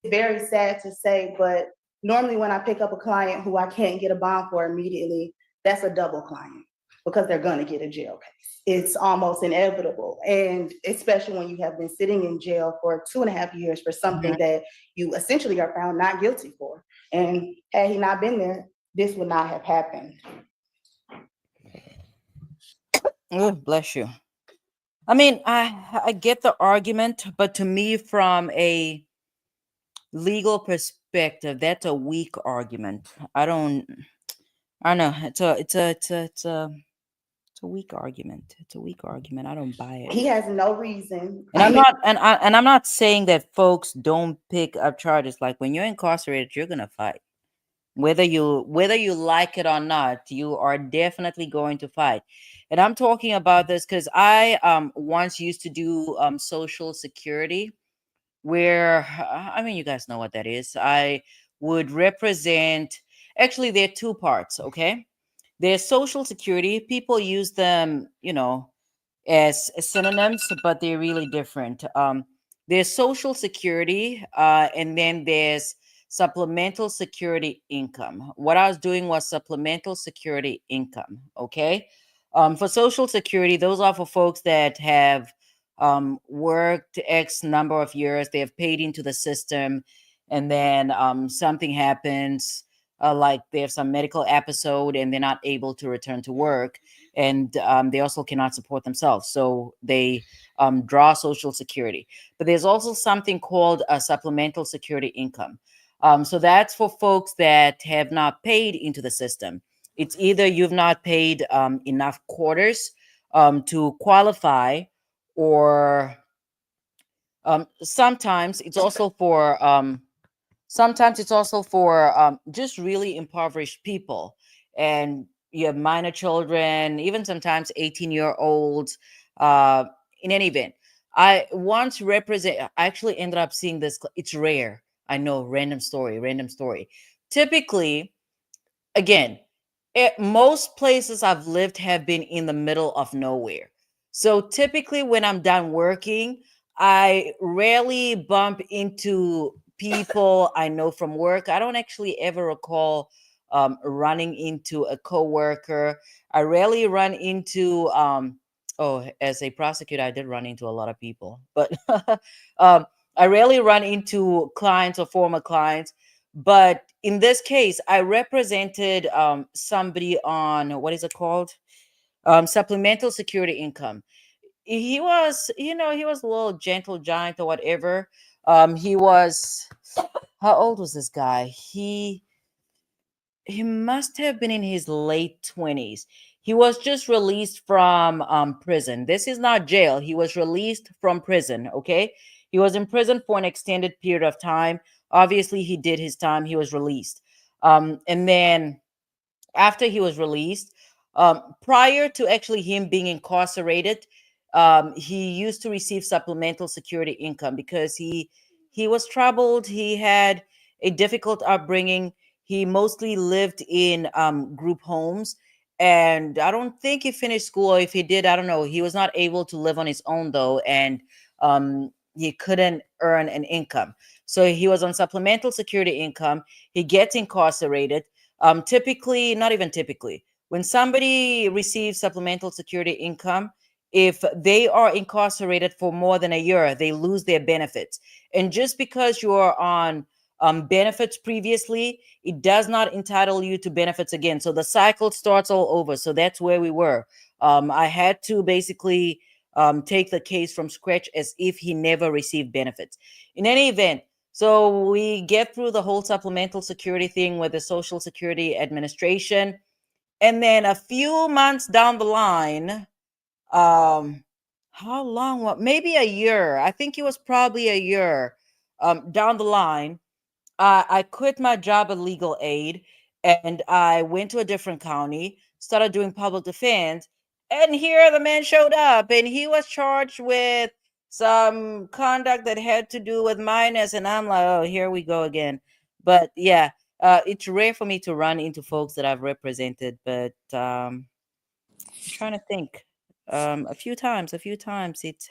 Very sad to say, but normally when I pick up a client who I can't get a bond for immediately, that's a double client because they're gonna get a jail case. It's almost inevitable. And especially when you have been sitting in jail for 2.5 years for something that you essentially are found not guilty for. And had he not been there, this would not have happened. Oh, bless you. I mean, I get the argument, but to me, from a legal perspective, that's a weak argument. I don't know. It's a weak argument. It's a weak argument. I don't buy it. He has no reason. And I'm not saying that folks don't pick up charges. Like when you're incarcerated, you're gonna fight. Whether you like it or not, you are definitely going to fight. And I'm talking about this because I once used to do Social Security, where I mean, you guys know what that is. I would represent. Actually, there are two parts. Okay, there's Social Security. People use them, as synonyms, but they're really different. There's Social Security, and then there's supplemental security income. What I was doing was supplemental security income. Okay. For Social Security, those are for folks that have worked X number of years, they have paid into the system, and then something happens, like they have some medical episode and they're not able to return to work, and they also cannot support themselves. So they draw Social Security. But there's also something called a supplemental security income. So that's for folks that have not paid into the system. It's either you've not paid enough quarters to qualify, or sometimes it's also for just really impoverished people, and you have minor children, even sometimes 18-year-olds. In any event, I actually ended up seeing this. It's rare, I know. Random story. Typically, again, most places I've lived have been in the middle of nowhere. So typically, when I'm done working, I rarely bump into people I know from work. I don't actually ever recall running into a coworker. I rarely run into, as a prosecutor, I did run into a lot of people, but I rarely run into clients or former clients. But in this case, I represented somebody on, what is it called? Supplemental security income. He was, he was a little gentle giant or whatever. He was, how old was this guy? He must have been in his late 20s. He was just released from prison. This is not jail. He was released from prison, okay? He was in prison for an extended period of time. Obviously, he did his time. He was released. And then after he was released, prior to actually him being incarcerated, he used to receive supplemental security income because he was troubled. He had a difficult upbringing. He mostly lived in group homes, and I don't think he finished school. If he did, I don't know. He was not able to live on his own though, and he couldn't earn an income. So he was on supplemental security income. He gets incarcerated. Typically, not even typically, when somebody receives supplemental security income, if they are incarcerated for more than a year, they lose their benefits. And just because you're on benefits previously, it does not entitle you to benefits again. So the cycle starts all over. So that's where we were. I had to basically take the case from scratch as if he never received benefits. In any event, so we get through the whole supplemental security thing with the Social Security Administration. And then a few months down the line, how long? What? Maybe a year. I think it was probably a year down the line. I quit my job at legal aid and I went to a different county, started doing public defense. And here the man showed up and he was charged with some conduct that had to do with minors. And I'm like, oh, here we go again. But yeah, it's rare for me to run into folks that I've represented, but I'm trying to think. A few times it's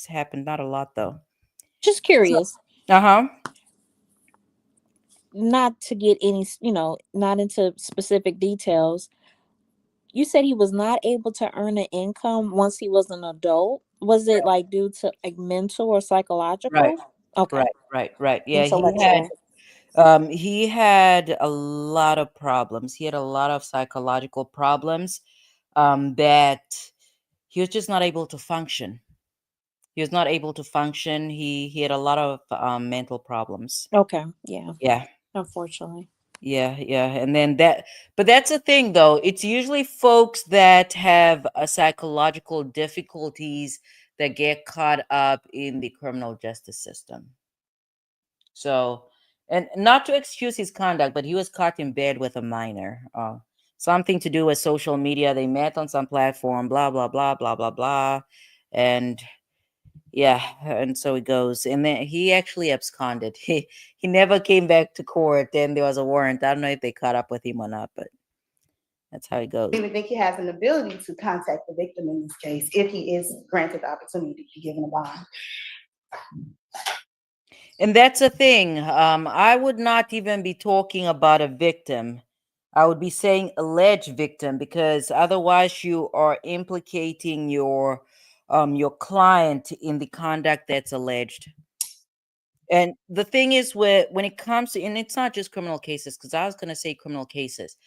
happened, not a lot though. Just curious, Uh-huh. not to get any, not into specific details. You said he was not able to earn an income once he was an adult. Was it like due to like mental or Right. psychological? Okay. Right. Yeah, Intellectual. he had a lot of problems. He had a lot of psychological problems that he was just not able to function. He was not able to function. He had a lot of mental problems. Okay. Yeah. Yeah. Unfortunately. Yeah. And then but that's the thing though. It's usually folks that have psychological difficulties that get caught up in the criminal justice system. So, and not to excuse his conduct, but he was caught in bed with a minor. Something to do with social media. They met on some platform, blah, blah, blah, blah, blah, blah. And yeah, and so it goes. And then he actually absconded. He never came back to court. Then there was a warrant. I don't know if they caught up with him or not, but that's how it goes. I really think he has an ability to contact the victim in this case if he is granted the opportunity to be given a bond. And that's the thing. I would not even be talking about a victim. I would be saying alleged victim because otherwise you are implicating your client in the conduct that's alleged. And the thing is, when it comes to, and it's not just criminal cases, because I was going to say criminal cases.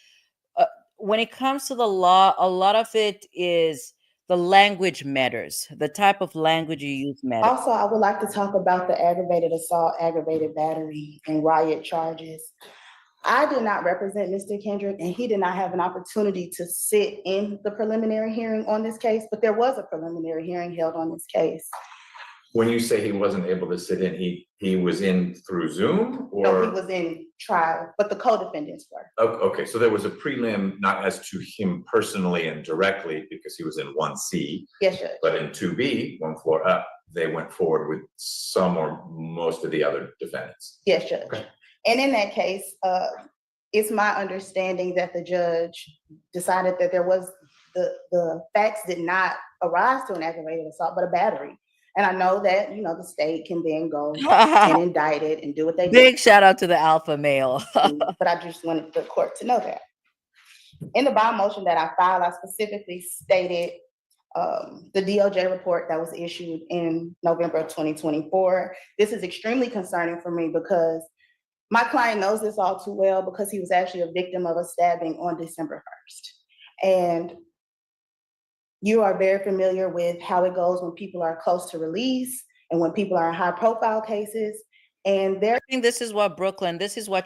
When it comes to the law, a lot of it is the language matters. The type of language you use matters. Also, I would like to talk about the aggravated assault, aggravated battery, and riot charges. I did not represent Mr. Kendrick, and he did not have an opportunity to sit in the preliminary hearing on this case, but there was a preliminary hearing held on this case. When you say he wasn't able to sit in, he was in through Zoom or? No, he was in trial, but the co-defendants were. Okay, so there was a prelim, not as to him personally and directly because he was in 1C. Yes, Judge. But in 2B, one floor up, they went forward with some or most of the other defendants. Yes, Judge. Okay. And in that case, it's my understanding that the judge decided that there was the facts did not arise to an aggravated assault, but a battery. And I know that, the state can then go and indict it and do what they do. Big shout out to the alpha male. But I just wanted the court to know that. In the bond motion that I filed, I specifically stated the DOJ report that was issued in November of 2024. This is extremely concerning for me because my client knows this all too well because he was actually a victim of a stabbing on December 1st. And you are very familiar with how it goes when people are close to release and when people are in high profile cases. And there this is what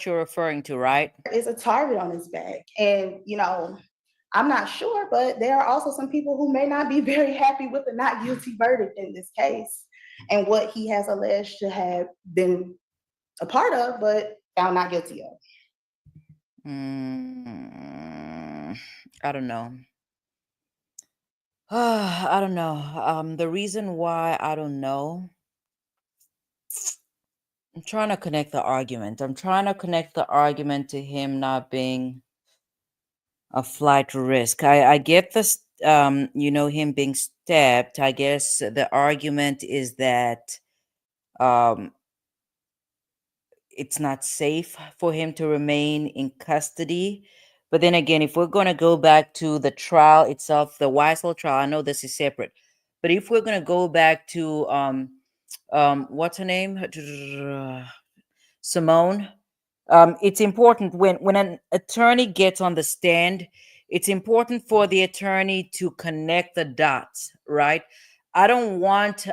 you're referring to, right? is a target on his back. And, I'm not sure, but there are also some people who may not be very happy with the not guilty verdict in this case and what he has alleged to have been a part of, but found not guilty of. I don't know. I don't know. The reason why I don't know, I'm trying to connect the argument. I'm trying to connect the argument to him not being a flight risk. I get this, him being stabbed. I guess the argument is that it's not safe for him to remain in custody. But then again, if we're going to go back to the trial itself, the Weisel trial, I know this is separate. But if we're gonna go back to what's her name, Simone, it's important when an attorney gets on the stand, it's important for the attorney to connect the dots, right? I don't want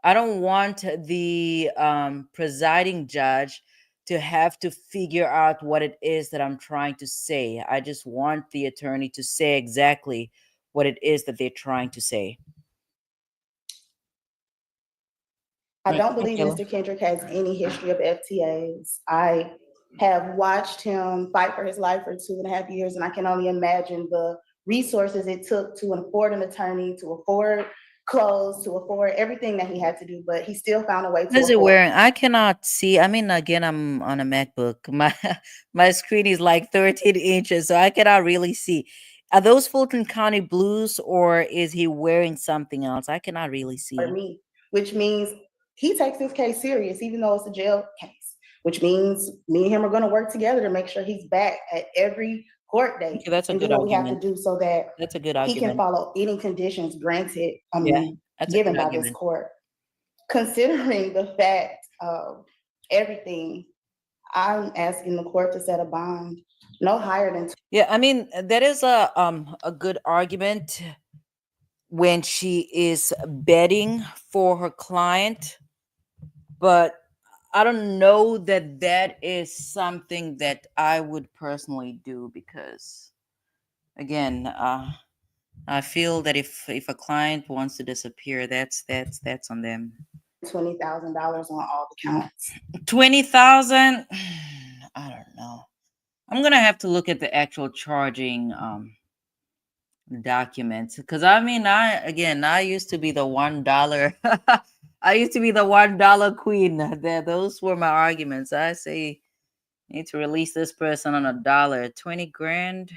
the presiding judge to have to figure out what it is that I'm trying to say. I just want the attorney to say exactly what it is that they're trying to say. I Right. don't believe Okay. Mr. Kendrick has any history of FTAs. I have watched him fight for his life for 2.5 years, and I can only imagine the resources it took to afford an attorney, to afford clothes, to afford everything that he had to do, but he still found a way What to is it afford. wearing? I cannot see. I mean, again, I'm on a MacBook. My screen is like 13 inches, so I cannot really see. Are those Fulton County blues, or is he wearing something else? I cannot really For see. me, which means he takes this case serious, even though it's a jail case, which means me and him are gonna work together to make sure he's back at every court date Okay, that's a and do good what we have to argument. do so that That's a good he can argument. follow any conditions granted, Yeah, that's a given good by this argument. court. Considering the fact of everything, I'm asking the court to set a bond no higher than Yeah, I mean, that is a good argument when she is betting for her client, but I don't know that that is something that I would personally do because, again, I feel that if a client wants to disappear, that's on them. $20,000 on all the counts. 20,000. I don't know. I'm gonna have to look at the actual charging documents because I mean, I used to be the $1. I used to be the $1 queen. Those were my arguments. I say need to release this person on $1, 20 grand.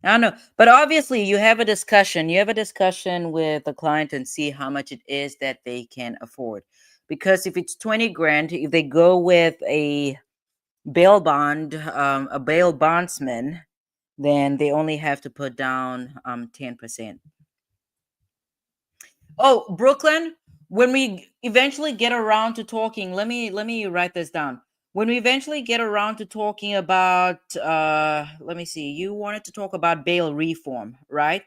I don't know, but obviously you have a discussion. You have a discussion with the client and see how much it is that they can afford. Because if it's 20 grand, if they go with a bail bond, a bail bondsman, then they only have to put down 10%. Oh, Brooklyn, when we eventually get around to talking, let me write this down. When we eventually get around to talking about let me see, you wanted to talk about bail reform, right?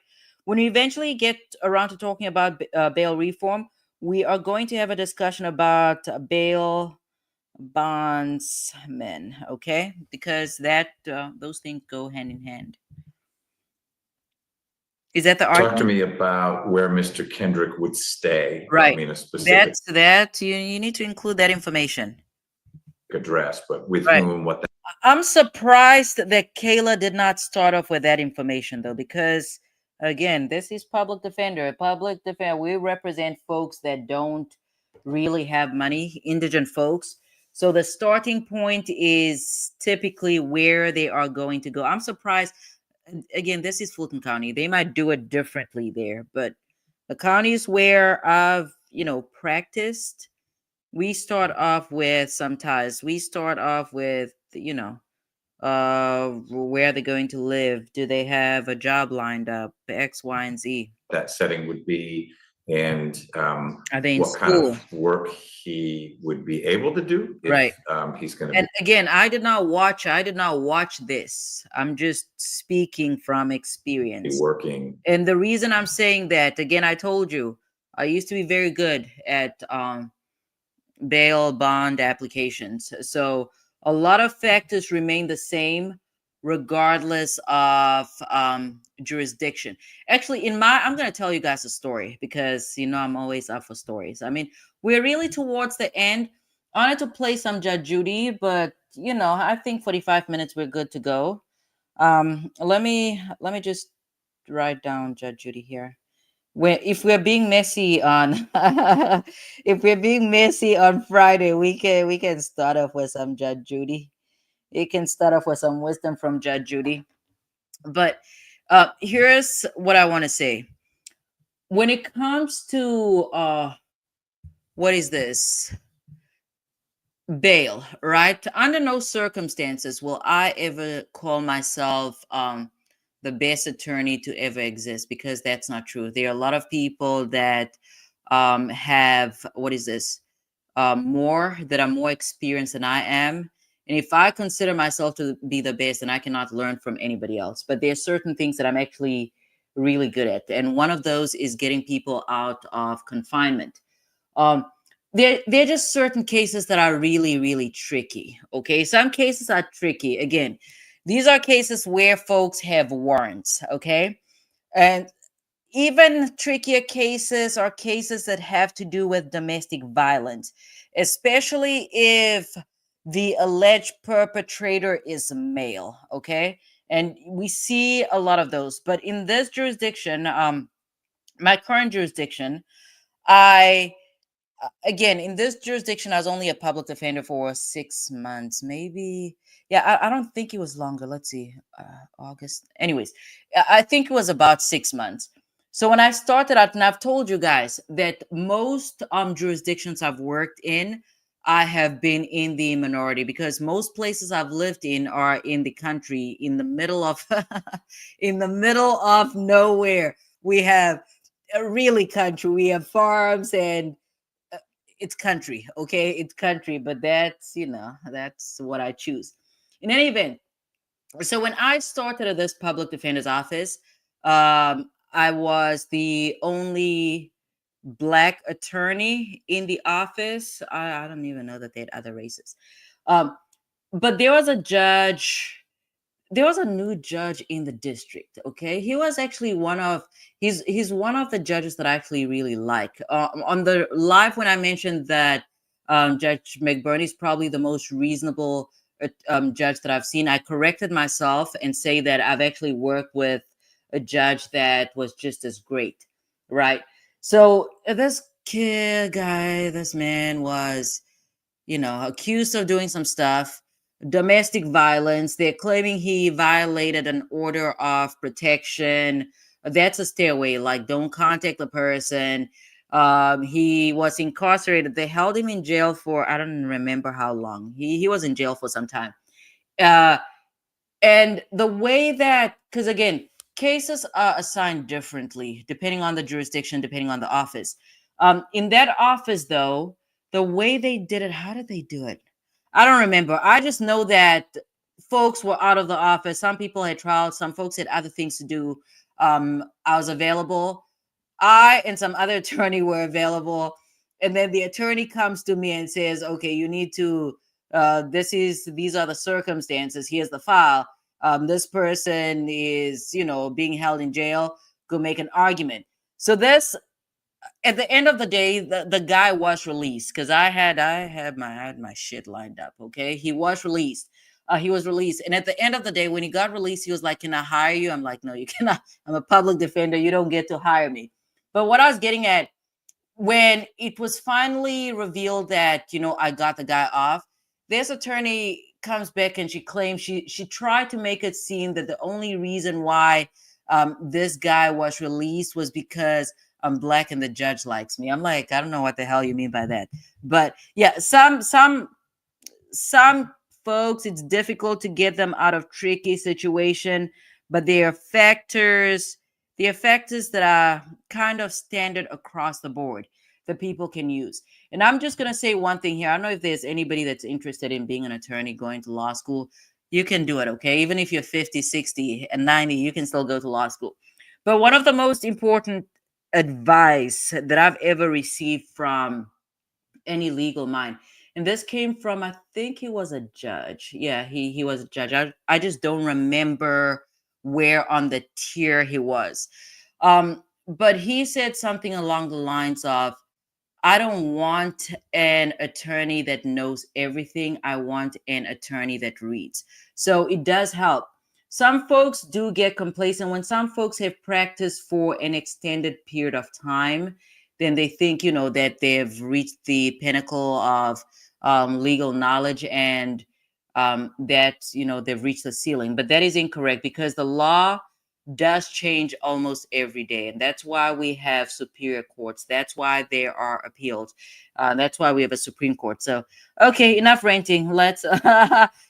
When we eventually get around to talking about bail reform, we are going to have a discussion about bail bondsmen, okay? Because that those things go hand in hand. Is that the Talk to argument? me about where Mr. Kendrick would stay. I Right. don't mean a specific That you need to include that information. address, but with Right. whom, what I'm surprised that Kayla did not start off with that information though, because again, this is public defender. Public defender, we represent folks that don't really have money, indigent folks. So the starting point is typically where they are going to go. I'm surprised. Again, this is Fulton County. They might do it differently there, but the counties where I've, practiced, we start off with some ties. We start off with, where they're going to live. Do they have a job lined up? X, Y, and Z. that setting would be, and Are they in what kind school? of work he would be able to do if Right. he's going to And again, I did not watch this. I'm just speaking from be experience. working. And the reason I'm saying that, again, I told you, I used to be very good at bail bond applications. So a lot of factors remain the same regardless of jurisdiction. Actually, I'm going to tell you guys a story because, I'm always up for stories. I mean, we're really towards the end. I wanted to play some Judge Judy, but, I think 45 minutes, we're good to go. Let me just write down Judge Judy here. If we're being messy on if we're being messy on Friday, we can start off with some Judge Judy. You can start off with some wisdom from Judge Judy. But here's what I want to say. When it comes to what is this? Bail, right? Under no circumstances will I ever call myself the the best attorney to ever exist, because that's not true. There are a lot of people that have, what is this, that are more experienced than I am. And if I consider myself to be the best, then I cannot learn from anybody else. But there are certain things that I'm actually really good at. And one of those is getting people out of confinement. Um, there are just certain cases that are really, really tricky. Okay. Some cases are tricky. Again, these are cases where folks have warrants. Okay. And even trickier cases are cases that have to do with domestic violence, especially if the alleged perpetrator is male. Okay. And we see a lot of those. But in this jurisdiction, my current jurisdiction, I again, in this jurisdiction, I was only a public defender for 6 months, maybe. Yeah, I don't think it was longer. Let's see, August. Anyways, I think it was about 6 months. So when I started out, and I've told you guys that most jurisdictions I've worked in, I have been in the minority, because most places I've lived in are in the country, in the middle of in the middle of nowhere. We have really country. We have farms, and it's country. Okay, it's country, but that's, that's what I choose. In any event, so when I started at this public defender's office, I was the only Black attorney in the office. I don't even know that they had other races. But there was a judge. There was a new judge in the district. Okay, he was actually he's one of the judges that I actually really like. On the live, when I mentioned that Judge McBurney is probably the most reasonable judge that I've seen, I corrected myself and say that I've actually worked with a judge that was just as great, right? So this this man was, accused of doing some stuff, domestic violence. They're claiming he violated an order of protection. That's a stay away. Like, don't contact the person. He was incarcerated. They held him in jail for, I don't remember how long. He was in jail for some time. And the way that, because again, cases are assigned differently depending on the jurisdiction, depending on the office. In that office, though, the way they did it, how did they do it? I don't remember. I just know that folks were out of the office. Some people had trials. Some folks had other things to do. I was available. I and some other attorney were available. And then the attorney comes to me and says, okay, you need to, these are the circumstances. Here's the file. This person is, being held in jail. Go make an argument. So this, at the end of the day, the guy was released, because I had my shit lined up. Okay, he was released. He was released, and at the end of the day, when he got released, he was like, "Can I hire you?" I'm like, "No, you cannot. I'm a public defender. You don't get to hire me." But what I was getting at, when it was finally revealed that I got the guy off, this attorney comes back and she claims she tried to make it seem that the only reason why this guy was released was because I'm Black and the judge likes me. I'm like, I don't know what the hell you mean by that. But yeah, some folks, it's difficult to get them out of tricky situation, but there are factors that are kind of standard across the board that people can use. And I'm just going to say one thing here. I don't know if there's anybody that's interested in being an attorney, going to law school. You can do it, okay? Even if you're 50, 60, and 90, you can still go to law school. But one of the most important advice that I've ever received from any legal mind, and this came from, I think he was a judge. Yeah, he was a judge. I just don't remember where on the tier he was. But he said something along the lines of, I don't want an attorney that knows everything. I want an attorney that reads. So it does help. Some folks do get complacent. When some folks have practiced for an extended period of time, then they think, that they've reached the pinnacle of legal knowledge, and that, they've reached the ceiling. But that is incorrect, because the law does change almost every day. And that's why we have superior courts. That's why there are appeals. That's why we have a Supreme Court. So, okay, enough ranting. Let's,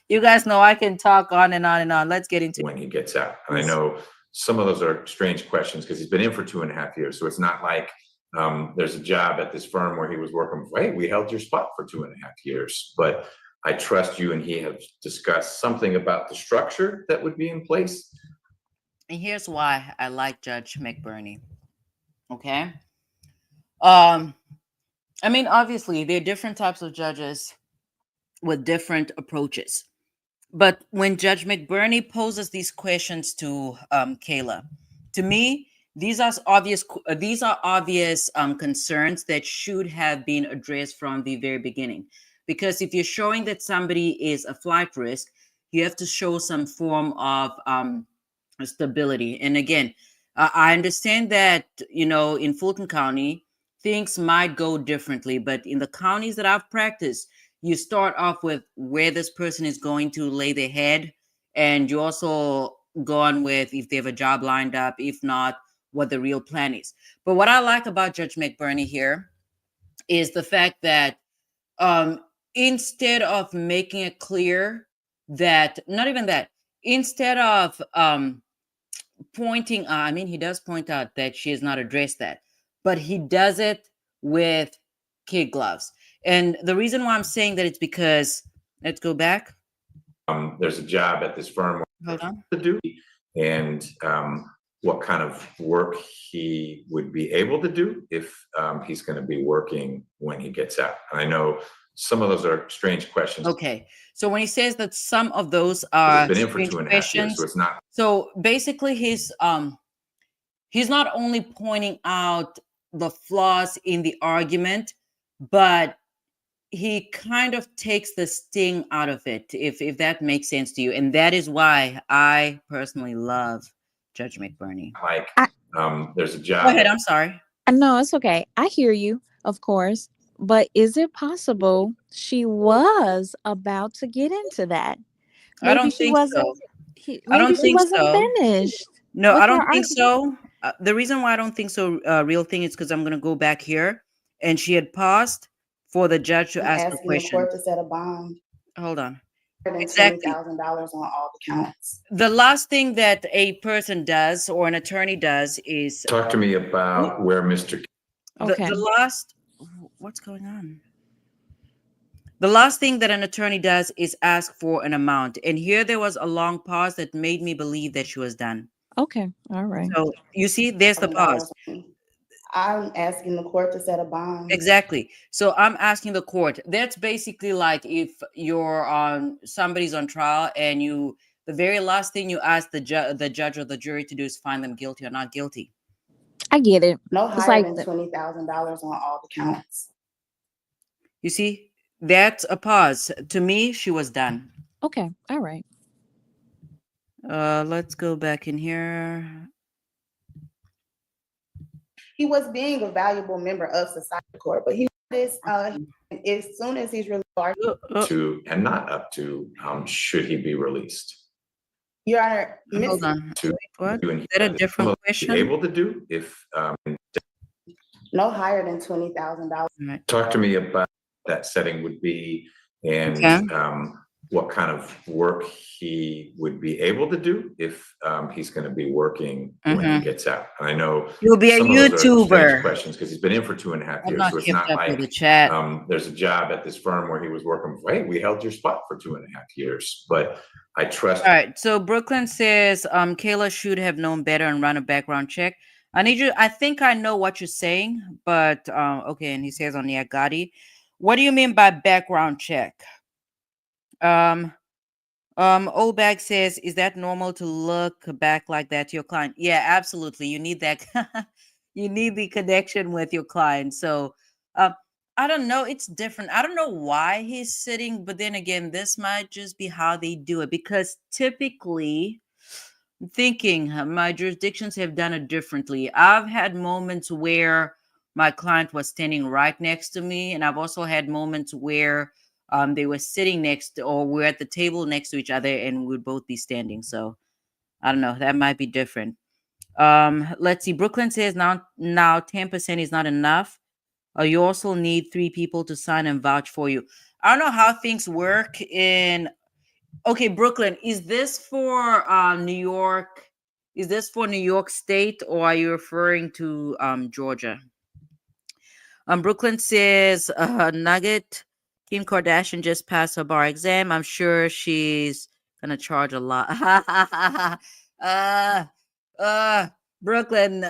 you guys know I can talk on and on and on. Let's get into when he gets out. And I know some of those are strange questions because he's been in for 2.5 years. So it's not like there's a job at this firm where he was working. Hey, we held your spot for 2.5 years, but I trust you and he have discussed something about the structure that would be in place. And here's why I like Judge McBurney. Okay. I mean, obviously, there are different types of judges with different approaches. But when Judge McBurney poses these questions to Kayla, to me, these are obvious concerns that should have been addressed from the very beginning. Because if you're showing that somebody is a flight risk, you have to show some form of stability. And again, I understand that, in Fulton County, things might go differently, but in the counties that I've practiced, you start off with where this person is going to lay their head, and you also go on with if they have a job lined up, if not, what the real plan is. But what I like about Judge McBurney here is the fact that instead of making it clear that, not even that, instead of pointing, I mean, he does point out that she has not addressed that, but he does it with kid gloves. And the reason why I'm saying that it's because, let's go back. There's a job at this firm Hold on. to do, and what kind of work he would be able to do if he's going to be working when he gets out. And I know some of those are strange questions. Okay. So when he says that some of those are He's been in for strange 2.5 questions, years, so it's not. So basically, he's not only pointing out the flaws in the argument, but he kind of takes the sting out of it, if that makes sense to you. And that is why I personally love Judge McBurney. Like, there's a job. Go ahead. I'm sorry. No, it's okay. I hear you, of course. But is it possible she was about to get into that? I don't she think wasn't. so. Maybe don't she think wasn't so. finished. No, with I her don't think argument. so. The reason why I don't think so, real thing, is because I'm going to go back here, and she had paused for the judge to ask a Asking the question. court to set a bond. Hold on. Exactly. Exactly. $20,000 on all the counts. The last thing that a person does or an attorney does is Talk to me about where Mr. Okay. the last. What's going on? The last thing that an attorney does is ask for an amount. And here there was a long pause that made me believe that she was done. Okay. All right. So you see, there's the pause. I'm asking the court to set a bond. Exactly. So I'm asking the court. That's basically like if you're on, somebody's on trial, and the very last thing you ask the judge or the jury to do is find them guilty or not guilty. I get it. No It's higher like than $20,000 on all the counts. You see, that's a pause. To me, she was done. Okay. All right. Let's go back in here. He was being a valuable member of society court, but he noticed as soon as he's released, to and not up to should he be released? Your Honor, Hold on. To What? you and Is that a different be question? able to do if no higher than $20,000. Right. talk to me about that setting would be, and Okay. what kind of work he would be able to do if he's going to be working when he gets out. And I know You'll be a some of those are strange YouTuber. questions because he's been in for 2.5 I've years, not so it's kept not up with like the chat. there's a job at this firm where he was working. Hey, we held your spot for 2.5 years, but I trust. All right. So Brooklyn says Kayla should have known better and run a background check. I need you. I think I know what you're saying, but okay. And he says on the Gotti, what do you mean by background check? Old Bag says, is that normal to look back like that to your client? Yeah, absolutely. You need that. You need the connection with your client. So I don't know. It's different. I don't know why he's sitting, but then again, this might just be how they do it, because typically, I'm thinking my jurisdictions have done it differently. I've had moments where my client was standing right next to me, and I've also had moments where they were sitting next, or we're at the table next to each other, and we'd both be standing. So I don't know. That might be different. Let's see. Brooklyn says now 10% is not enough. You also need 3 people to sign and vouch for you. I don't know how things work in. Okay, Brooklyn, is this for New York? Is this for New York State or are you referring to Georgia? Brooklyn says Nugget, Kim Kardashian just passed her bar exam. I'm sure she's gonna charge a lot. uh, Brooklyn.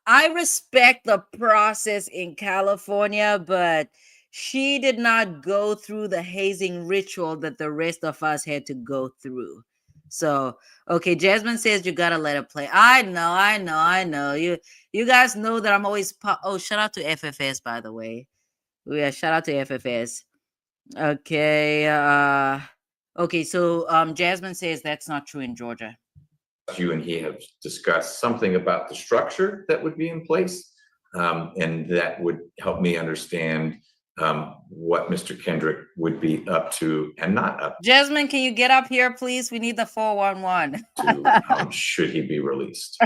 I respect the process in California, but she did not go through the hazing ritual that the rest of us had to go through. So, okay, Jasmine says you gotta let it play. I know. You guys know that I'm always. Oh, shout out to FFS, by the way. Yeah, shout out to FFS. Okay. Okay. So, Jasmine says that's not true in Georgia. You and he have discussed something about the structure that would be in place, and that would help me understand what Mr. Kendrick would be up to and not up Jasmine, can you get up here, please? We need the 411. to, should he be released.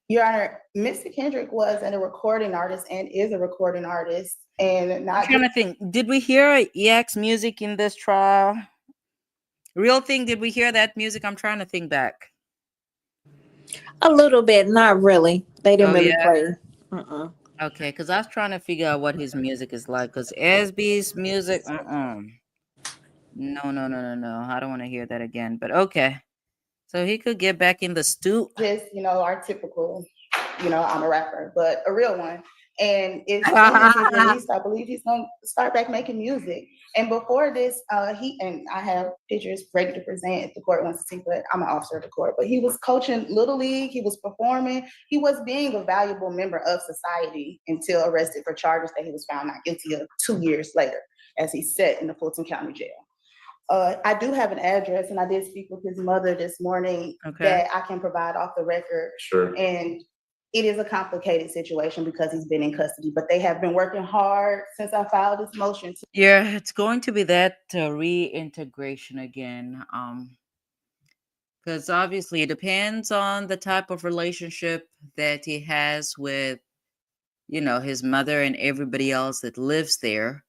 Your Honor, Mr. Kendrick was a recording artist and is a recording artist, and I'm not trying to think. Did we hear EX music in this trial? Real thing, did we hear that music? I'm trying to think back. A little bit, not really. They didn't Oh, really yeah? play. Uh-uh. Okay, because I was trying to figure out what his music is like. Because SB's music, No. I don't want to hear that again. But okay. So he could get back in the stoop. just, our typical, I'm a rapper, but a real one. And as soon as he's released, I believe he's going to start back making music. And before this, I have pictures ready to present if the court wants to see, but I'm an officer of the court. But he was coaching Little League, he was performing, he was being a valuable member of society until arrested for charges that he was found not guilty of 2 years later, as he sat in the Fulton County Jail. I do have an address, and I did speak with his mother this morning that I can provide off the record. Sure. And it is a complicated situation because he's been in custody, but they have been working hard since I filed this motion. Yeah, it's going to be that reintegration again. Because obviously it depends on the type of relationship that he has with, his mother and everybody else that lives there.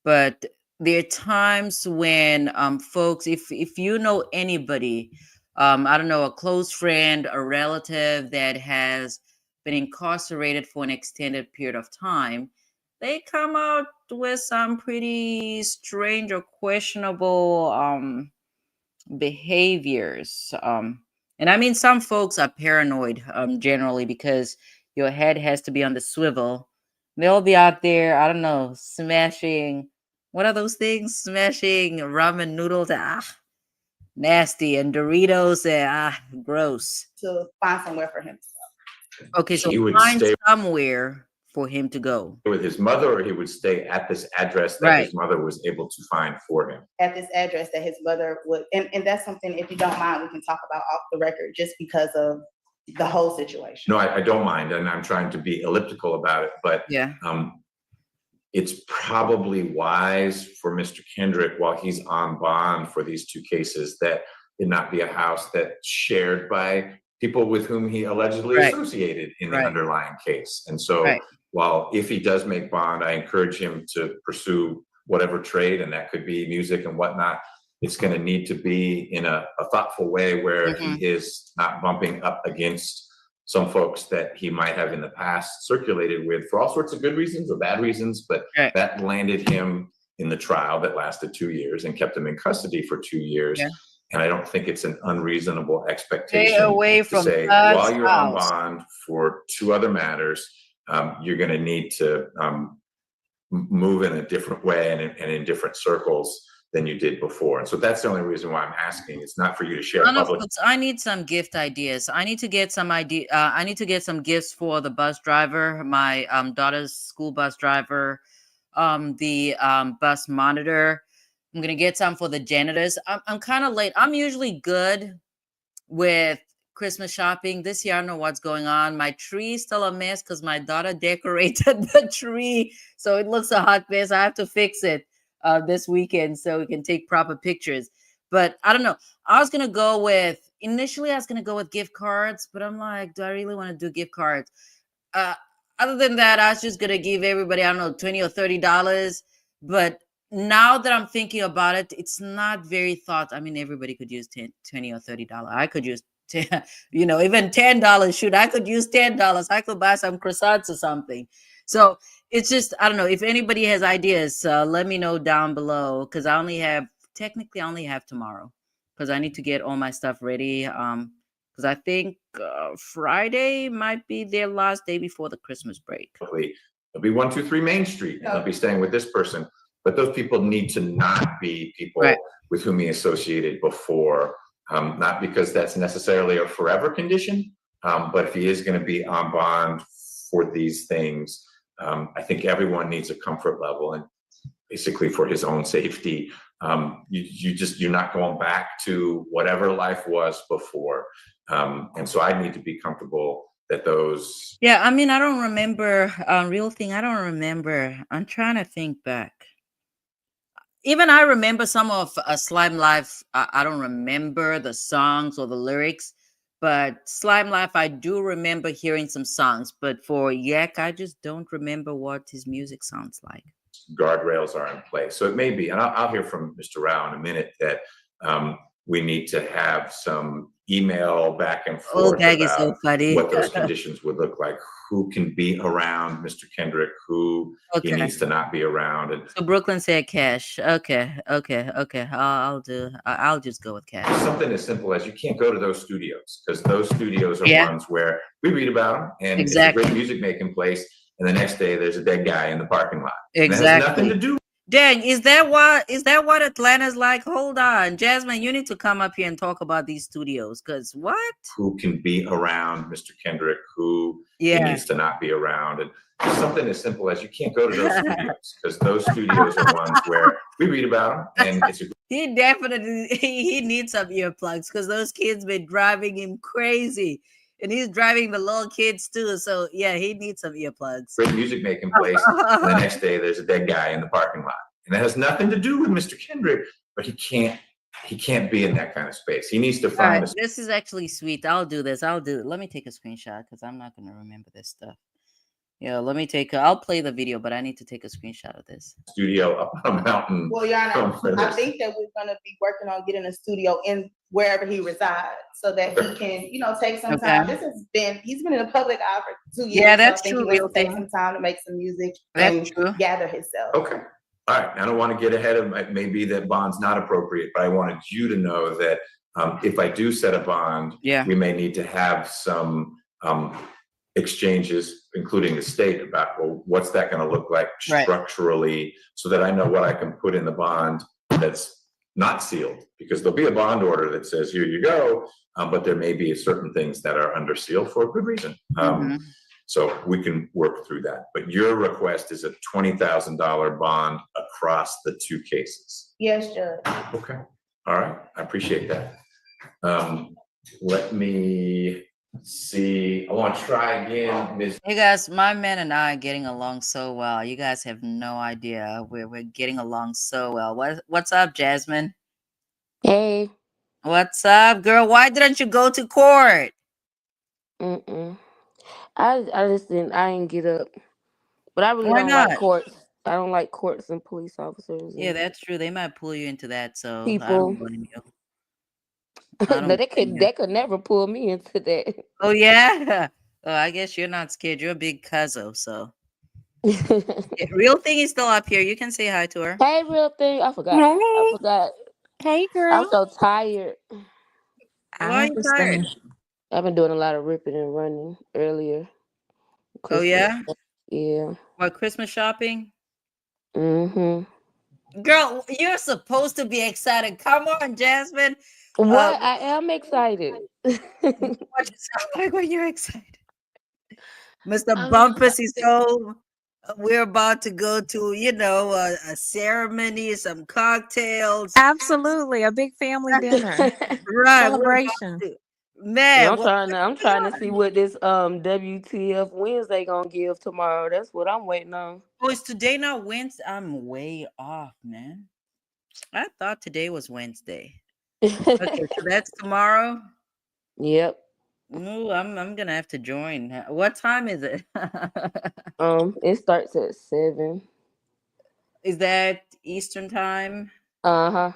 But there are times when folks, if you know anybody, I don't know, a close friend, a relative that has been incarcerated for an extended period of time, they come out with some pretty strange or questionable behaviors. And I mean, some folks are paranoid generally because your head has to be on the swivel. They'll be out there, I don't know, smashing, what are those things? Smashing ramen noodles, nasty, and Doritos, gross. To find somewhere for him to go. Okay, so He would find stay somewhere for him to go. with his mother, or he would stay at this address that his mother was able to find for him? At this address that his mother would, and that's something, if you don't mind, we can talk about off the record just because of the whole situation. No, I don't mind, and I'm trying to be elliptical about it, but Yeah. It's probably wise for Mr. Kendrick, while he's on bond for these two cases, that it not be a house that's shared by people with whom he allegedly associated in the underlying case. And so while if he does make bond, I encourage him to pursue whatever trade, and that could be music and whatnot. It's going to need to be in a thoughtful way where he is not bumping up against some folks that he might have in the past circulated with for all sorts of good reasons or bad reasons, but that landed him in the trial that lasted 2 years and kept him in custody for 2 years. And I don't think it's an unreasonable expectation Stay away from to say, while you're on bond for 2 other matters, you're going to need to move in a different way and in different circles than you did before. And so that's the only reason why I'm asking. It's not for you to share public. I need some gift ideas. I need to get some I need to get some gifts for the bus driver, my daughter's school bus driver, the bus monitor. I'm gonna get some for the janitors. I'm kind of late. I'm usually good with Christmas shopping. This year I don't know what's going on. My tree is still a mess because my daughter decorated the tree, so it looks a hot mess. I have to fix it this weekend so we can take proper pictures. But I don't know. Initially I was gonna go with gift cards, but I'm like, do I really want to do gift cards? Other than that, I was just gonna give everybody, I don't know, $20 or $30. But now that I'm thinking about it, it's not very thought. I mean, everybody could use 10, 20 or $30. I could use 10, even $10. Shoot, I could use $10. I could buy some croissants or something. So it's just, I don't know. If anybody has ideas, let me know down below, because I only have tomorrow, because I need to get all my stuff ready. Because I think Friday might be their last day before the Christmas break. It'll be 123 Main Street, and they'll be staying with this person. But those people need to not be people Right. with whom he associated before, not because that's necessarily a forever condition, but if he is going to be on bond for these things, I think everyone needs a comfort level, and basically for his own safety, you're not going back to whatever life was before, and so I need to be comfortable that those. Yeah, I mean, I don't remember real thing. I don't remember. I'm trying to think back. Even I remember some of Slime Life. I don't remember the songs or the lyrics, but Slime Life, I do remember hearing some songs. But for Yak, I just don't remember what his music sounds like. Guardrails are in place. So it may be, and I'll hear from Mr. Rao in a minute, that we need to have some email back and Oh, forth that is so about funny. what those conditions would look like, who can be around Mr. Kendrick, who he Okay. needs to not be around. And So Brooklyn said cash. Okay. I'll just go with cash. something as simple as, you can't go to those studios, because those studios are Yeah. ones where we read about them, and Exactly. it's a great music making place, and the next day there's a dead guy in the parking lot. And that has nothing Exactly. to do. Dang, is that what Atlanta's like? Hold on. Jasmine, you need to come up here and talk about these studios, because what? Who can be around Mr. Kendrick, who he Yeah. needs to not be around. And something as simple as, you can't go to those studios, because those studios are ones where we read about them, and it's a He definitely he needs some earplugs, because those kids been driving him crazy. And he's driving the little kids too. So yeah, he needs some earplugs. great music making place. And the next day there's a dead guy in the parking lot. And that has nothing to do with Mr. Kendrick, but he can't be in that kind of space. He needs to All find right, this is actually sweet. I'll do this. Let me take a screenshot, because I'm not gonna remember this stuff. Yeah, I'll play the video, but I need to take a screenshot of this. studio up on a mountain. Well, Your Honor, somewhere. I think that we're gonna be working on getting a studio in wherever he resides, so that he can, take some time. He's been in the public eye for 2 years. Yeah, so that's I think true, he wants real to take thing. some time to make some music That's and true. gather himself. Okay. All right. I don't want to get ahead of it. Maybe that bond's not appropriate, but I wanted you to know that if I do set a bond, Yeah. we may need to have some exchanges, including the state, about, well, what's that going to look like Right. structurally, so that I know what I can put in the bond that's not sealed, because there'll be a bond order that says, here you go, but there may be certain things that are under seal for a good reason. Mhm. So we can work through that. But your request is a $20,000 bond across the two cases. Yes, Judge. Okay. All right. I appreciate that. Let me see. I want to try again, Ms. Hey guys, my man and I are getting along so well. You guys have no idea. We're getting along so well. What's up, Jasmine? Hey. What's up, girl? Why didn't you go to court? I just didn't. I didn't get up. But I really Why don't like not? courts. I don't like courts and police officers Yeah, and that's true. They might pull you into that, so I people. don't blame you. I No, don't they blame you. could never pull me into that. Oh yeah. Oh, I guess you're not scared. You're a big cuzzo, so. Yeah, real thing is still up here. You can say hi to her. Hey, real thing. I forgot. Hey, I'm girl. so tired. Why I are you tired? understand. I've been doing a lot of ripping and running earlier. Oh Christmas. yeah? Yeah. What, Christmas shopping? Mm-hmm. Girl, you're supposed to be excited. Come on, Jasmine. What? I am excited. What you sound like when you're excited. Mr. I'm Bumpus is home. We're about to go to, a ceremony, some cocktails. Absolutely. A big family dinner. Right. We're about Celebration. to. Man, what I'm trying to see what this WTF Wednesday gonna give tomorrow. That's what I'm waiting on. Oh, is today not Wednesday? I'm way off, man. I thought today was Wednesday. Okay, so that's tomorrow. Yep. Ooh, I'm gonna have to join. What time is it? It starts at 7. Is that Eastern time? Uh-huh.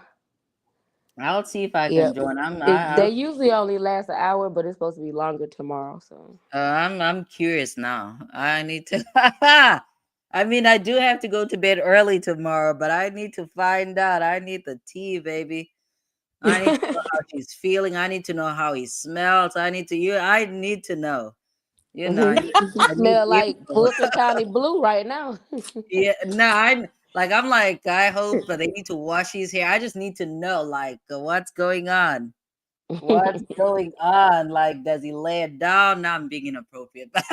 I'll see if I Yeah. can join. They usually only last an hour, but it's supposed to be longer tomorrow. So I'm curious now. I need to. I mean, I do have to go to bed early tomorrow, but I need to find out. I need the tea, baby. I need to know how she's feeling. I need to know how he smells. I need to. I need to know. You know, he I need smell like info. Fulton County Blue right now. Yeah, no, I'm like, I hope that they need to wash his hair. I just need to know, like, what's going on. What's going on? Like, does he lay it down? Now I'm being inappropriate, but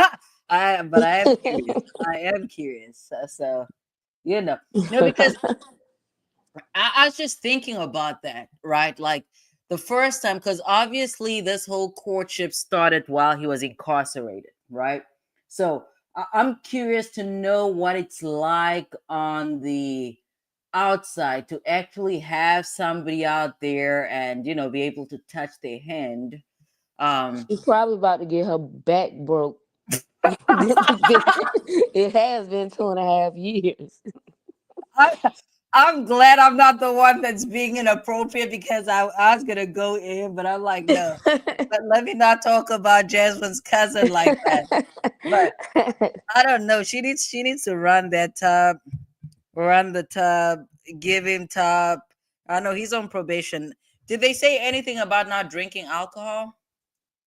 I am curious. I am curious. So you know, no, because I was just thinking about that, right? Like the first time, because obviously this whole courtship started while he was incarcerated, right? So I'm curious to know what it's like on the outside to actually have somebody out there and be able to touch their hand. She's probably about to get her back broke. It has been 2.5 years. I, I'm glad I'm not the one that's being inappropriate because I was gonna go in, but I'm like, no, let me not talk about Jasmine's cousin like that. But I don't know. She needs to run the tub, give him tub. I know he's on probation. Did they say anything about not drinking alcohol?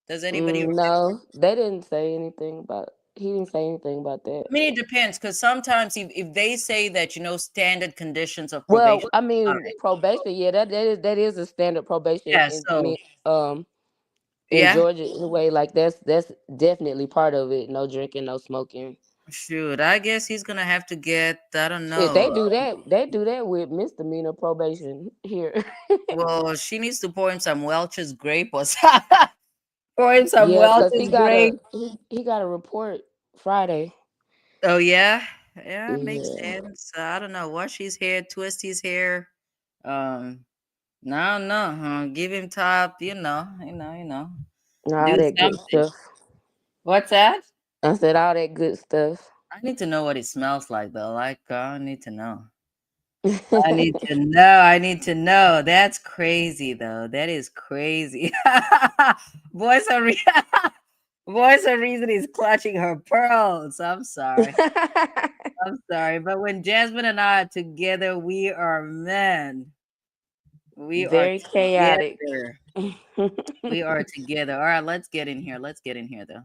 Does anybody remember? No, they didn't say anything about. He didn't say anything about that. I mean, it depends because sometimes if they say that standard conditions of Well, probation. I All mean, right. probation. Yeah, that is a standard probation Yeah. in So in yeah. Georgia anyway. Like that's definitely part of it. No drinking, no smoking. Shoot, I guess he's gonna have to get. I don't Shit, know. they do that with misdemeanor probation here. Well, she needs to pour him some Welch's grape or something. Pour him some Yeah, cause he Welch's got a grape. he got a report Friday. Oh yeah, yeah, makes Yeah, sense. I don't know. Wash his hair, twist his hair. Um, no, no, give him top. all Do that good something. stuff. What's that? I said all that good stuff. I need to know what it smells like, though. Like, I need to know. I need to know. I need to know. That's crazy, though. That is crazy. Voice of re- Voice of reason is clutching her pearls. I'm sorry. I'm sorry. But when Jasmine and I are together, we are men. We are Very chaotic. together. We are together. All right, let's get in here. Let's get in here, though.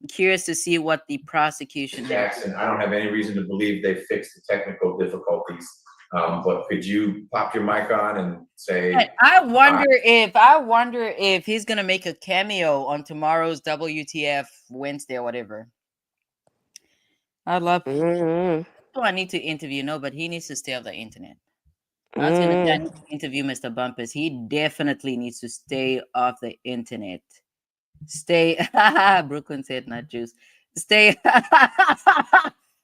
I'm curious to see what the prosecution has. Jackson, I don't have any reason to believe they fixed the technical difficulties. But could you pop your mic on and say, I wonder if he's gonna make a cameo on tomorrow's WTF Wednesday or whatever. I'd love. Mhm. Oh, I need to interview. No, but he needs to stay off the internet. I was gonna say I need to interview Mr. Bumpus. He definitely needs to stay off the internet. Stay. Brooklyn said not juice. Stay.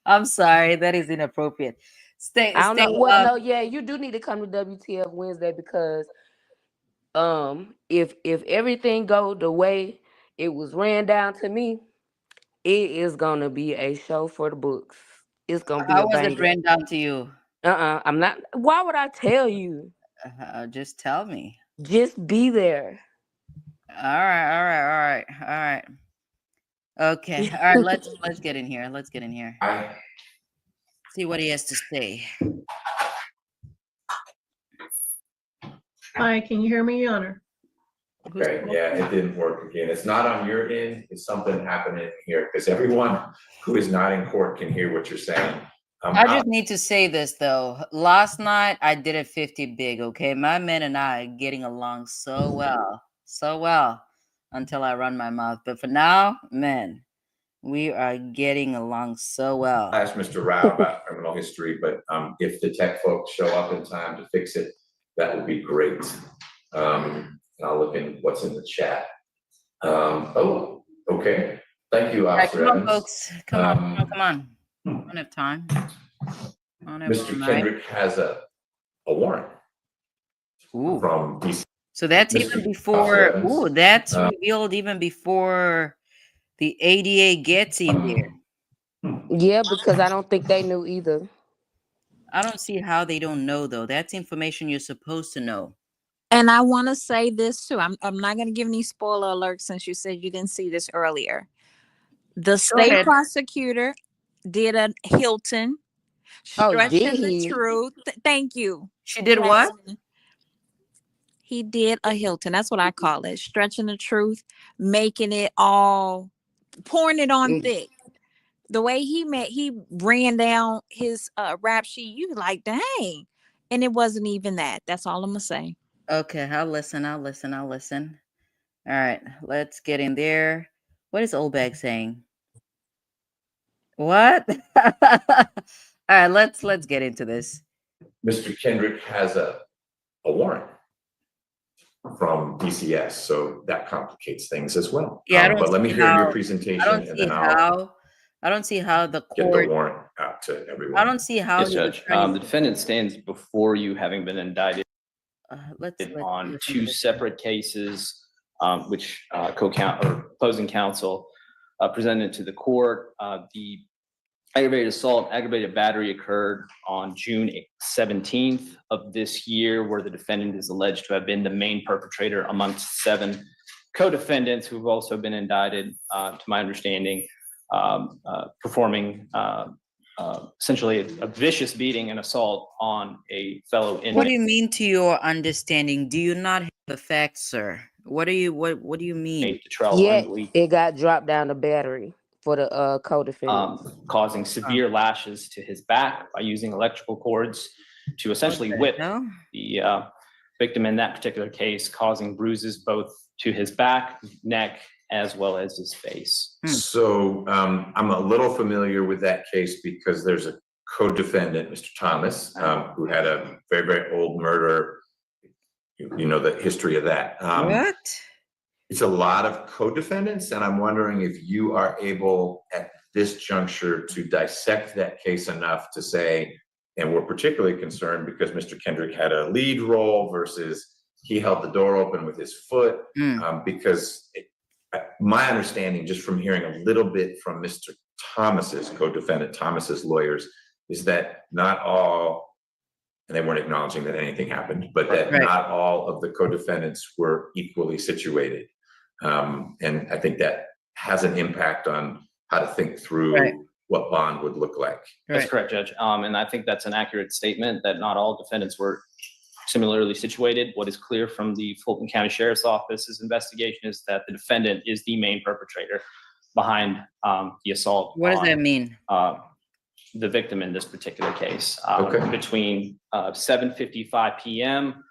I'm sorry, that is inappropriate. Stay. I don't Stay know. Well, off. no, yeah, you do need to come to WTF Wednesday because if everything go the way it was ran down to me, it is gonna be a show for the books. It's gonna be How a was it banger. ran down to you? I'm not. Why would I tell you? Just tell me. Just be there. All right, all right, all right, all right. Okay, all right. Let's get in here. Let's get in here. See what he has to say. Hi, can you hear me, Your Honor? okay, yeah, it didn't work again. It's not on your end, it's something happening here, because everyone who is not in court can hear what you're saying. I just need to say this though. Last night I did a 50 big. Okay, my men and I are getting along so well until I run my mouth. But for now, man, we are getting along so well. I asked Mr. Rao about criminal history, but if the tech folks show up in time to fix it, that would be great. And I'll look in what's in the chat. Oh, okay. Thank you, All right, Officer come on, Evans. folks. Come on. I don't have time. Mr. Kendrick has a warrant from DC. So that's Mr. even before. Evans. Ooh, that's revealed even before the ADA gets in there. Yeah, because I don't think they knew either. I don't see how they don't know though. That's information you're supposed to know. And I want to say this too. I'm not going to give any spoiler alerts since you said you didn't see this earlier. The Go state ahead. prosecutor did a Hilton, Oh, did stretching the he? truth. Thank you. She did what? Jasmine. He did a Hilton. That's what I call it. Stretching the truth, making it all, pouring it on Mm. thick. The way he ran down his rap sheet, you like, dang. And it wasn't even that. That's all I'm gonna say. Okay, I'll listen. I'll listen. I'll listen. All right, let's get in there. What is Old Bag saying? What? All right, let's get into this. Mr. Kendrick has a warrant from DCS, so that complicates things as well. Yeah, I don't But let me see hear your how. I presentation don't and see then I'll how. I don't see how the get the court. warrant out to I everyone. don't see how Yes, his Judge. attorney. The defendant stands before you, having been indicted Let's on listen to two this. separate cases, which opposing counsel presented to the court. The aggravated assault, aggravated battery occurred on June 17th of this year, where the defendant is alleged to have been the main perpetrator amongst 7 co-defendants who have also been indicted, to my understanding, performing essentially a vicious beating and assault on a fellow inmate. What do you mean to your understanding? Do you not have the facts, sir? What do you mean? Yeah, it got dropped down the battery for the co-defendant. Causing severe lashes to his back by using electrical cords to essentially whip the victim in that particular case, causing bruises both to his back, neck, as well as his face. So I'm a little familiar with that case because there's a co-defendant, Mr. Thomas, who had a very, very old murder. You know the history of that. What? It's a lot of co-defendants, and I'm wondering if you are able at this juncture to dissect that case enough to say, and we're particularly concerned because Mr. Kendrick had a lead role versus he held the door open with his foot, because my understanding, just from hearing a little bit from Mr. Thomas's co-defendant, Thomas's lawyers, is that not all, and they weren't acknowledging that anything happened, but that not all of the co-defendants were equally situated. And I think that has an impact on how to think through what bond would look like. That's correct, Judge. And I think that's an accurate statement that not all defendants were similarly situated. What is clear from the Fulton County Sheriff's Office's investigation is that the defendant is the main perpetrator behind the assault. What does that mean? The victim in this particular case. Between 7:55 p.m.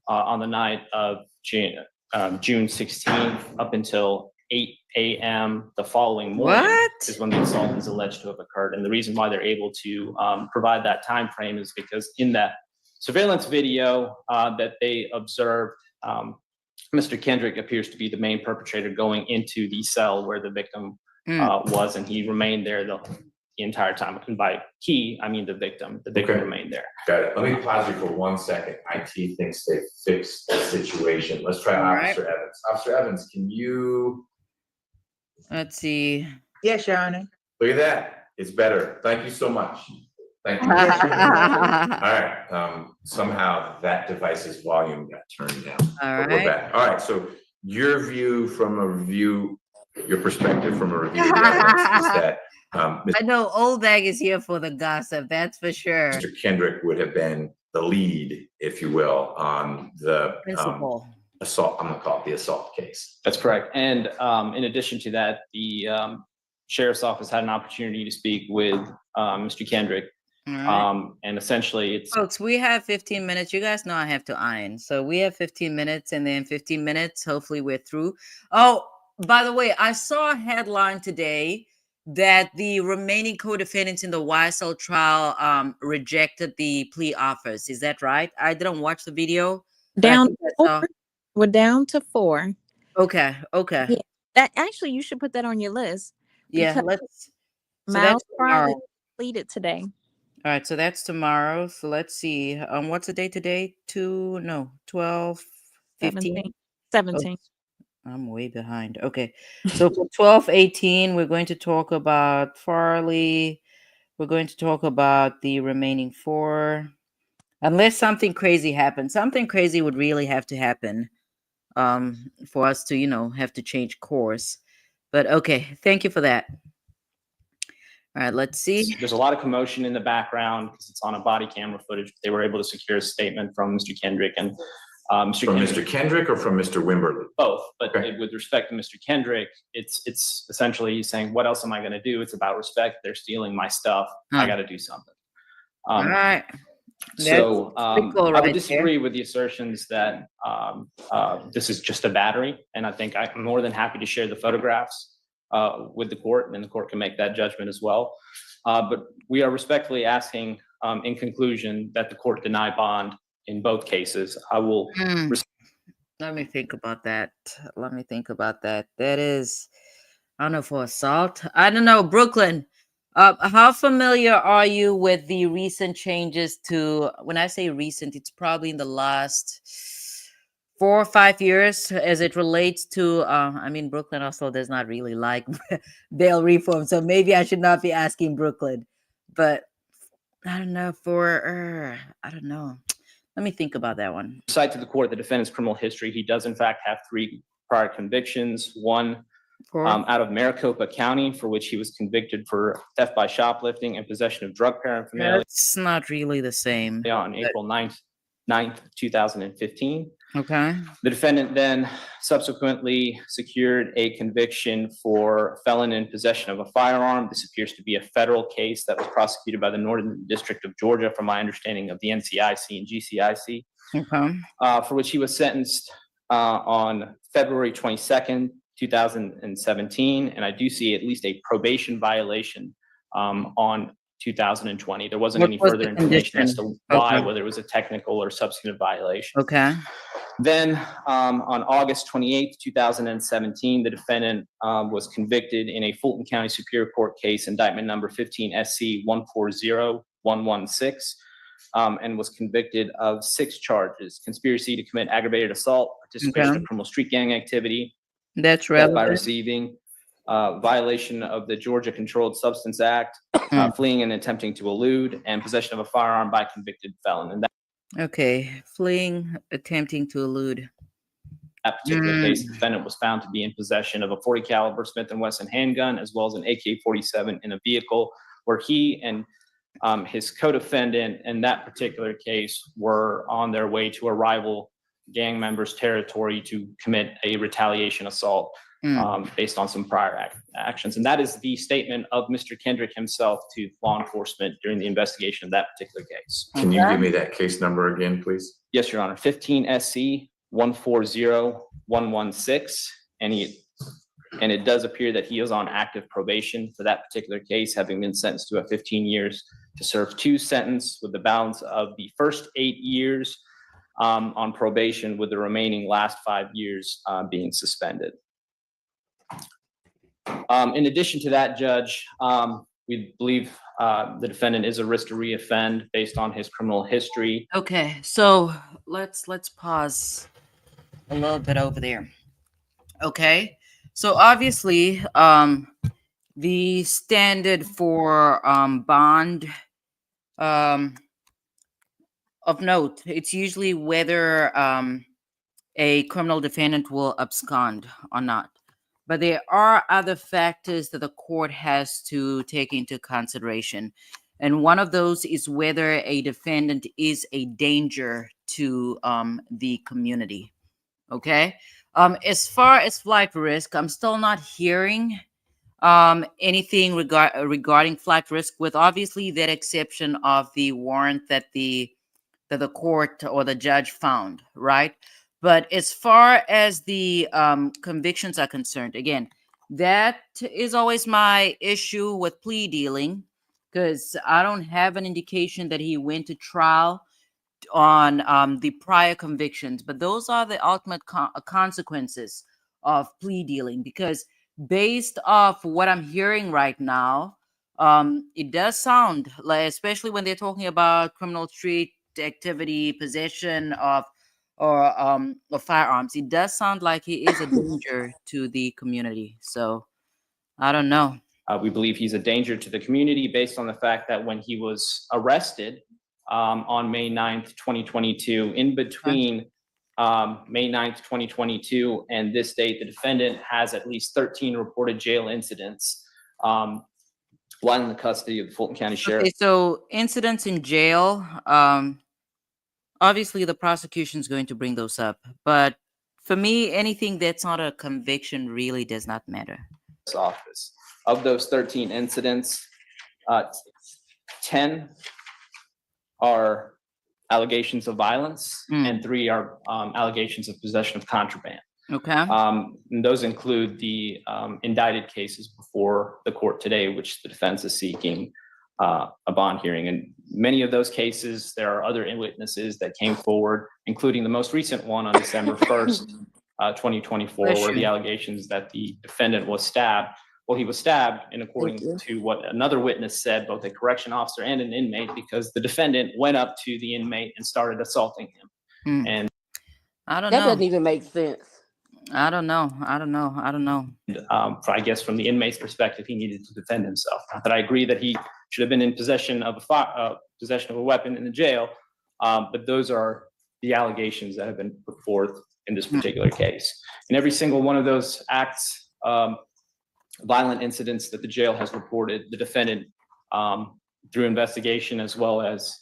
On the night of June 16th up until 8 a.m. the following morning is when the assault is alleged to have occurred. And the reason why they're able to provide that time frame is because in that surveillance video that they observed, Mr. Kendrick appears to be the main perpetrator going into the cell where the victim was, and he remained there the entire time. And by he, I mean the victim. The victim remained there. Got it. Let me pause you for 1 second. IT thinks they fixed the situation. Let's try Officer Evans. Officer Evans, can you? Let's see. Yes, Your Honor. Look at that. It's better. Thank you so much. Thank you. All right. Somehow that device's volume got turned down. All We're back. All right. So your perspective from a review of the evidence is that I know Old Bag is here for the gossip, that's for sure. Mr. Kendrick would have been the lead, if you will, on the principal assault. I'm gonna call it the assault case. That's correct. And in addition to that, the Sheriff's Office had an opportunity to speak with Mr. Kendrick. And essentially it's— Folks, we have 15 minutes. You guys know I have to iron. So we have 15 minutes, and then 15 minutes, hopefully we're through. Oh, by the way, I saw a headline today that the remaining co-defendants in the YSL trial rejected the plea offers. Is that right? I didn't watch the video. We're down to 4. Okay. Yeah, that actually you should put that on your list. Yeah, let's. So Miles that's tomorrow. completed today. All right, so that's tomorrow. So let's see. What's the date today? 12, 15? 17. Oh, I'm way behind. Okay. So for 12, 18, we're going to talk about Farley. we're going to talk about the remaining 4. Unless something crazy happens. Something crazy would really have to happen for us to, have to change course. But okay, thank you for that. All right, let's see. There's a lot of commotion in the background because it's on a body camera footage. They were able to secure a statement from Mr. Kendrick and Mr. From Kendrick. Mr. Kendrick or from Mr. Wimberly? Both, but Okay. with respect to Mr. Kendrick, it's essentially saying, what else am I going to do? It's about respect. They're stealing my stuff. I got to do something. All right. So pretty cool I right would disagree with the assertions that this is just a battery. And I think I'm more than happy to share the photographs with the court, and the court can make that judgment as well. But we are respectfully asking, in conclusion, that the court deny bond in both cases. I will. Let me think about that. That is, I don't know, for assault. I don't know, Brooklyn. How familiar are you with the recent changes to? When I say recent, it's probably in the last 4 or 5 years, as it relates to. I mean, Brooklyn also does not really like bail reform, so maybe I should not be asking Brooklyn. But I don't know. I don't know. Let me think about that one. Cite to the court the defendant's criminal history. He does, in fact, have 3 prior convictions. One out of Maricopa County, for which he was convicted for theft by shoplifting and possession of drug paraphernalia. It's not really the same. On April 9th, 2015. Okay. The defendant then subsequently secured a conviction for felon in possession of a firearm. This appears to be a federal case that was prosecuted by the Northern District of Georgia, from my understanding of the NCIC and GCIC. Okay. For which he was sentenced on February 22nd, 2017. And I do see at least a probation violation on 2020. There wasn't any further information as to why, whether it was a technical or substantive violation. Okay. Then on August 28th, 2017, the defendant was convicted in a Fulton County Superior Court case, indictment number 15 SC 140116, and was convicted of 6 charges: conspiracy to commit aggravated assault, participation in criminal street gang activity, that's theft by relevant, receiving, violation of the Georgia Controlled Substance Act, fleeing and attempting to elude, and possession of a firearm by convicted felon. And okay, fleeing, attempting to elude. That particular case, the defendant was found to be in possession of a .40 caliber Smith & Wesson handgun, as well as an AK-47 in a vehicle, where he and his co-defendant in that particular case were on their way to a rival gang member's territory to commit a retaliation assault based on some prior actions. And that is the statement of Mr. Kendrick himself to law enforcement during the investigation of that particular case. Can you give me that case number again, please? Yes, Your Honor. 15 SC 140116. And it does appear that he is on active probation for that particular case, having been sentenced to a 15 years to serve 2 sentences, with the balance of the first 8 years on probation, with the remaining last 5 years being suspended. In addition to that, Judge, we believe the defendant is a risk to reoffend based on his criminal history. Okay, so let's pause a little bit over there. Okay, so obviously, the standard for bond of note, it's usually whether a criminal defendant will abscond or not. But there are other factors that the court has to take into consideration. And one of those is whether a defendant is a danger to the community. Okay. As far as flight risk, I'm still not hearing anything regarding flight risk, with obviously that exception of the warrant that the court or the judge found, right? But as far as the convictions are concerned, again, that is always my issue with plea dealing, because I don't have an indication that he went to trial on the prior convictions. But those are the ultimate consequences of plea dealing, because based off what I'm hearing right now, it does sound like, especially when they're talking about criminal street activity, possession of firearms, it does sound like he is a danger to the community. So I don't know. We believe he's a danger to the community based on the fact that when he was arrested on May 9th, 2022, in between May 9th, 2022 and this date, the defendant has at least 13 reported jail incidents while in the custody of the Fulton County Sheriff. Okay, so incidents in jail, obviously the prosecution is going to bring those up, but for me, anything that's not a conviction really does not matter. Office. Of those 13 incidents, 10 are allegations of violence and 3 are allegations of possession of contraband. Okay. And those include the indicted cases before the court today, which the defense is seeking a bond hearing. And many of those cases, there are other witnesses that came forward, including the most recent one on December 1st, 2024, where the allegations that the defendant was stabbed. Well, he was stabbed in according to what another witness said, both a correction officer and an inmate, because the defendant went up to the inmate and started assaulting him. And I don't know. That doesn't even make sense. I don't know. I guess from the inmate's perspective, he needed to defend himself. Not that I agree that he should have been in possession of a weapon in the jail, but those are the allegations that have been put forth in this particular case. In every single one of those acts, violent incidents that the jail has reported, the defendant, through investigation as well as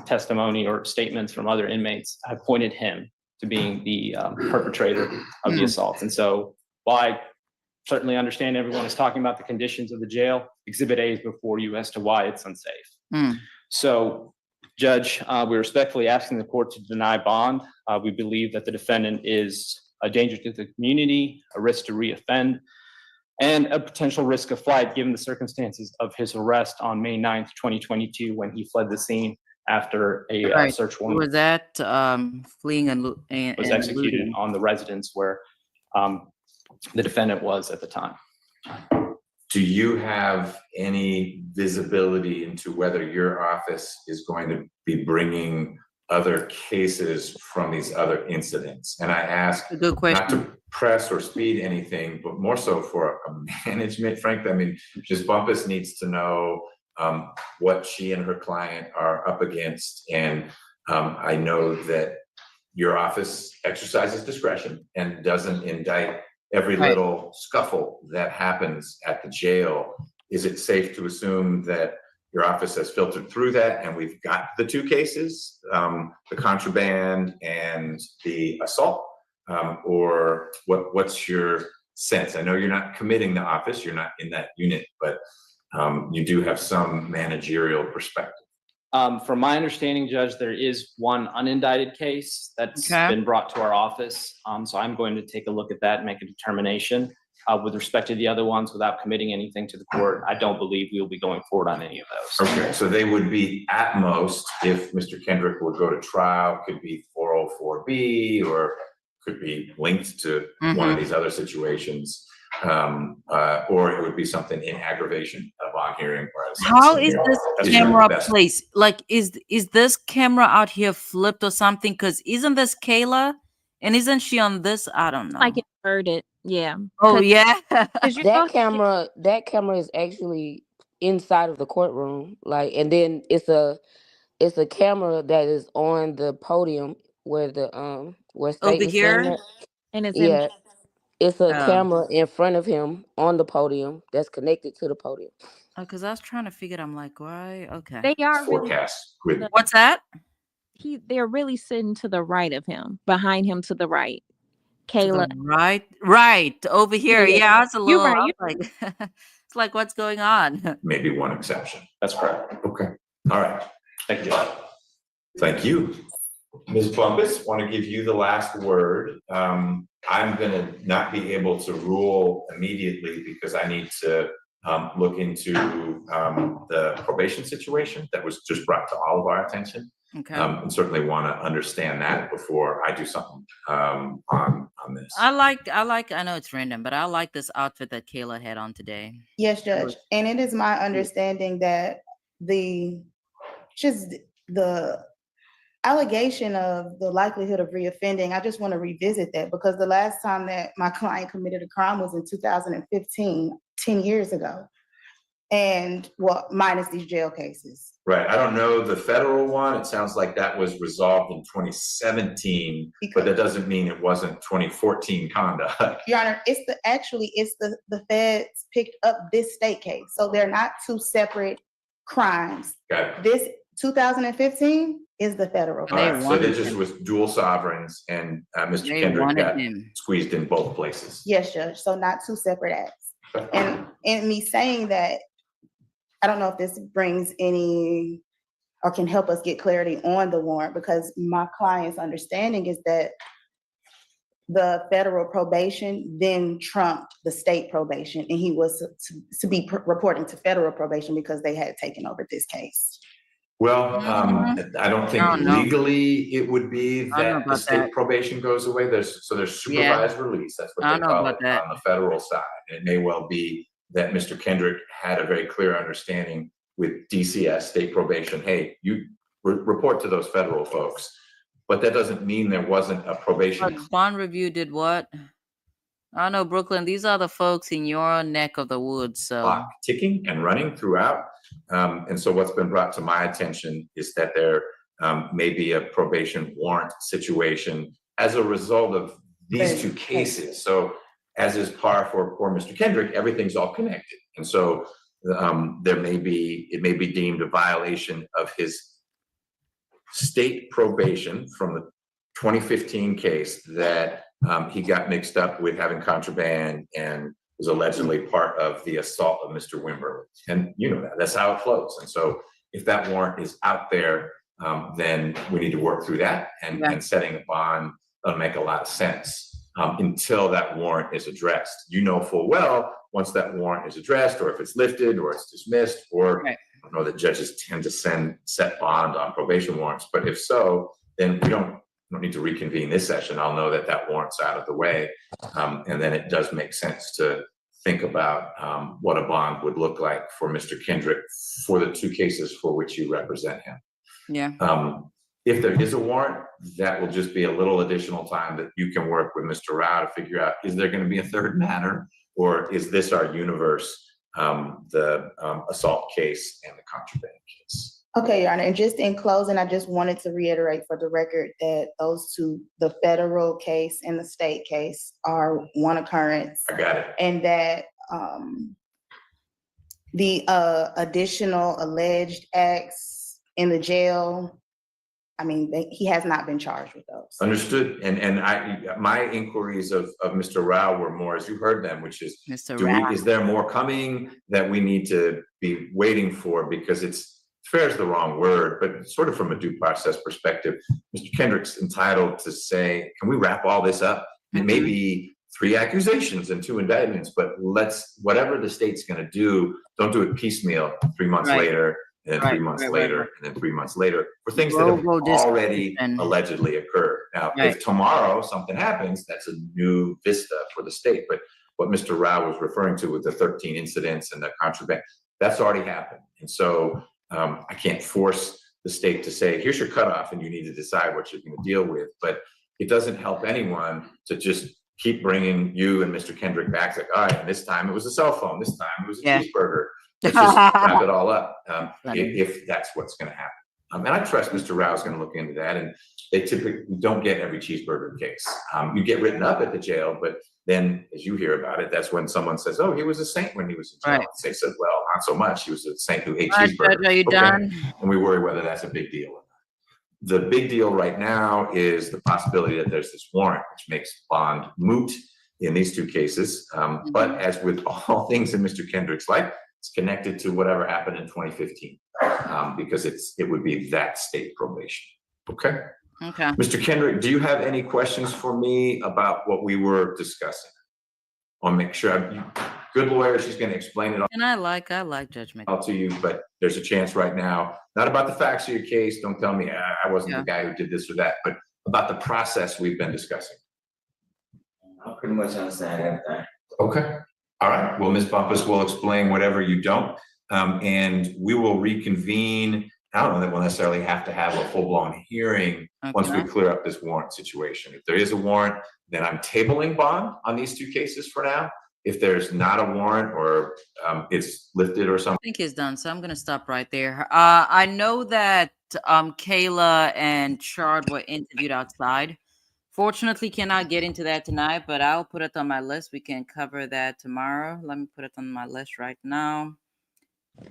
testimony or statements from other inmates, have pointed him to being the perpetrator of the assault. And so while I certainly understand everyone is talking about the conditions of the jail, Exhibit A is before you as to why it's unsafe. So, Judge, we're respectfully asking the court to deny bond. We believe that the defendant is a danger to the community, a risk to reoffend, and a potential risk of flight given the circumstances of his arrest on May 9th, 2022, when he fled the scene after a search warrant Was that fleeing and was executed on the residence where the defendant was at the time. Do you have any visibility into whether your office is going to be bringing other cases from these other incidents? And I ask not to press or speed anything, but more so for a management, frankly. I mean, Ms. Bumpus needs to know what she and her client are up against. And I know that your office exercises discretion and doesn't indict every little scuffle that happens at the jail. Is it safe to assume that your office has filtered through that and we've got the 2 cases, the contraband and the assault? Or what's your sense? I know you're not committing the office, you're not in that unit, but you do have some managerial perspective. From my understanding, Judge, there is one unindicted case that's been brought to our office. So I'm going to take a look at that and make a determination. With respect to the other ones, without committing anything to the court, I don't believe we'll be going forward on any of those. Okay, so they would be at most, if Mr. Kendrick would go to trial, could be 404B or could be linked to one of these other situations. Or it would be something in aggravation of bond hearing. How is this camera placed? Like, is this camera out here flipped or something? Because isn't this Kayla? And isn't she on this? I don't know. Like inverted, yeah. Oh yeah. That camera is actually inside of the courtroom. Like, and then it's a camera that is on the podium where the where over here. And it's it's a camera in front of him on the podium that's connected to the podium. Because I was trying to figure it. I'm like, why? Okay. They are forecast. Really, what's that? They're really sitting to the right of him, behind him to the right. Kayla. Right over here. Yeah, it's a little. You're right. Like, it's like, what's going on? Maybe one exception. That's correct. Okay. All right. Thank you, Judge. Thank you. Ms. Bumpus, want to give you the last word. I'm going to not be able to rule immediately because I need to look into the probation situation that was just brought to all of our attention. Okay. And certainly want to understand that before I do something on this. I know it's random, but I like this outfit that Kayla had on today. Yes, Judge. And it is my understanding that the allegation of the likelihood of reoffending, I just want to revisit that because the last time that my client committed a crime was in 2015, 10 years ago. And well, minus these jail cases. Right. I don't know the federal one. It sounds like that was resolved in 2017, but that doesn't mean it wasn't 2014 conduct. Your Honor, it's the feds picked up this state case. So they're not two separate crimes. Got it. This 2015 is the federal All case. right, so this just was dual sovereigns, and Mr. They Kendrick wanted got him. squeezed in both places. Yes, Judge. So not two separate acts. And in me saying that, I don't know if this brings any or can help us get clarity on the warrant, because my client's understanding is that the federal probation then trumped the state probation, and he was to be reporting to federal probation because they had taken over this case. Well, I don't think legally it would be that the state probation goes away. There's supervised release. That's what they call it on the federal side. And it may well be that Mr. Kendrick had a very clear understanding with DCS, state probation. Hey, you report to those federal folks. But that doesn't mean there wasn't a probation. But bond review did what? I don't know, Brooklyn. These are the folks in your neck of the woods. So clock ticking and running throughout. And so what's been brought to my attention is that there may be a probation warrant situation as a result of these two cases. So as is par for poor Mr. Kendrick, everything's all connected. And so it may be deemed a violation of his state probation from the 2015 case that he got mixed up with having contraband and was allegedly part of the assault of Mr. Wimber. And you know that's how it flows. And so if that warrant is out there, then we need to work through that, and setting a bond doesn't make a lot of sense until that warrant is addressed. You know full well, once that warrant is addressed, or if it's lifted or it's dismissed, or I don't know that judges tend to set bond on probation warrants, but if so, then we don't need to reconvene this session. I'll know that warrant's out of the way. And then it does make sense to think about what a bond would look like for Mr. Kendrick for the two cases for which you represent him. Yeah. If there is a warrant, that will just be a little additional time that you can work with Mr. Rao to figure out, is there going to be a third matter, or is this our universe, the assault case and the contraband case? Okay, Your Honor, and just in closing, I just wanted to reiterate for the record that those two, the federal case and the state case, are one occurrence. I got it. And that the additional alleged acts in the jail, I mean, he has not been charged with those. Understood. And my inquiries of Mr. Rao were more, as you heard them, which is, is there more coming that we need to be waiting for? Because fair is the wrong word, but sort of from a due process perspective, Mr. Kendrick's entitled to say, can we wrap all this up? It may be 3 accusations and 2 indictments, but whatever the state's going to do, don't do it piecemeal 3 months later, and then 3 months later, and then 3 months later, for things that have already allegedly occurred. Now, if tomorrow something happens, that's a new vista for the state. But what Mr. Rao was referring to with the 13 incidents and the contraband, that's already happened. And so I can't force the state to say, here's your cutoff and you need to decide what you're going to deal with. But it doesn't help anyone to just keep bringing you and Mr. Kendrick back. It's like, all right, and this time it was a cell phone. This time it was a cheeseburger. Let's just wrap it all up if that's what's going to happen. And I trust Mr. Rao is going to look into that. And they typically don't get every cheeseburger case. You get written up at the jail, but then as you hear about it, that's when someone says, oh, he was a saint when he was in jail. They said, well, not so much. He was a saint who ate cheeseburgers. Are you done? And we worry whether that's a big deal or not. The big deal right now is the possibility that there's this warrant, which makes bond moot in these 2 cases. But as with all things in Mr. Kendrick's life, it's connected to whatever happened in 2015 because it would be that state probation. Okay. Mr. Kendrick, do you have any questions for me about what we were discussing? I'll make sure. Good lawyer, she's going to explain it all. And I like Judge McDaniel to you, but there's a chance right now, not about the facts of your case. Don't tell me I wasn't the guy who did this or that, but about the process we've been discussing. I pretty much understand everything. Okay. All right. Well, Ms. Bumpus will explain whatever you don't, and we will reconvene. I don't know that we'll necessarily have to have a full-blown hearing once we clear up this warrant situation. If there is a warrant, then I'm tabling bond on these 2 cases for now. If there's not a warrant or it's lifted or something. I think it's done, so I'm gonna stop right there. I know that Kayla and Chard were interviewed outside. Fortunately, cannot get into that tonight, but I'll put it on my list. We can cover that tomorrow. Let me put it on my list right now.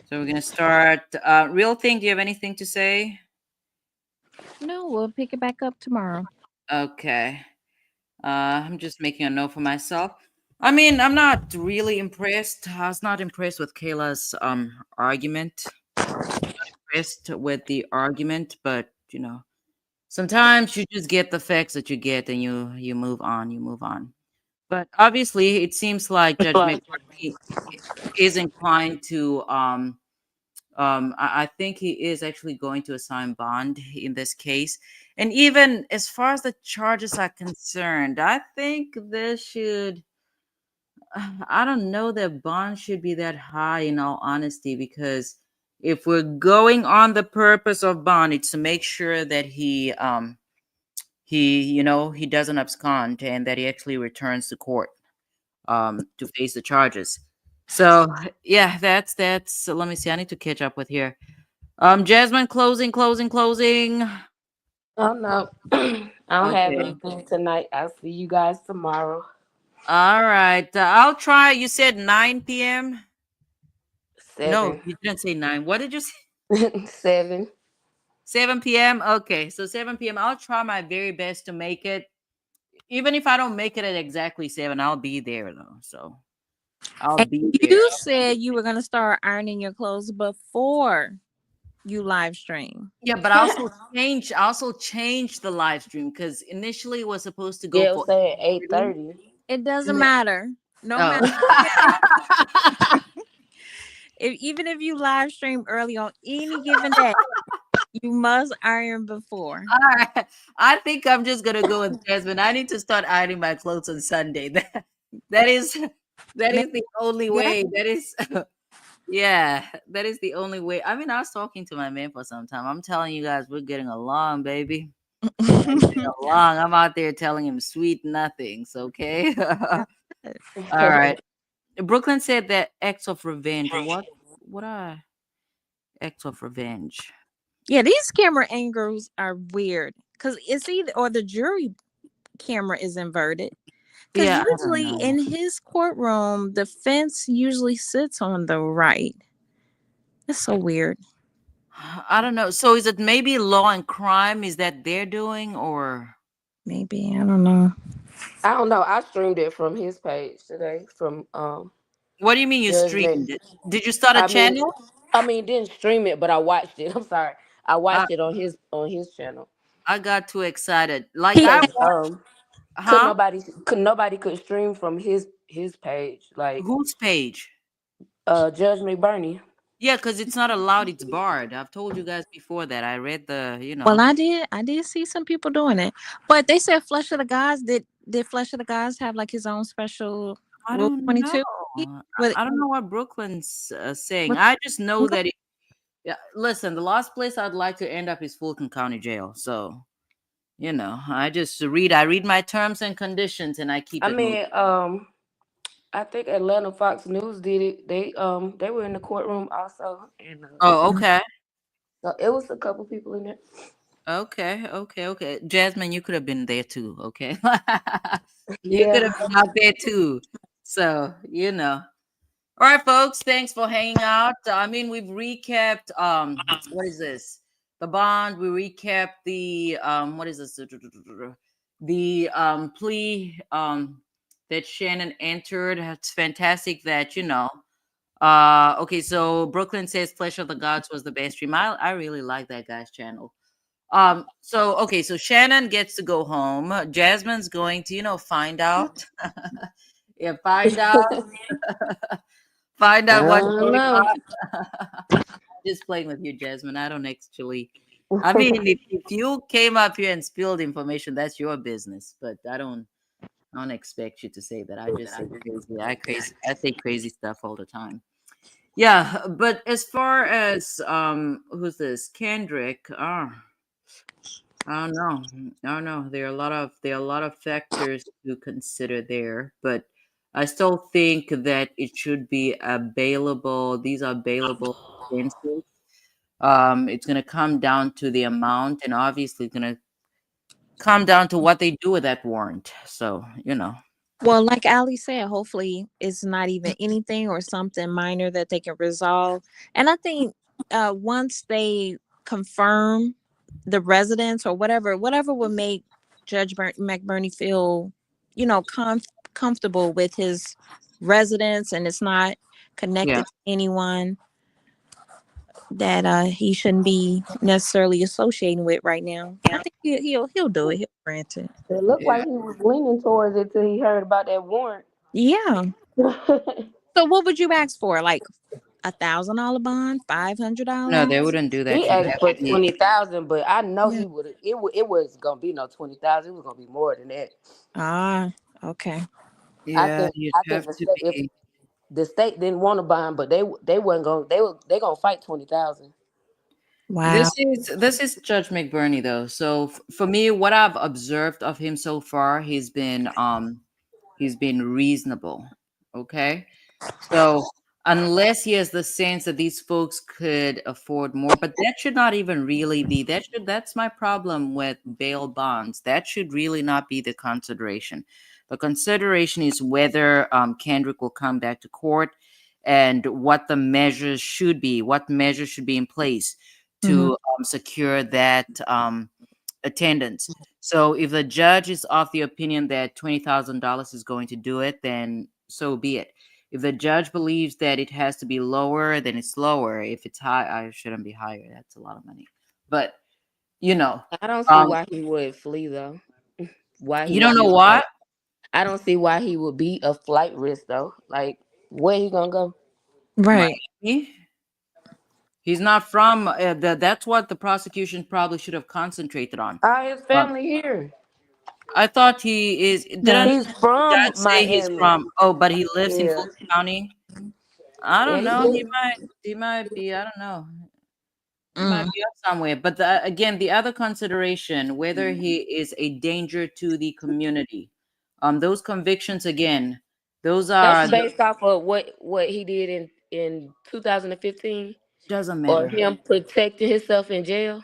So we're gonna start. Real thing, do you have anything to say? No, we'll pick it back up tomorrow. Okay. I'm just making a note for myself. I mean, I'm not really impressed. I was not impressed with Kayla's argument. Impressed with the argument, but sometimes you just get the facts that you get and you move on, you move on. But obviously it seems like Judge McCarthy is inclined to I think he is actually going to assign bond in this case. And even as far as the charges are concerned, I think this should I don't know that bond should be that high in all honesty, because if we're going on the purpose of bond, it's to make sure that he doesn't abscond and that he actually returns to court to face the charges. So yeah, that's so let me see. I need to catch up with here. Jasmine, closing. Oh no, I don't have Okay. anything tonight. I'll see you guys tomorrow. All right. I'll try. You said 9 p.m. No, 7. you didn't say 9. What did you say? 7. 7 p.m. Okay, so 7 p.m. I'll try my very best to make it. Even if I don't make it at exactly 7, I'll be there though. So I'll And be there. you said you were gonna start ironing your clothes before you live stream. Yeah, but I also changed the live stream because initially it was supposed to go Yeah, it for was saying 8:30. 8:30. It doesn't matter. No matter. Oh. Even if you live stream early on any given day, you must iron before. All right. I think I'm just gonna go with Jasmine. I need to start ironing my clothes on Sunday. That is the only Yeah. way. That is yeah, that is the only way. I mean, I was talking to my man for some time. I'm telling you guys, we're getting along, baby. Getting along. I'm out there telling him sweet nothings, okay? All right. Brooklyn said that acts of revenge. What are acts of revenge? Yeah, these camera angles are weird because it's either or the jury camera is inverted. Because Yeah, I don't usually know. in his courtroom, the fence usually sits on the right. That's so weird. I don't know. So is it maybe law and crime? Is that they're doing or Maybe I don't know. I don't know. I streamed it from his page today. From what do you mean you Judgment. streamed it? Did you start a I mean, channel? didn't stream it, but I watched it. I'm sorry. I Uh, watched it on his channel. I got too excited. Like He I Cause huh? could nobody could stream from his page, like Whose page? Judge McBurney. Yeah, because it's not allowed, it's barred. I've told you guys before that. I read Well, I did see some people doing it, but they said Flesh of the Gods did Flesh of the Gods have like his own special I Rule don't know. 22? But I don't know what Brooklyn's saying. but I just know okay. that yeah, listen, the last place I'd like to end up is Fulton County Jail. So, I read my terms and conditions and I keep I it moving. mean, I think Atlanta Fox News did it. They were in the courtroom also, and Oh, okay. so it was a couple people in there. Okay. Jasmine, you could have been there too, okay? You could Yeah. have been out there too. So, All right, folks, thanks for hanging out. I mean, we've recapped what is this? The bond, we recapped the what is this? The plea that Shannon entered. It's fantastic that, okay, so Brooklyn says Flesh of the Gods was the best stream. I really like that guy's channel. So Shannon gets to go home. Jasmine's going to, find out. Yeah, find out. Find I out what's don't going know. on. Just playing with you, Jasmine. I don't actually. I mean, if you came up here and spilled information, that's your business. But I don't expect you to say that. I just say crazy. I say crazy stuff all the time. Yeah, but as far as who's this? Kendrick. I don't know. I don't know. There are a lot of factors to consider there, but I still think that it should be available. These are available offenses. It's going to come down to the amount, and obviously, it's going to come down to what they do with that warrant. So, Well, like Ali said, hopefully it's not even anything or something minor that they can resolve. And I think once they confirm the residence or whatever will make Judge McBurney feel, comfortable with his residence and it's not connected yeah. to anyone that he shouldn't be necessarily associating with right now. I think he'll do it. He'll grant it. It looked Yeah. like he was leaning towards it till he heard about that warrant. Yeah. So what would you ask for? Like $1,000 bond, $500? No, they wouldn't do that. He You asked have for to be. 20,000, but I know Yeah. he would. It was gonna be no 20,000. It was gonna be more than that. Ah, okay. Yeah, you'd I have think the to state, if be. the state didn't want to bond, but they wasn't gonna they gonna fight 20,000. Wow. This is Judge McBurney though. So for me, what I've observed of him so far, he's been reasonable. Okay. So unless he has the sense that these folks could afford more, but that should not even really be that's my problem with bail bonds. That should really not be the consideration. The consideration is whether Kendrick will come back to court and what the measures should be, what measures should be in place Mhm. to secure that attendance. So if the judge is of the opinion that $20,000 is going to do it, then so be it. If the judge believes that it has to be lower, then it's lower. If it's high, I shouldn't be higher. That's a lot of money. But I don't see um, why he would flee though. Why he you would don't know be what? I don't see why he would be a flight risk though. Like where he gonna go? Right. Miami. He's not from. That's what the prosecution probably should have concentrated on. His Um, family here. I thought he is. No. Didn't He's from judge say he's Miami. from? Oh, but he lives in Yeah. Fulton County. I Yeah, don't he know. lives. He might be. I don't know. He might Mm. be up somewhere. But again, the other consideration, whether he is a danger to the community, those convictions again, those That's are based off of what he did in 2015, doesn't or matter. him protecting himself in jail.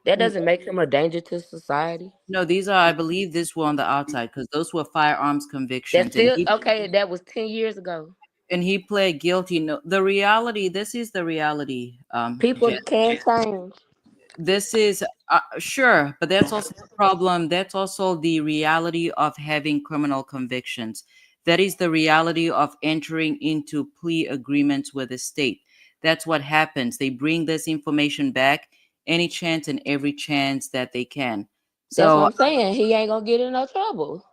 That doesn't make him a danger to society. No, these are. I believe this were on the outside because those were firearms That's convictions, still okay. That was 10 years ago. and he pled guilty. No, the reality. This is the reality. People can change. This is sure, but that's also the problem. That's also the reality of having criminal convictions. That is the reality of entering into plea agreements with the state. That's what happens. They bring this information back any chance and every chance that they can. That's what So I'm saying. He ain't gonna get in no trouble.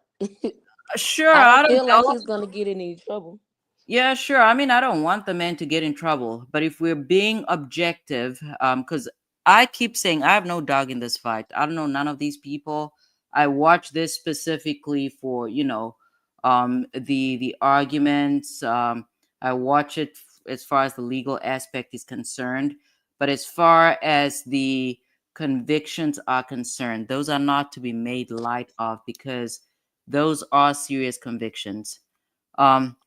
sure, I I don't don't feel like know. he's gonna get in any trouble. Yeah, sure. I mean, I don't want the man to get in trouble, but if we're being objective, because I keep saying I have no dog in this fight. I don't know none of these people. I watch this specifically for the arguments. I watch it as far as the legal aspect is concerned, but as far as the convictions are concerned, those are not to be made light of because those are serious convictions. Um,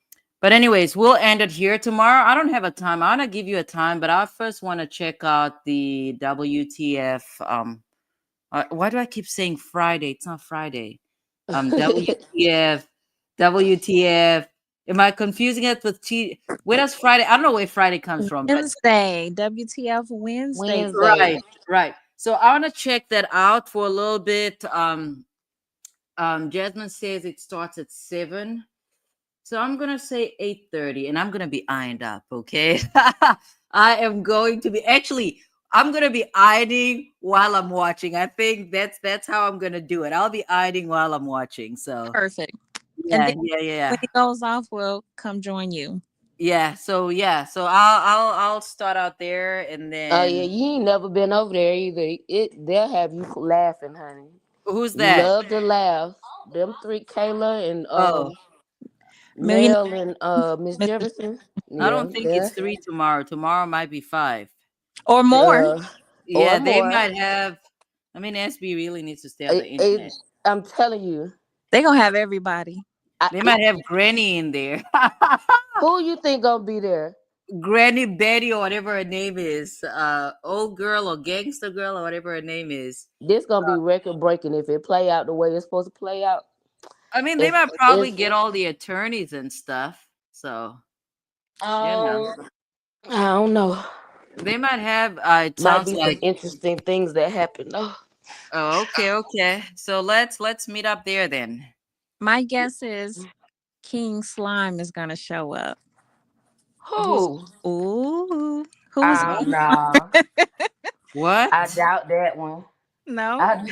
but anyways, we'll end it here tomorrow. I don't have a time. I want to give you a time, but I first want to check out the WTF. Why do I keep saying Friday? It's not Friday. WTF, WTF. Am I confusing it with T? Where does Friday? I don't know where Friday comes from, but Wednesday. WTF Wednesday. Wednesday. right. So I want to check that out for a little bit. Jasmine says it starts at 7. So I'm gonna say 8:30, and I'm gonna be ironed up. Okay, I am going to be I'm gonna be ironing while I'm watching. I think that's how I'm gonna do it. I'll be ironing while I'm watching. So Perfect. And then yeah. when it goes off, we'll come join you. So I'll start out there, and Oh yeah, then you ain't never been over there either. They'll have you laughing, honey. who's You that? love to laugh. Them three, Kayla and Oh, Million. Mel and Miss Jefferson. I Yeah, don't think yeah. it's 3 tomorrow. Tomorrow might be 5. Or more. Or Yeah, they more. might have. I mean, SB really needs to stay on the internet. I'm telling you. They gonna have everybody. They might have Granny in there. Who you think gonna be there? Granny Betty or whatever her name is. Old girl or gangster girl or whatever her name is. This gonna be record breaking if it play out the way it's supposed to play out. I mean, they might probably get all the attorneys and stuff. So, you know, I don't know. they might have. It Might sounds be some like. interesting things that happen. Oh, Oh, okay. So let's meet up there then. My guess is King Slime is gonna show up. who? Ooh, who is Oh King? no. What? I doubt that one. No, I,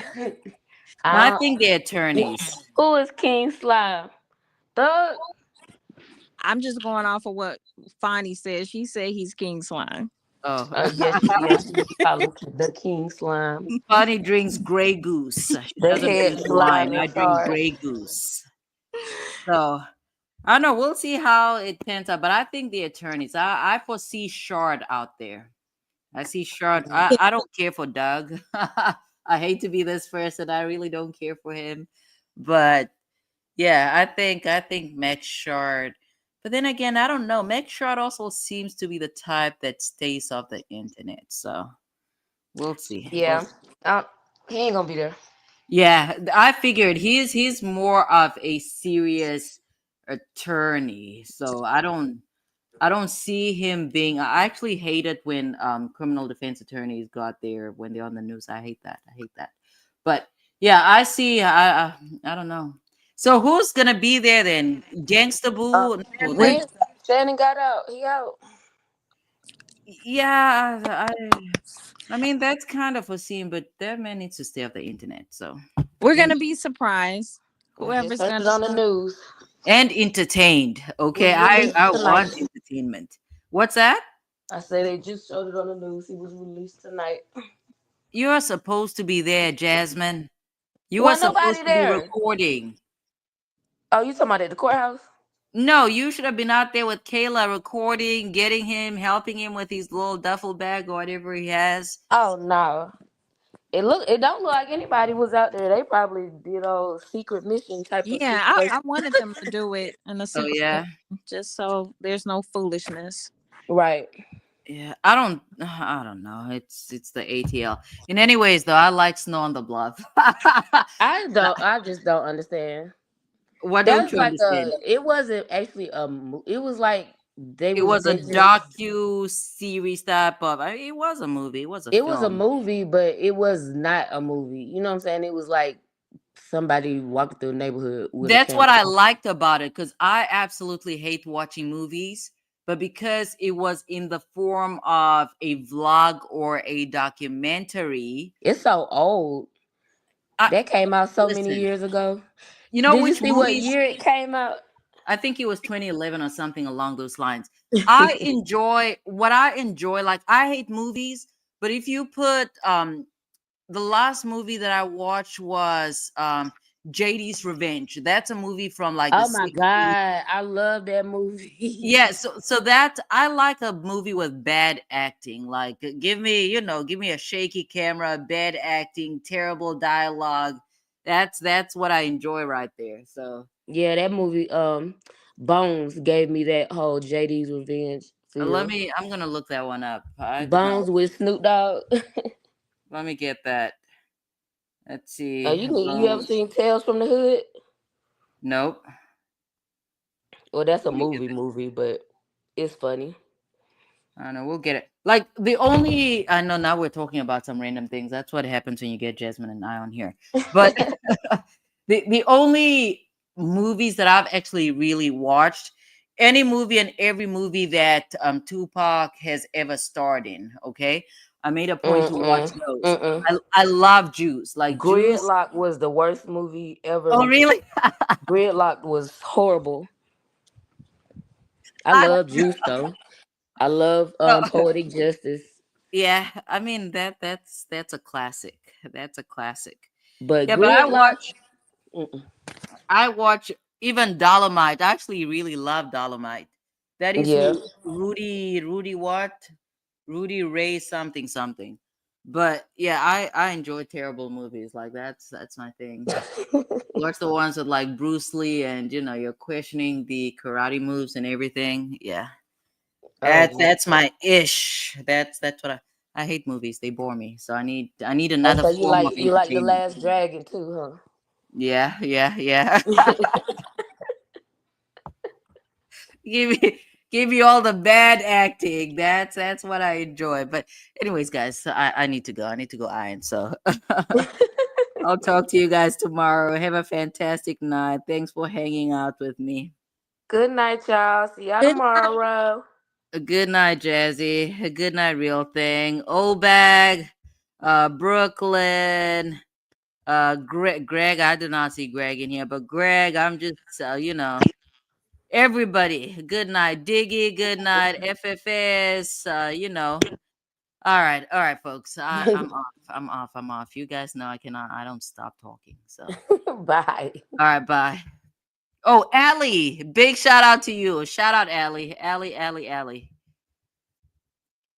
I I think the attorneys. who is King Slime? Thug? I'm just going off of what Fonnie said. She said he's King Slime. Oh, Yes, she call him the King Slime. Bonnie drinks Grey Goose. She The doesn't head drink slime wine. in I drink charge. Grey Goose. So I don't know. We'll see how it pans out. But I think the attorneys. I foresee Shard out there. I see Shard. I don't care for Doug. I hate to be this person. I really don't care for him. But yeah, I think Max Shard. But then again, I don't know. Max Shard also seems to be the type that stays off the internet. So we'll see. Yeah. He ain't gonna be there. Yeah, I figured he's more of a serious attorney. So I don't see him being. I actually hate it when criminal defense attorneys got there when they're on the news. I hate that. I hate that. But yeah, I see. I don't know. So who's gonna be there then? Gangsta Boo? No, Shannon got out. He out. yeah, I mean that's kind of foreseen, but that man needs to stay off the internet. So We're gonna be surprised. Whoever's Just heard it gonna on the news. and entertained. Okay, Was released I tonight. want entertainment. What's that? I say they just showed it on the news. He was released tonight. You are supposed to be there, Jasmine. You are Wasn't supposed nobody to be there. recording. Oh, you talking about at the courthouse? No, you should have been out there with Kayla recording, getting him, helping him with his little duffel bag or whatever he has. Oh no. It don't look like anybody was out there. They probably did a secret mission type of Yeah, I situation. wanted them to do it in a Oh secret, yeah. just so there's no foolishness. Right. Yeah, I don't know. It's the ATL. In any ways, though, I like Snow on the Bluff. I just don't understand. What don't That's you like understand? it wasn't actually it was like It was a they just docu series type of. I mean, it was a movie. It was a it was a film. movie, but it was not a movie. You know what I'm saying? It was like somebody walking through a neighborhood with a That's what I camera. liked about it because I absolutely hate watching movies, but because it was in the form of a vlog or a documentary, It's so old. I That came out so many listen. years ago. You know Did you which see what movies? year it came out? I think it was 2011 or something along those lines. I enjoy what I enjoy. Like I hate movies, but if you put the last movie that I watched was JD's Revenge. That's a movie from like the Oh my 60s. God, I love that movie. Yeah, so that I like a movie with bad acting. Like give me a shaky camera, bad acting, terrible dialogue. That's what I enjoy right there. So Yeah, that movie, Bones gave me that whole JD's Revenge feel. I'm gonna look that one up. I did not. Bones with Snoop Dogg. Let me get that. Let's Oh, see. you ever seen Tales from the Hood? Nope. Well, that's a Let me get movie, but it's funny. I don't know. We'll get it. Like the only I know now we're talking about some random things. That's what happens when you get Jasmine and I on here. But the only movies that I've actually really watched, any movie and every movie that Tupac has ever starred in. Okay, I made a point to watch those. I love Juice. Like Juice. Gridlock was the worst movie ever. Oh really? Gridlock was horrible. I love Juice though. I love Poetic Justice. Yeah, I mean that's a classic. That's a classic. But Yeah, but Gridlock, I watch even Dolomite. I actually really love Dolomite. That is yeah. who Rudy what? Rudy Ray something something. But yeah, I enjoy terrible movies. Like that's my thing. Watch the ones with like Bruce Lee and you're questioning the karate moves and everything. Yeah. That's my ish. That's what I hate movies. They bore me. So I need Oh, another so form of you like the entertainment. Last Dragon too, Yeah. huh? Give me all the bad acting. That's what I enjoy. But anyways, guys, so I need to go. I need to go iron. So I'll talk to you guys tomorrow. Have a fantastic night. Thanks for hanging out with me. Good night, y'all. See y'all Good tomorrow. A good night, Jazzy. A good night, Real Thing. Old Bag, Brooklyn, Greg. I did not see Greg in here, but Greg, I'm just, everybody. Good night, Diggy. Good night, FFS. All right, folks. I'm off. I'm off. You guys know I cannot. I don't stop talking. So, Bye. all right, bye. Oh, Allie, big shout out to you. Shout out, Allie. Allie.